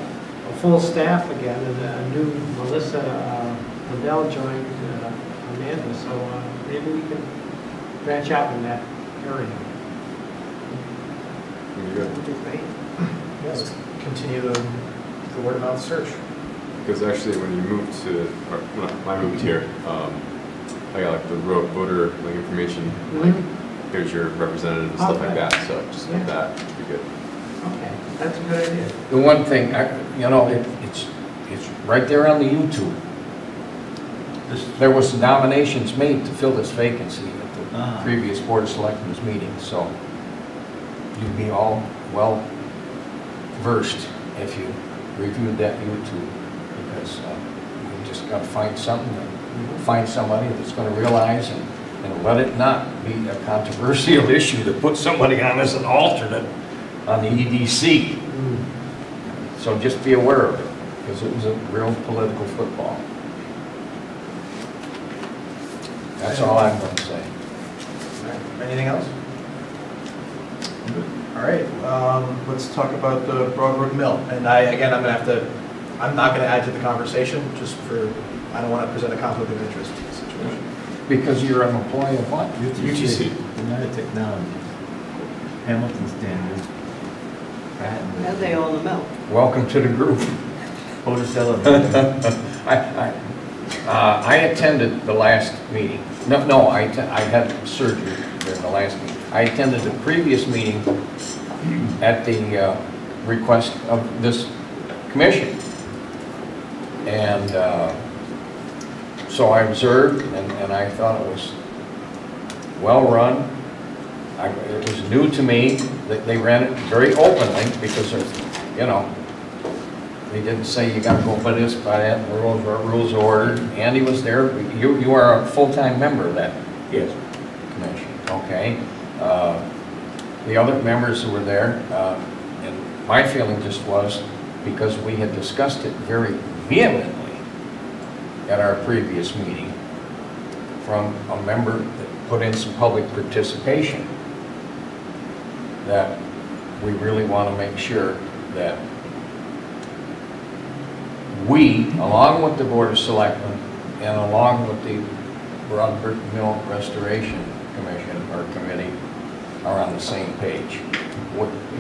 S2: a full staff again, and a new Melissa Liddell joined Amanda, so maybe we can branch out in that area.
S5: Would be great. Yes, continue the word of mouth search.
S6: Because actually, when you moved to, or when I moved here, I got like the voter like information, like here's your representative and stuff like that. So just like that would be good.
S2: Okay, that's a good idea.
S12: The one thing, you know, it's right there on the YouTube. There was nominations made to fill this vacancy at the previous Board of Selectmen's meeting, so you'd be all well versed if you reviewed that YouTube, because you just got to find something, find somebody that's going to realize and let it not be a controversial issue to put somebody on as an alternate on the EDC. So just be aware of it, because it was a real political football. That's all I'm going to say.
S5: Anything else? All right, let's talk about the Broadbrook Mill. And I'm not going to add to the conversation, just for, I don't want to present a conflict of interest situation.
S12: Because you're an employee of what?
S4: UTC, United Technologies, Hamilton Standard, Pratt and
S1: And they own the mill.
S12: Welcome to the group.
S4: Porticello.
S12: I attended the last meeting. No, I had surgery during the last meeting. I attended the previous meeting at the request of this commission. And so I observed, and I thought it was well-run. It was new to me. They ran it very openly because, you know, they didn't say you got to go by this, by that, rules of order. Andy was there. You are a full-time member of that commission, okay? The other members who were there, and my feeling just was, because we had discussed it very vehemently at our previous meeting, from a member that put in some public participation, that we really want to make sure that we, along with the Board of Selectmen and along with the Broadbrook Mill Restoration Commission or Committee, are on the same page.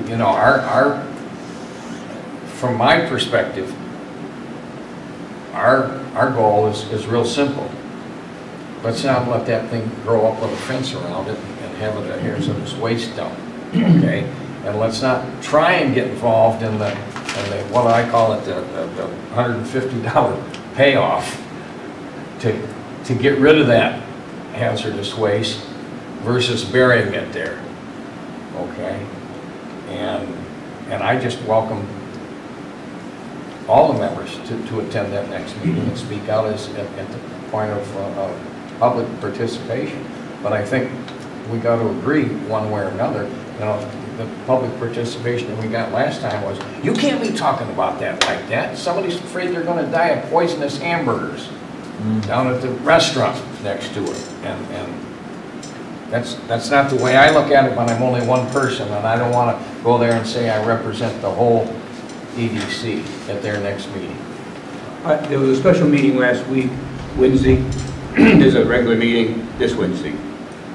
S12: You know, from my perspective, our goal is real simple. Let's not let that thing grow up with a fence around it and have it here's this waste dump, okay? And let's not try and get involved in the what I call it, the $150 payoff to get rid of that hazardous waste versus burying it there, okay? And I just welcome all the members to attend that next meeting and speak out at the point of public participation. But I think we got to agree one way or another. You know, the public participation that we got last time was, you can't be talking about that like that. Somebody's afraid they're going to die of poisonous hamburgers down at the restaurant next to it. And that's not the way I look at it when I'm only one person, and I don't want to go there and say I represent the whole EDC at their next meeting.
S7: There was a special meeting last week, Wednesday. There's a regular meeting this Wednesday.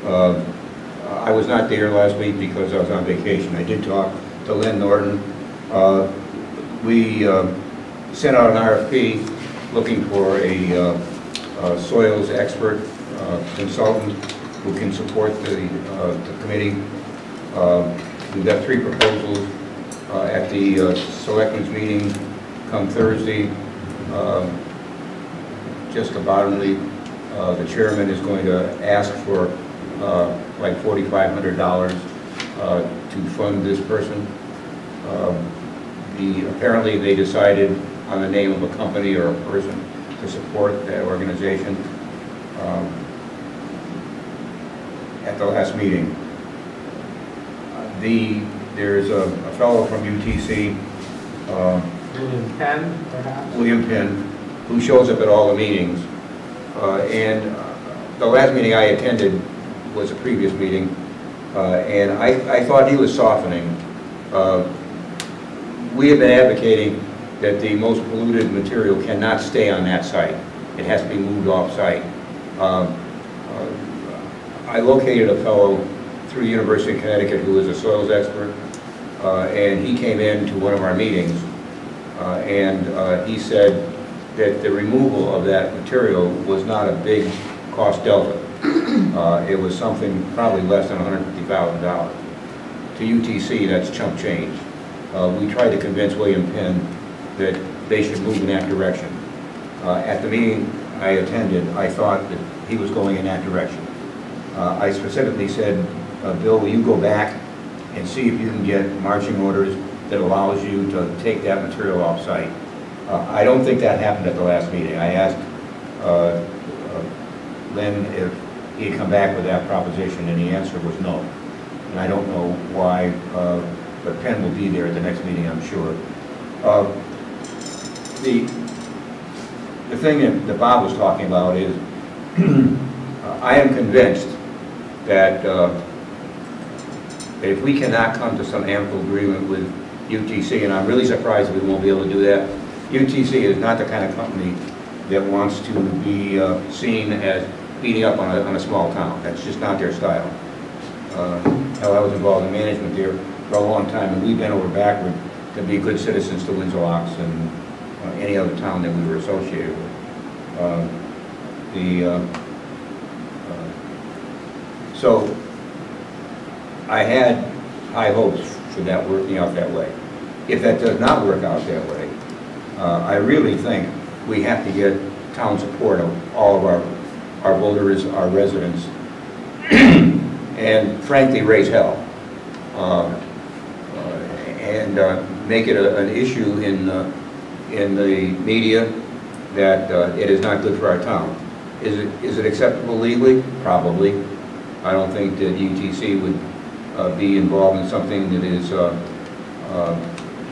S7: I was not there last week because I was on vacation. I did talk to Lynn Norton. We sent out an RFP looking for a soils expert consultant who can support the committee. We've got 3 proposals at the selectmen's meeting come Thursday. Just aboutly, the chairman is going to ask for like $4,500 to fund this person. Apparently they decided on the name of a company or a person to support that organization at the last meeting. There's a fellow from UTC,
S2: William Penn, perhaps?
S7: William Penn, who shows up at all the meetings. And the last meeting I attended was a previous meeting, and I thought he was softening. We have been advocating that the most polluted material cannot stay on that site. It has to be moved off-site. I located a fellow through the University of Connecticut who is a soils expert, and he came in to one of our meetings, and he said that the removal of that material was not a big cost delta. It was something probably less than $150,000. To UTC, that's chump change. We tried to convince William Penn that they should move in that direction. At the meeting I attended, I thought that he was going in that direction. I specifically said, Bill, will you go back and see if you can get marching orders that allows you to take that material off-site? I don't think that happened at the last meeting. I asked Lynn if he'd come back with that proposition, and the answer was no. And I don't know why, but Penn will be there at the next meeting, I'm sure. The thing that Bob was talking about is, I am convinced that if we cannot come to some amicable agreement with UTC, and I'm really surprised we won't be able to do that. UTC is not the kind of company that wants to be seen as beating up on a small town. That's just not their style. Hell, I was involved in management there for a long time, and we bent over backward to be good citizens to Windsor and any other town that we were associated with. So I had high hopes for that working out that way. If that does not work out that way, I really think we have to get town support of all of our voters, our residents, and frankly raise hell. And make it an issue in the media that it is not good for our town. Is it acceptable legally? Probably. I don't think that UTC would be involved in something that is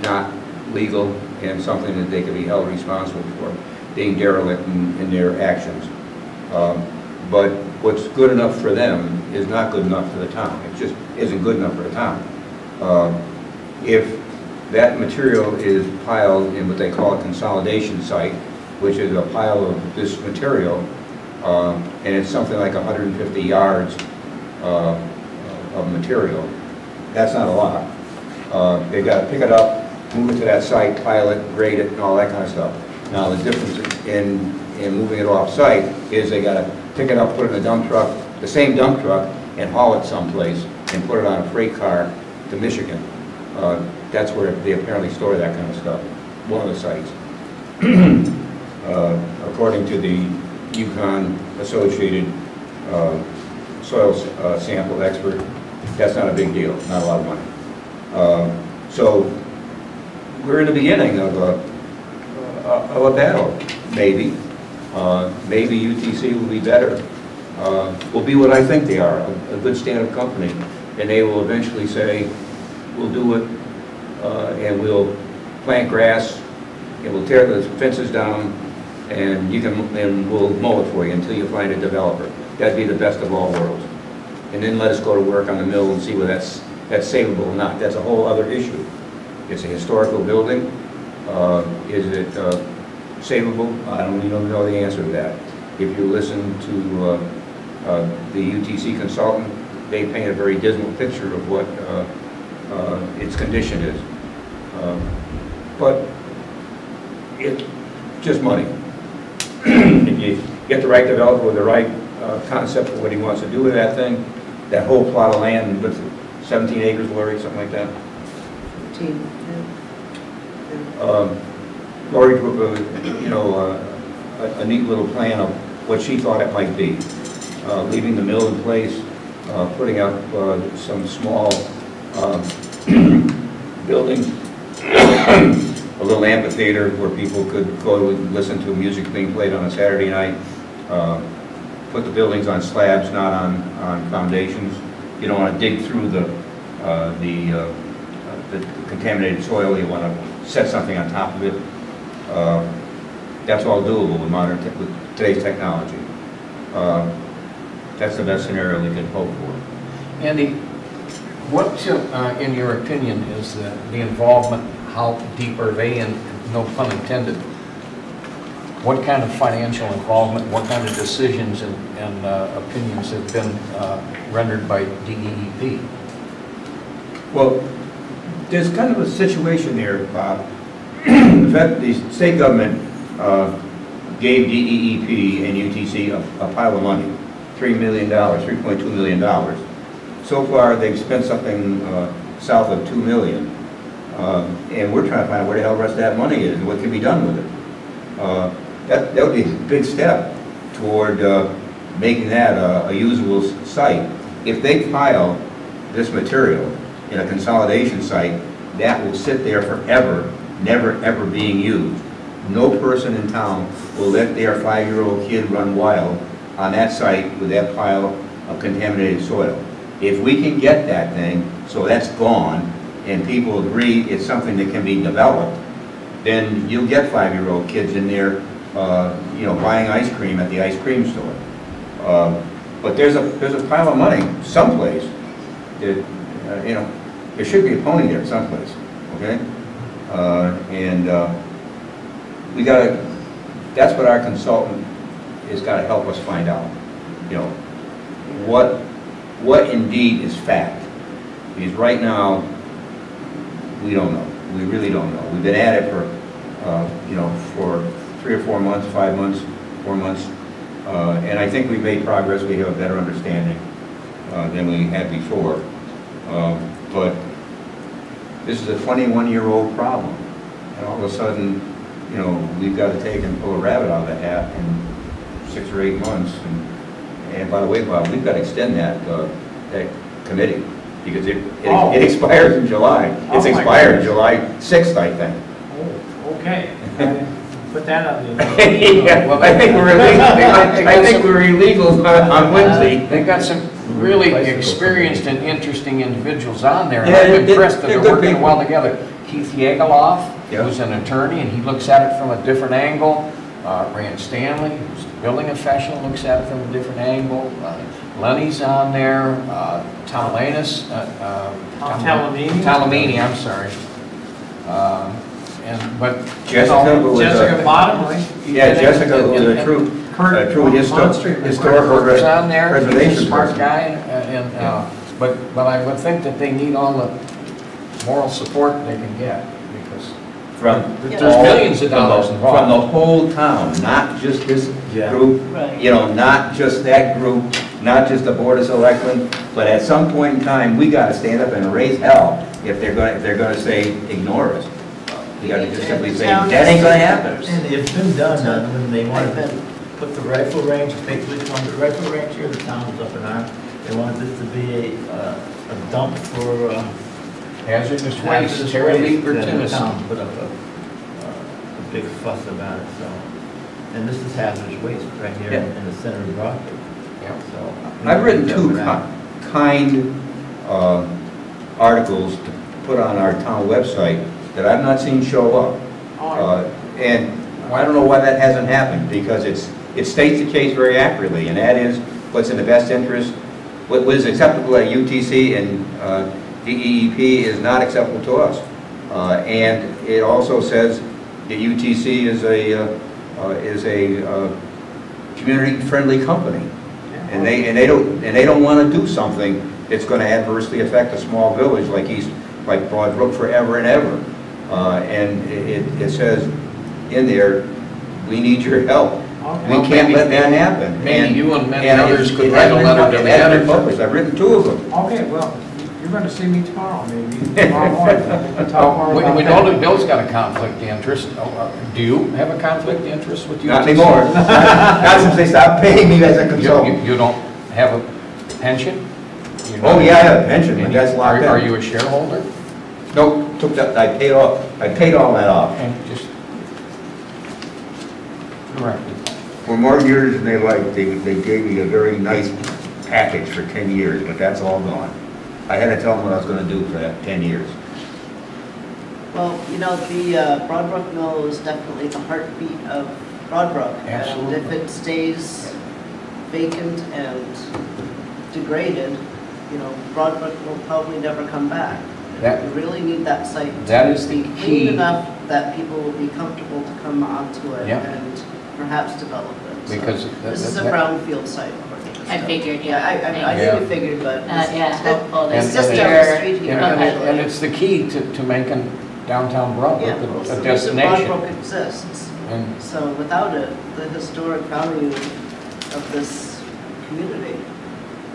S7: not legal and something that they could be held responsible for being derelict in their actions. But what's good enough for them is not good enough for the town. It just isn't good enough for the town. If that material is piled in what they call a consolidation site, which is a pile of this material, and it's something like 150 yards of material, that's not a lot. They've got to pick it up, move it to that site, pile it, grade it, and all that kind of stuff. Now the difference in moving it off-site is they got to pick it up, put it in a dump truck, the same dump truck, and haul it someplace and put it on a freight car to Michigan. That's where they apparently store that kind of stuff, one of the sites. According to the Yukon Associated soil sample expert, that's not a big deal, not a lot of money. So we're in the beginning of a battle, maybe. Maybe UTC will be better. Will be what I think they are, a good stand-up company. And they will eventually say, we'll do it, and we'll plant grass, and we'll tear the fences down, and we'll mow it for you until you find a developer. That'd be the best of all worlds. And then let us go to work on the mill and see whether that's savable or not. That's a whole other issue. It's a historical building. Is it savable? I don't even know the answer to that. If you listen to the UTC consultant, they paint a very dismal picture of what its condition is. But it's just money. If you get the right developer with the right concept of what he wants to do with that thing, that whole plot of land with 17 acres, Lori, something like that.
S1: 15.
S7: Lori drew up a neat little plan of what she thought it might be. Leaving the mill in place, putting up some small buildings, a little amphitheater where people could go and listen to music being played on a Saturday night. Put the buildings on slabs, not on foundations. You don't want to dig through the contaminated soil. You want to set something on top of it. That's all doable with today's technology. That's the best scenario we can hope for.
S12: Andy, what, in your opinion, is the involvement? How deep are they in, no pun intended? What kind of financial involvement, what kind of decisions and opinions have been rendered by DEEP?
S7: Well, there's kind of a situation there, Bob. The state government gave DEEP and UTC a pile of money, $3 million, $3.2 million. So far, they've spent something south of $2 million. And we're trying to find out where the hell the rest of that money is and what can be done with it. That would be a big step toward making that a usable site. If they pile this material in a consolidation site, that will sit there forever, never ever being used. No person in town will let their 5-year-old kid run wild on that site with that pile of contaminated soil. If we can get that thing so that's gone and people agree it's something that can be developed, then you'll get 5-year-old kids in there buying ice cream at the ice cream store. But there's a pile of money someplace that, there should be a pony there someplace, okay? That's what our consultant has got to help us find out. you know, what indeed is fact. Because right now, we don't know. We really don't know. We've been at it for, you know, for 3 or 4 months, 5 months, 4 months. And I think we've made progress. We have a better understanding than we had before. But this is a 21-year-old problem. And all of a sudden, you know, we've got to take and pull a rabbit out of the hat in 6 or 8 months. And by the way, Bob, we've got to extend that committee because it expires in July. It's expired July 6th, I think.
S2: Oh, okay. Put that on the
S7: Yeah, well, I think we're illegal. I think we're illegal on Wednesday.
S12: They've got some really experienced and interesting individuals on there.
S7: Yeah,
S12: I'm impressed that they're
S7: good
S12: working
S7: people.
S12: well together. Keith Yegeloff,
S7: Yeah.
S12: who's an attorney, and he looks at it from a different angle. Rand Stanley, who's a building official, looks at it from a different angle. Lenny's on there. Tom Lanus, Talamini, I'm sorry. But
S7: Jessica
S2: Bottomley.
S7: Yeah, Jessica was a true historical
S12: on there.
S7: preservation
S12: He's a smart
S7: person.
S12: guy, but I would think that they need all the moral support they can get because there's millions of dollars involved.
S7: From the whole town, not just this group,
S1: Right.
S7: you know, not just that group, not just the Board of Selectmen, but at some point in time, we got to stand up and raise hell if they're going to say ignore us. We got to just simply say that ain't going to happen.
S4: And it's been done when they wanted to put the rifle range, basically from the rifle range here, the town was up in arms. They wanted this to be a dump for
S12: Hazardous waste, Terry Lee
S4: and the
S12: Tennyson.
S4: town put up a big fuss about it, so. And this is hazardous waste right here in the center of Rockford.
S12: Yeah.
S4: So.
S7: I've written 2 kind articles to put on our town website that I've not seen show up. And I don't know why that hasn't happened, because it states the case very accurately, and that is what's in the best interest, what is acceptable at UTC and DEEP is not acceptable to us. And it also says that UTC is a community-friendly company, and they don't want to do something that's going to adversely affect a small village like Broad Brook forever and ever. And it says in there, we need your help. We can't let that happen.
S12: Maybe you and many others could write a letter to the editor.
S7: I've written 2 of them.
S2: Okay, well, you're going to see me tomorrow, maybe, tomorrow morning. We'll talk more about
S12: We
S2: that.
S12: know that Bill's got a conflict of interest. Do you have a conflict of interest with you?
S7: Not anymore. Not since they stopped paying me as a consultant.
S12: You don't have a pension?
S7: Oh, yeah, I have a pension, but that's locked in.
S12: Are you a shareholder?
S7: Nope, took that, I paid all that off.
S12: And just correct it.
S7: For more years than they liked, they gave me a very nice package for 10 years, but that's all gone. I had to tell them what I was gonna do for that 10 years.
S1: Well, you know, the Broadbrook Mill is definitely the heartbeat of Broadbrook.
S12: Absolutely.
S1: And if it stays vacant and degraded, you know, Broadbrook will probably never come back. We really need that site
S12: That
S1: to
S12: is the
S1: be
S12: key.
S1: clean enough that people will be comfortable to come onto it
S12: Yep.
S1: and perhaps develop it. So
S12: Because
S1: this is a brownfield site. according to
S3: I
S1: stuff.
S3: figured,
S1: Yeah, I
S12: Yeah.
S1: knew you figured, but
S3: yeah, helpful.
S1: it's just
S12: And-
S1: down the street here.
S12: And it's the key to making downtown Broadbrook
S1: Yeah, well, it's
S12: a
S1: the reason
S12: destination.
S1: Broadbrook exists.
S12: And
S1: So without it, the historic value of this community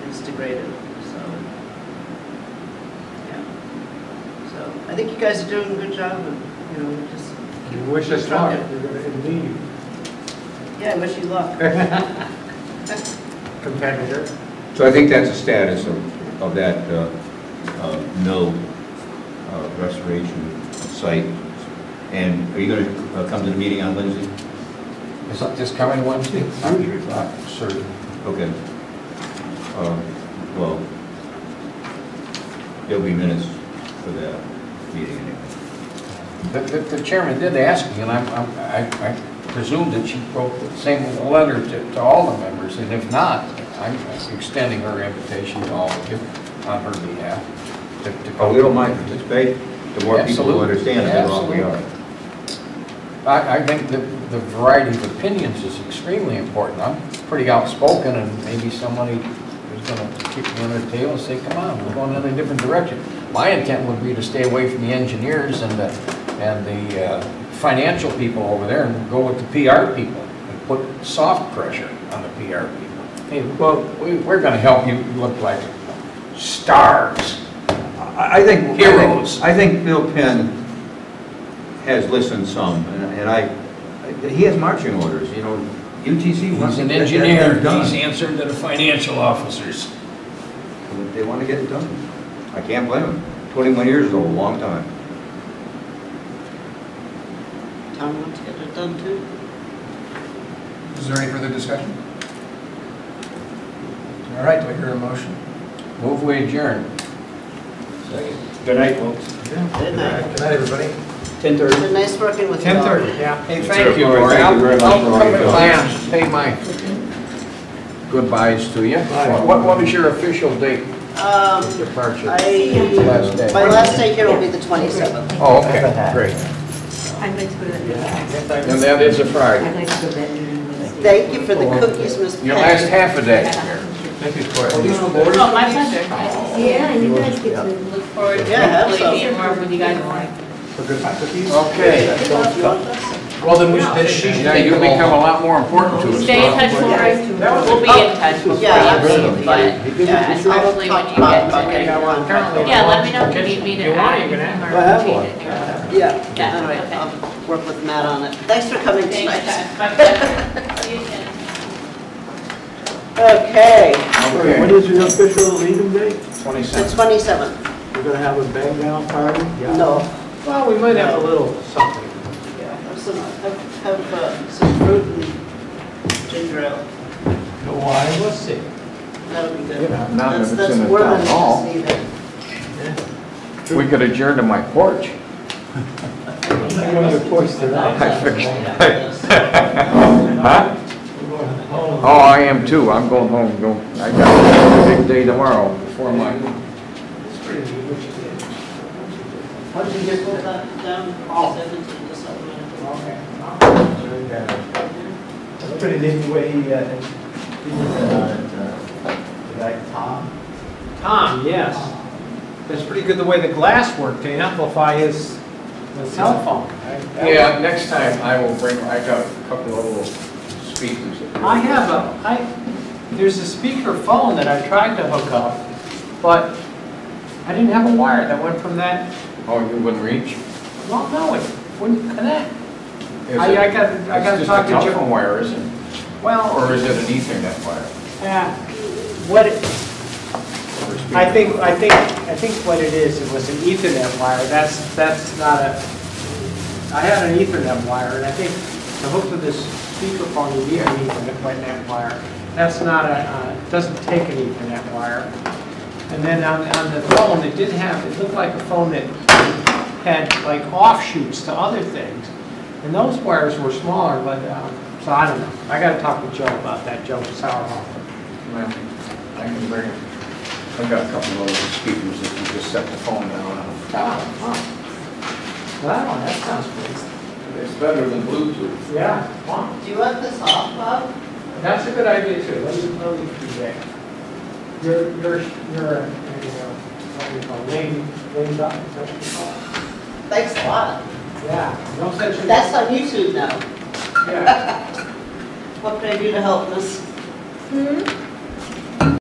S1: is degraded, so, yeah. So, I think you guys are doing a good job, and, you know, just keep
S2: You wish us luck,
S1: trucking.
S2: you're going to leave.
S1: Yeah, I wish you luck.
S2: Competitor.
S7: So I think that's the status of that mill restoration site. And are you gonna come to the meeting on Wednesday?
S12: is that this coming Wednesday? I'm not certain.
S7: Okay. Well, there'll be minutes for that meeting anyway.
S12: The chairman did ask me, and I presumed that she wrote the same letter to all the members, and if not, I'm extending her invitation to all of you on her behalf. to
S7: Oh, we don't mind participate. The more people who
S12: Absolutely.
S7: understand it, the more we are.
S12: I think that the variety of opinions is extremely important. I'm pretty outspoken, and maybe somebody is going to kick me under the table and say, come on, we're going in a different direction. My intent would be to stay away from the engineers and the financial people over there and go with the PR people and put soft pressure on the PR people. Hey, well, we're going to help you look like stars.
S7: I think
S12: Heroes.
S7: I think Bill Penn has listened some, and he has marching orders. You know, UTC wants
S12: He's an
S7: to get
S12: engineer.
S7: that done.
S12: He's answering to the financial officers.
S7: They want to get it done. I can't blame them. 21 years is a long time.
S1: Tom wants to get it done too.
S5: Is there any further discussion? All right, do I hear a motion?
S12: Move we adjourn.
S7: Good night, folks.
S1: Good night.
S2: Good night, everybody.
S7: 10:30.
S1: It's been nice working with you all.
S2: 10:30, yeah.
S12: Hey, thank you, Lori.
S7: Thank you very much
S12: I'll
S7: for all
S12: come
S7: your
S12: to
S7: help.
S12: Lance, pay my goodbyes to you. What is your official date of departure? Last day.
S1: My last day here will be the 27th.
S12: Oh, okay, great.
S9: I'd like to go to that meeting.
S12: And that is a Friday.
S9: I'd like to go to that meeting.
S1: Thank you for the cookies, Miss
S12: Your last
S1: Patty.
S12: half a day.
S2: Thank you, Cory.
S3: Oh, my pleasure.
S9: Yeah, you guys get to.
S3: Look forward to
S1: Yeah, have
S3: hopefully
S1: some.
S3: being more with you guys more.
S12: Okay.
S5: Well, then she should
S12: Yeah,
S5: take
S12: you
S5: them all.
S12: become a lot more important to us.
S3: Stay in touch, Lori. We'll be in touch.
S1: Yeah, absolutely.
S3: But, yeah, hopefully when you get to it. Yeah, let me know if you need me to add anything or change it.
S1: Yeah,
S3: Yeah,
S1: anyway,
S3: okay.
S1: I'll work with Matt on it. Thanks for coming
S3: Thanks,
S1: tonight.
S3: guys. My pleasure. See you soon.
S1: Okay,
S4: What is your official leaving date?
S1: the
S12: 27.
S1: 27th.
S4: We're gonna have a bang down party?
S1: No.
S2: Well, we might have a little something.
S1: Yeah, have some fruit and ginger ale.
S2: No wine, let's see.
S1: That'll be good.
S12: You know, not if it's
S1: That's
S12: in the
S1: more
S12: town
S1: than
S12: hall.
S1: just needed.
S12: We could adjourn to my porch.
S2: I'm going to porch tonight.
S12: I fixed Huh? Oh, I am too. I'm going home. I got a big day tomorrow before my.
S2: It's pretty neat what you did.
S1: Why don't you just put that down, send it to the supplemental?
S2: Okay.
S4: That's pretty neat the way he the guy Tom.
S2: Tom, yes. It's pretty good the way the glass worked to amplify his cell phone.
S12: Yeah, next time I will bring. I got a couple of little speakers.
S2: I have there's a speaker phone that I tried to hook up, but I didn't have a wire that went from that.
S12: Oh, you wouldn't reach?
S2: Well, no, it wouldn't connect.
S12: Is
S2: I
S12: it-
S2: got to
S12: It's
S2: talk
S12: just
S2: to
S12: a telephone
S2: Joe.
S12: wire, isn't it?
S2: Well,
S12: Or is it an Ethernet wire?
S2: what it, I think what it is, it was an Ethernet wire. That's not a. I had an Ethernet wire, and I think to hook to this speakerphone, you need an Ethernet wire. That's not a. Doesn't take an Ethernet wire. And then on the phone, it did have. It looked like a phone that had like offshoots to other things, and those wires were smaller. But so I don't know. I got to talk to Joe about that. Joe Sauerhoff.
S12: Well, I can bring it. I've got a couple of little speakers that you just set the phone down on.
S2: Well, that sounds great.
S12: It's better than Bluetooth.
S2: Yeah, wow.
S1: Do you want this off, Bob?
S2: That's a good idea too. Let me do that. You're what do you call it, lame duck, is that what you call it?
S1: Thanks a lot.
S2: Yeah, no such thing.
S1: That's on YouTube now.
S2: Yeah.
S1: What can I do to help, Miss?
S9: Hmm?